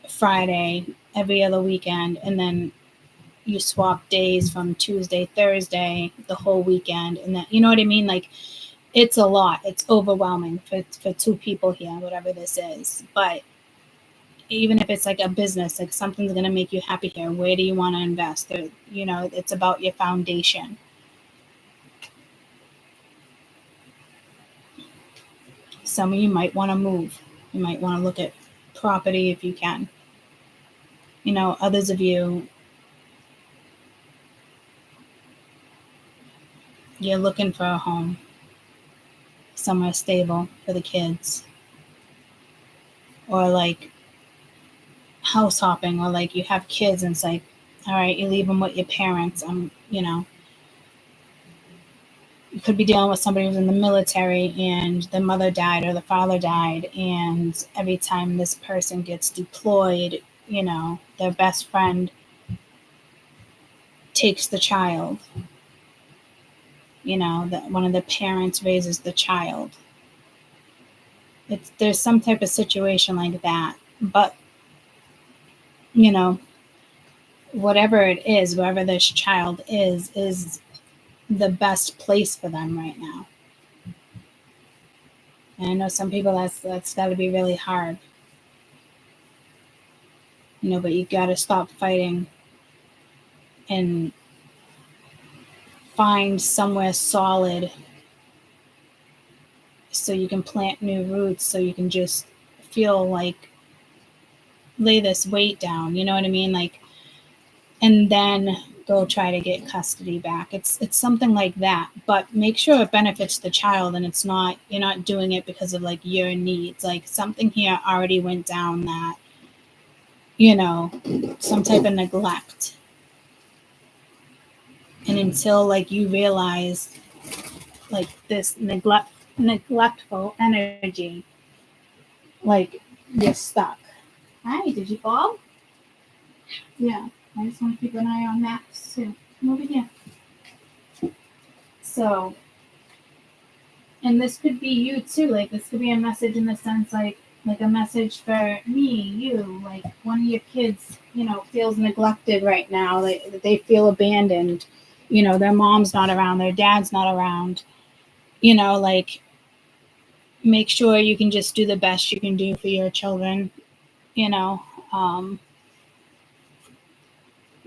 Friday, every other weekend, and then you swap days from Tuesday, Thursday, the whole weekend, and then, you know what I mean? It's a lot. It's overwhelming for two people here, whatever this is. But even if it's a business, something's going to make you happy here. Where do you want to invest? It's about your foundation. Some of you might want to move. You might want to look at property if you can. Others of you, you're looking for a home, somewhere stable for the kids, or house hopping, or you have kids and it's all right, you leave them with your parents. You could be dealing with somebody who's in the military and the mother died or the father died, and every time this person gets deployed, their best friend takes the child. That one of the parents raises the child. There's some type of situation like that. But whatever it is, wherever this child is the best place for them right now. And I know some people that's got to be really hard. But you got to stop fighting and find somewhere solid so you can plant new roots, so you can just feel lay this weight down, you know what I mean? And then go try to get custody back. It's something like that, but make sure it benefits the child, and you're not doing it because of your needs. Something here already went down that, some type of neglect. And until you realize this neglectful energy, you're stuck. Hi, did you fall? Yeah, I just want to keep an eye on Max too. Come over here. So And this could be you too. Like this could be a message in the sense like a message for me, you, like one of your kids, feels neglected right now. They feel abandoned. Their mom's not around, their dad's not around. Like make sure you can just do the best you can do for your children.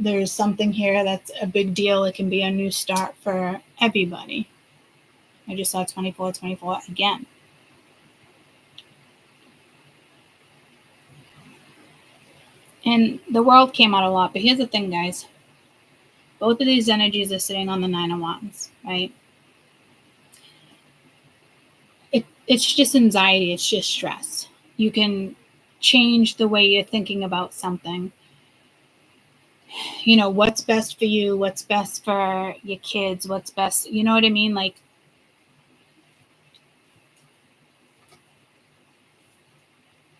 There's something here that's a big deal. It can be a new start for everybody. I just saw 24 again. And the world came out a lot. But here's the thing, guys. Both of these energies are sitting on the 9 of Wands, right? It's just anxiety. It's just stress. You can change the way you're thinking about something. What's best for you, what's best for your kids, what's best, you know what I mean? Like,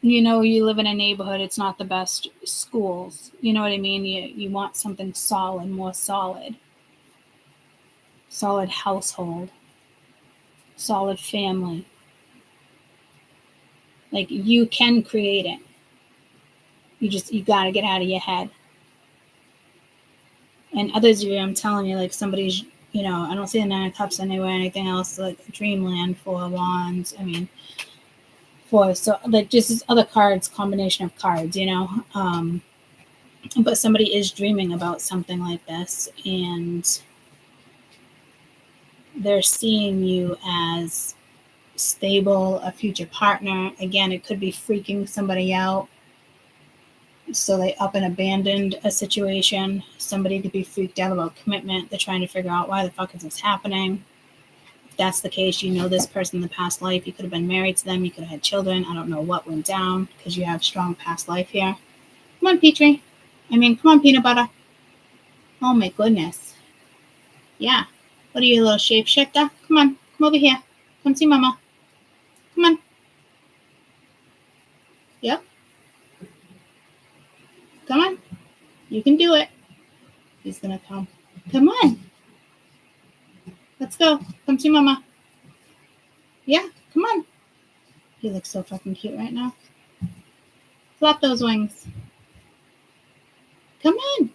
you live in a neighborhood, it's not the best schools. You know what I mean? You want something solid, more solid. Solid household. Solid family. Like, you can create it. You got to get out of your head. And others of you, I'm telling you, like somebody's, I don't see the 9 of Cups anywhere, anything else, like Dreamland, 4 of Wands. I mean, 4, so like just this other cards, combination of cards, but somebody is dreaming about something like this, and they're seeing you as stable, a future partner. Again, it could be freaking somebody out. So they up and abandoned a situation. Somebody could be freaked out about commitment. They're trying to figure out why the fuck is this happening. If that's the case, this person in the past life. You could have been married to them. You could have had children. I don't know what went down because you have strong past life here. Come on, Petrie. Come on, peanut butter. Oh my goodness. Yeah. What are you, a little shapeshifter? Come on. Come over here. Come see mama. Come on. Yep. Come on. You can do it. He's going to come. Come on. Let's go. Come see mama. Yeah, come on. He looks so fucking cute right now. Flap those wings. Come on.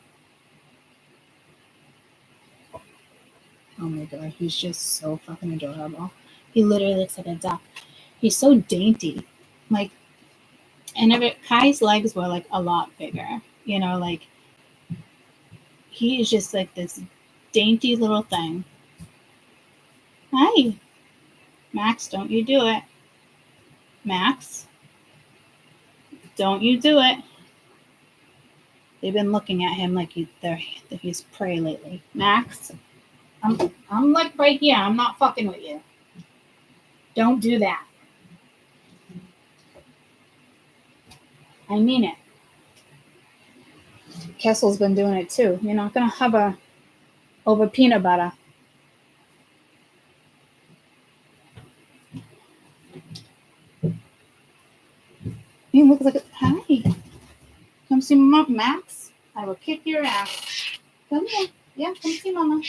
Oh my god, he's just so fucking adorable. He literally looks like a duck. He's so dainty. Like, and Kai's legs were like a lot bigger. Like, he is just like this dainty little thing. Hi. Max, don't you do it. Max, don't you do it. They've been looking at him like he's prey lately. Max, I'm like right here. I'm not fucking with you. Don't do that. I mean it. Kessel's been doing it too. You're not going to hover over peanut butter. He looks like hi. Come see Mama. Max, I will kick your ass. Come here. Yeah, come see Mama.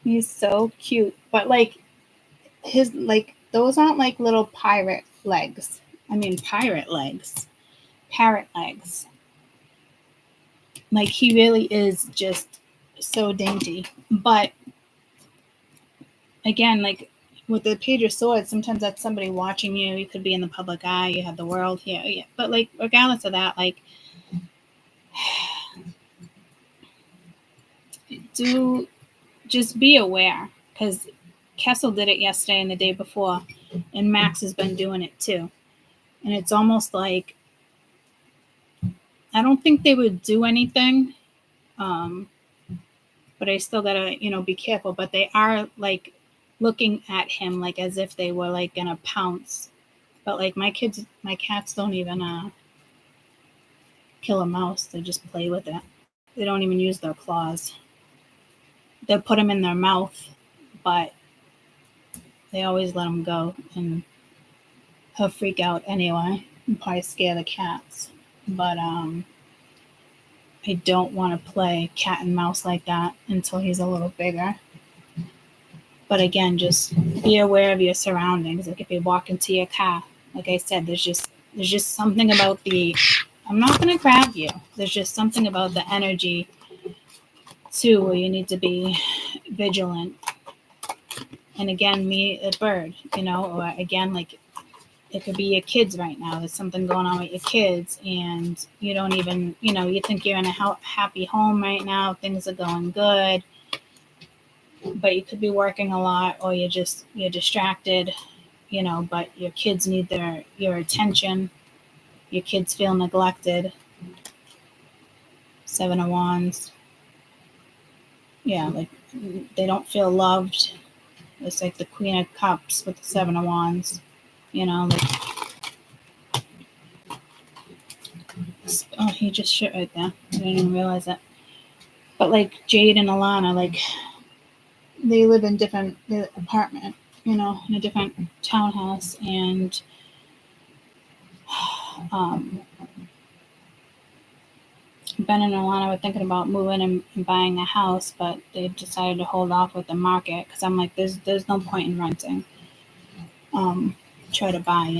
He's so cute. But like his those aren't like little pirate legs. I mean pirate legs. Parrot legs. Like he really is just so dainty. But again, like with the Page of Swords, sometimes that's somebody watching you. You could be in the public eye. You have the world here. Yeah. But like regardless of that, like just be aware, because Kessel did it yesterday and the day before, and Max has been doing it too. And it's almost like I don't think they would do anything, but I still gotta be careful. But they are like looking at him like as if they were like gonna pounce. But like my cats don't even kill a mouse. They just play with it. They don't even use their claws. They'll put them in their mouth, but they always let them go, and he'll freak out anyway and probably scare the cats. but I don't want to play cat and mouse like that until he's a little bigger. But again, just be aware of your surroundings. Like if you walk into your car, like I said, there's just something about I'm not going to grab you. There's just something about the energy too where you need to be vigilant. And again, me, a bird, or again, like it could be your kids right now. There's something going on with your kids and you don't even, you think you're in a happy home right now. Things are going good, but you could be working a lot or you're distracted, but your kids need your attention. Your kids feel neglected. 7 of Wands. Yeah, like they don't feel loved. It's like the Queen of Cups with the 7 of Wands. Like, oh, he just shit right there. I didn't even realize that. But like Jade and Alana, like they live in different apartment, in a different townhouse, and Ben and Alana were thinking about moving and buying a house, but they've decided to hold off with the market because I'm like, there's no point in renting. Try to buy,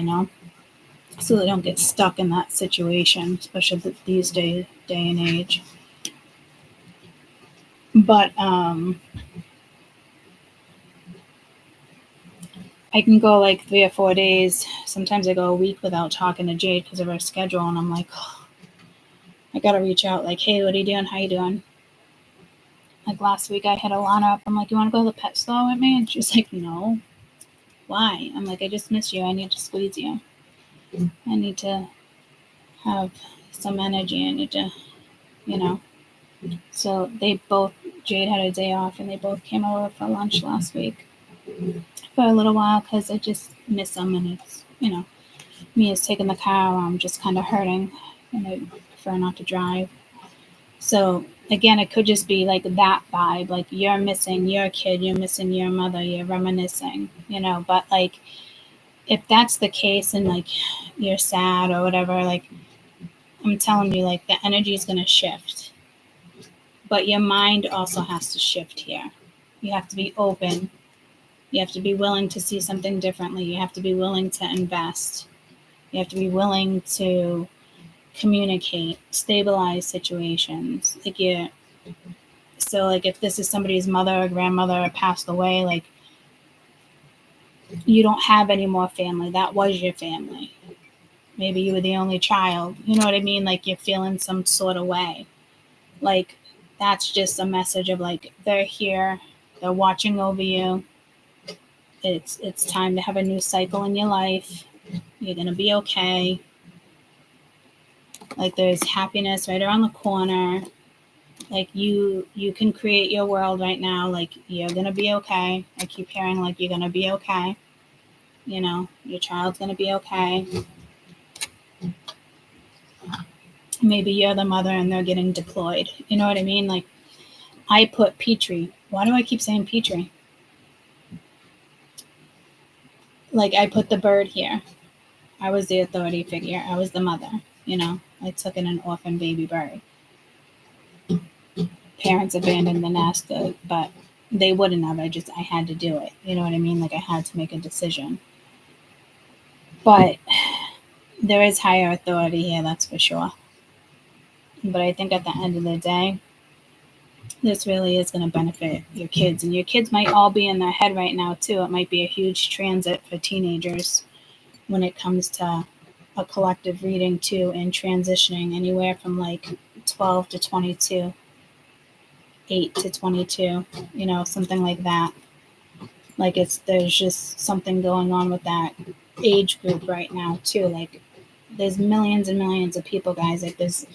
so they don't get stuck in that situation, especially these day and age. But I can go like 3 or 4 days. Sometimes I go a week without talking to Jade because of her schedule, and I'm like, oh, I gotta reach out. Like, hey, what are you doing? How you doing? Like last week, I hit Alana up. I'm like, you want to go to the pet store with me? And she's like, no. Why? I'm like, I just miss you. I need to squeeze you. I need to have some energy. I need to, So Jade had a day off, and they both came over for lunch last week for a little while because I just miss them, and it's, me is taking the car. I'm just kind of hurting, and I prefer not to drive. So again, it could just be like that vibe, like you're missing your kid, you're missing your mother, you're reminiscing, but like if that's the case and like you're sad or whatever, like I'm telling you, like the energy is going to shift, but your mind also has to shift here. You have to be open. You have to be willing to see something differently. You have to be willing to invest. You have to be willing to communicate, stabilize situations. So like if this is somebody's mother or grandmother passed away, like you don't have any more family. That was your family. Maybe you were the only child. You know what I mean? Like you're feeling some sort of way. Like that's just a message of like they're here, they're watching over you. It's time to have a new cycle in your life. You're gonna be okay. Like there's happiness right around the corner. Like you can create your world right now. Like you're gonna be okay. I keep hearing like you're gonna be okay. Your child's gonna be okay. Maybe you're the mother and they're getting deployed. You know what I mean? Like I put Petrie. Why do I keep saying Petrie? Like I put the bird here. I was the authority figure. I was the mother. I took in an orphan baby bird. Parents abandoned the nest, but they wouldn't have. I had to do it. You know what I mean? Like I had to make a decision. But there is higher authority here, that's for sure. But I think at the end of the day, this really is going to benefit your kids. And your kids might all be in their head right now, too. It might be a huge transit for teenagers when it comes to a collective reading, too, and transitioning anywhere from like 12 to 22, 8 to 22, something like that. Like there's just something going on with that age group right now, too. Like there's millions and millions of people, guys, like there's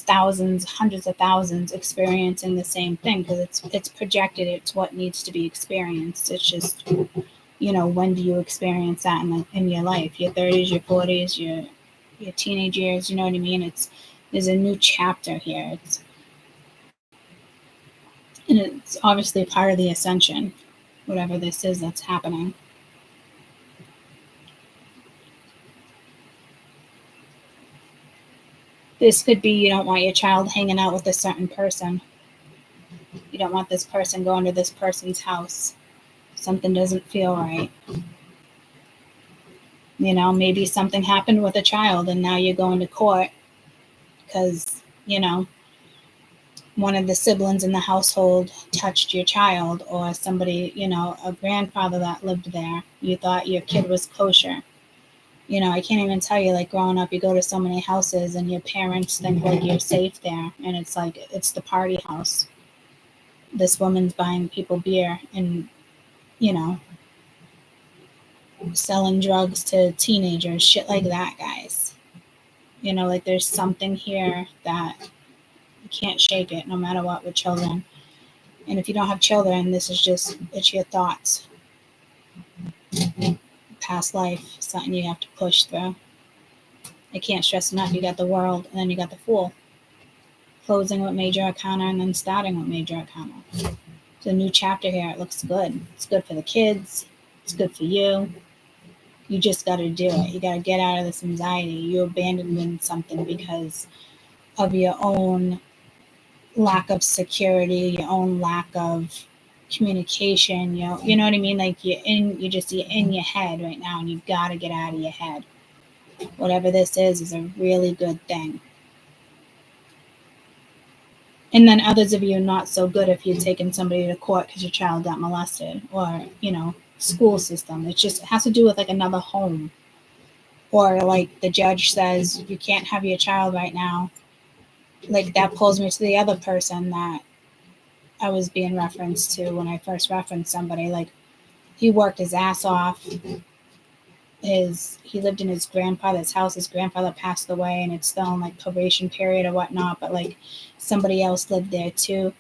thousands, hundreds of thousands experiencing the same thing because it's projected. It's what needs to be experienced. It's just, when do you experience that in your life? Your 30s, your 40s, your teenage years, you know what I mean? There's a new chapter here. And it's obviously part of the ascension, whatever this is that's happening. This could be you don't want your child hanging out with a certain person. You don't want this person going to this person's house. Something doesn't feel right. You know, maybe something happened with a child and now you're going to court because, you know, one of the siblings in the household touched your child, or somebody, you know, a grandfather that lived there. You thought your kid was kosher. You know, I can't even tell you, like growing up, you go to so many houses and your parents think like you're safe there. And it's like, it's the party house. This woman's buying people beer and, you know, selling drugs to teenagers, shit like that, guys. You know, like there's something here that you can't shake it no matter what with children. And if you don't have children, this is just, it's your thoughts. Past life, something you have to push through. I can't stress enough, you got the World and then you got the Fool. Closing with Major Arcana and then starting with Major Arcana. It's a new chapter here. It looks good. It's good for the kids. It's good for you. You just got to do it. You got to get out of this anxiety. You abandoned something because of your own lack of security, your own lack of communication. You know what I mean? Like you're in your head right now, and you've got to get out of your head. Whatever this is a really good thing. And then others of you not so good if you're taking somebody to court because your child got molested, or, you know, school system. It has to do with like another home. Or like the judge says, you can't have your child right now. Like that pulls me to the other person that I was being referenced to when I first referenced somebody. Like he worked his ass off. He lived in his grandfather's house. His grandfather passed away and it's still in like probation period or whatnot, but like somebody else lived there too.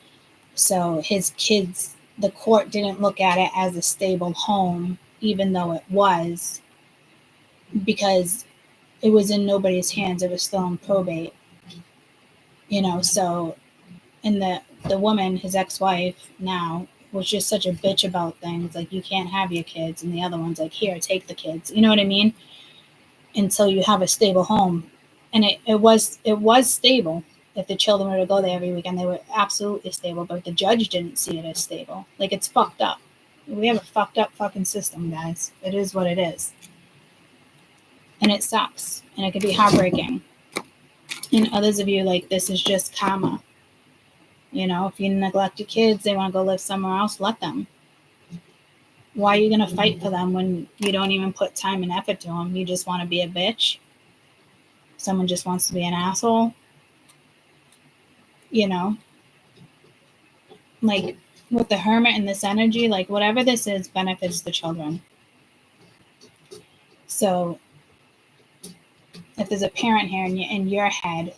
So his kids, the court didn't look at it as a stable home, even though it was, because it was in nobody's hands. It was still in probate, you know. So, and the woman, his ex-wife now, was just such a bitch about things. Like, you can't have your kids. And the other one's like, here, take the kids. You know what I mean? Until you have a stable home. And it was stable. If the children were to go there every weekend, they were absolutely stable. But the judge didn't see it as stable. Like, it's fucked up. We have a fucked up fucking system, guys. It is what it is. And it sucks. And it can be heartbreaking. And others of you, like, this is just karma. You know, if you neglect your kids, they want to go live somewhere else, let them. Why are you going to fight for them when you don't even put time and effort to them? You just want to be a bitch? Someone just wants to be an asshole? You know? Like, with the Hermit and this energy, like, whatever this is benefits the children. So, if there's a parent here in your head,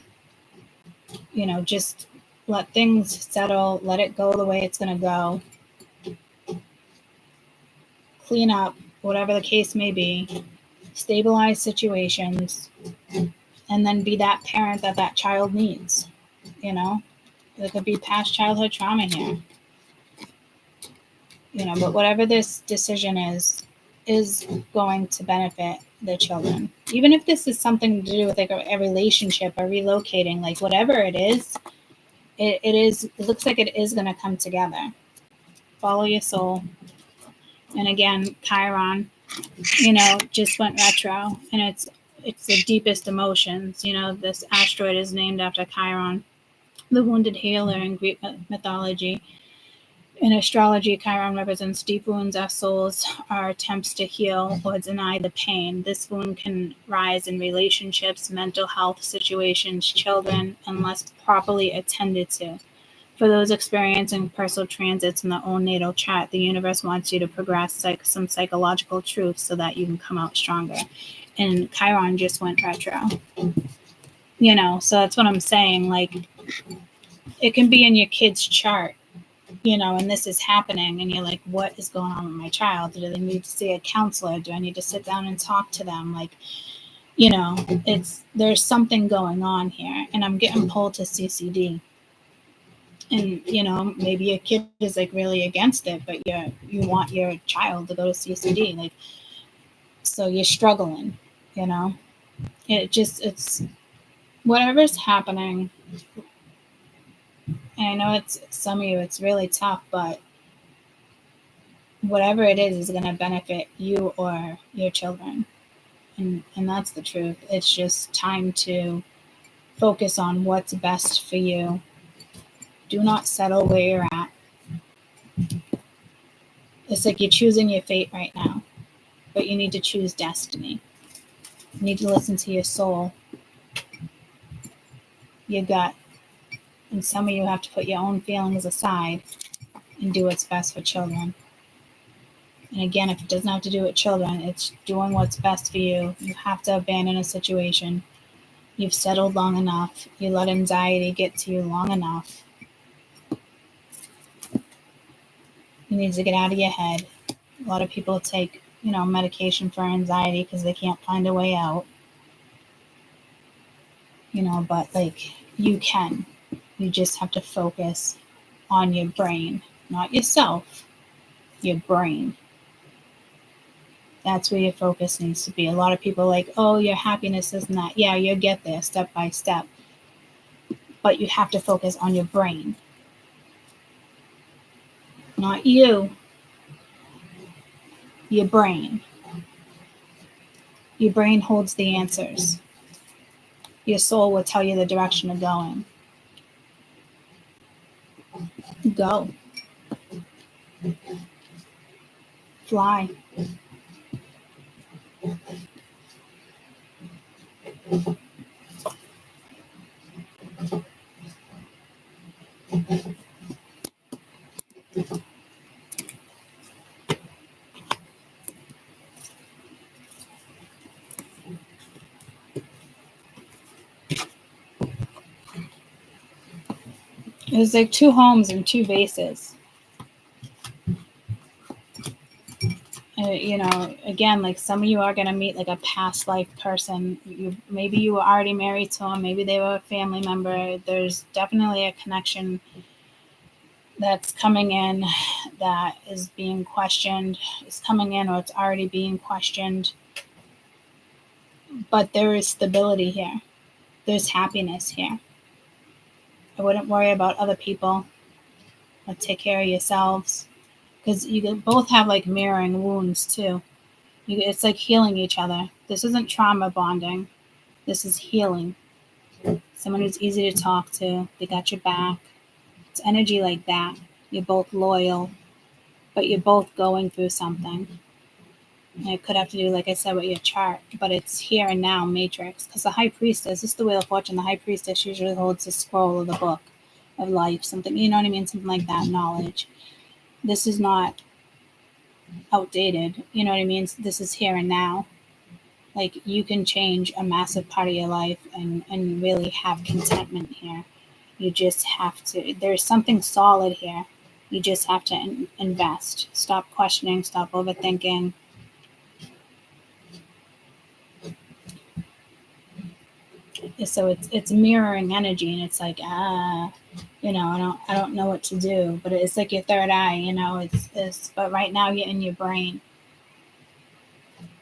you know, just let things settle, let it go the way it's going to go. Clean up, whatever the case may be. Stabilize situations. And then be that parent that child needs. You know? There could be past childhood trauma here. You know, but whatever this decision is going to benefit the children. Even if this is something to do with like a relationship or relocating, like whatever it is, it looks like it is going to come together. Follow your soul. And again, Chiron, you know, just went retro, and it's the deepest emotions. You know, this asteroid is named after Chiron, the wounded healer in Greek mythology. In astrology, Chiron represents deep wounds our souls are attempts to heal or deny the pain. This wound can rise in relationships, mental health situations, children, unless properly attended to. For those experiencing personal transits in their own natal chart, the universe wants you to progress some psychological truths so that you can come out stronger. And Chiron just went retro. You know, so that's what I'm saying. Like, it can be in your kid's chart. You know, and this is happening, and you're like, what is going on with my child? Do they need to see a counselor? Do I need to sit down and talk to them? Like, you know, there's something going on here, and I'm getting pulled to CCD. And, you know, maybe your kid is like really against it, but you want your child to go to CCD. Like, so you're struggling, you know? It's whatever's happening, and I know it's some of you, it's really tough, but whatever it is going to benefit you or your children. And that's the truth. It's just time to focus on what's best for you. Do not settle where you're at. It's like you're choosing your fate right now, but you need to choose destiny. You need to listen to your soul, your gut. And some of you have to put your own feelings aside and do what's best for children. And again, if it doesn't have to do with children, it's doing what's best for you. You have to abandon a situation. You've settled long enough. You let anxiety get to you long enough. You need to get out of your head. A lot of people take, medication for anxiety because they can't find a way out. But you can. You just have to focus on your brain, not yourself, your brain. That's where your focus needs to be. A lot of people are like, oh, your happiness isn't that. Yeah, you'll get there step by step. But you have to focus on your brain. Not you. Your brain. Your brain holds the answers. Your soul will tell you the direction of going. Go. Fly. There's like 2 homes and 2 bases. Again, like some of you are going to meet like a past life person. Maybe you were already married to them. Maybe they were a family member. There's definitely a connection that's coming in that is being questioned. It's coming in or it's already being questioned. But there is stability here. There's happiness here. I wouldn't worry about other people. But take care of yourselves. Because you both have like mirroring wounds too. It's like healing each other. This isn't trauma bonding. This is healing. Someone who's easy to talk to. They got your back. It's energy like that. You're both loyal, but you're both going through something. And it could have to do, like I said, with your chart, but it's here and now matrix. Because the high priestess, this is the Wheel of Fortune. The high priestess usually holds the scroll of the book of life, something, you know what I mean? Something like that, knowledge. This is not outdated, you know what I mean? This is here and now. Like you can change a massive part of your life and really have contentment here. You just have to, there's something solid here. You just have to invest. Stop questioning, stop overthinking. So it's mirroring energy, and it's like, I don't know what to do, but it's like your third eye, but right now you're in your brain.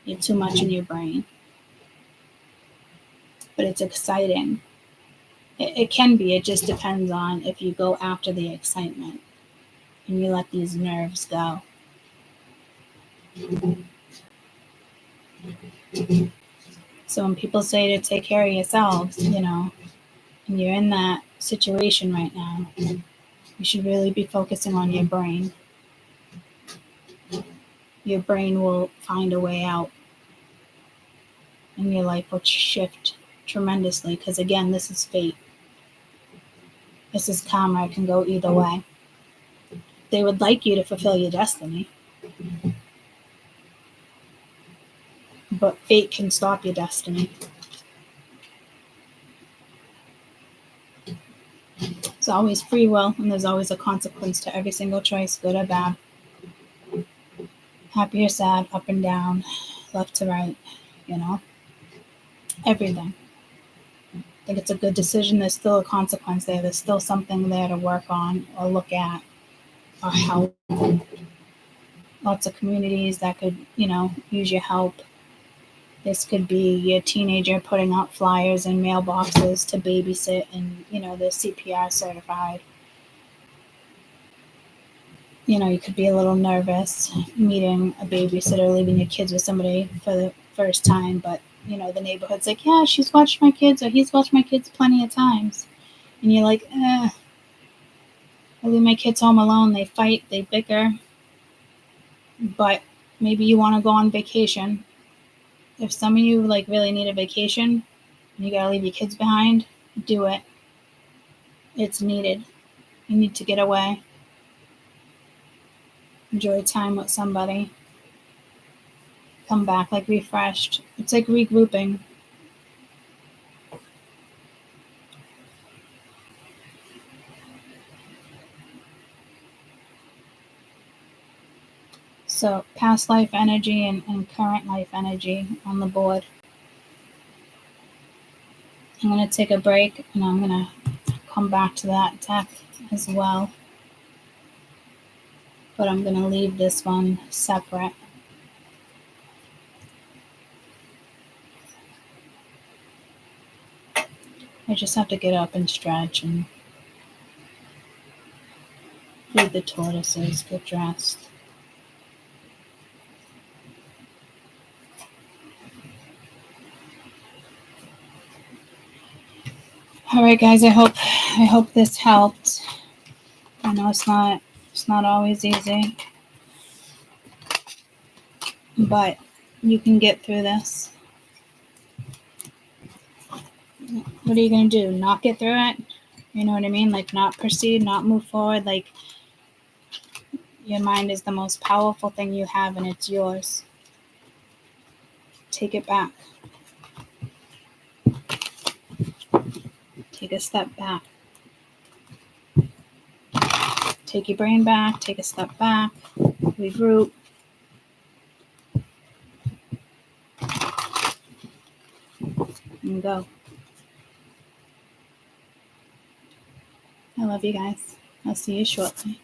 You're too much in your brain. But it's exciting. It can be, it just depends on if you go after the excitement and you let these nerves go. So when people say to take care of yourselves, and you're in that situation right now, you should really be focusing on your brain. Your brain will find a way out, and your life will shift tremendously, because again, this is fate. This is karma. It can go either way. They would like you to fulfill your destiny, but fate can stop your destiny. There's always free will, and there's always a consequence to every single choice, good or bad. Happy or sad, up and down, left to right, everything. I think it's a good decision. There's still a consequence there. There's still something there to work on or look at or help. Lots of communities that could, use your help. This could be your teenager putting out flyers in mailboxes to babysit and, they're CPR certified. You could be a little nervous meeting a babysitter, leaving your kids with somebody for the first time, but, the neighborhood's like, yeah, she's watched my kids or he's watched my kids plenty of times. And you're like, I leave my kids home alone. They fight, they bicker. But maybe you want to go on vacation. If some of you really need a vacation and you got to leave your kids behind, do it. It's needed. You need to get away. Enjoy time with somebody. Come back refreshed. It's like regrouping. So past life energy and current life energy on the board. I'm going to take a break and I'm going to come back to that deck as well. But I'm going to leave this one separate. I just have to get up and stretch and feed the tortoises, get dressed. All right, guys, I hope this helped. I know it's not always easy, but you can get through this. What are you going to do? Not get through it? You know what I mean? Not proceed, not move forward. Your mind is the most powerful thing you have, and it's yours. Take it back. Take a step back. Take your brain back. Take a step back. Regroup. And go. I love you guys. I'll see you shortly.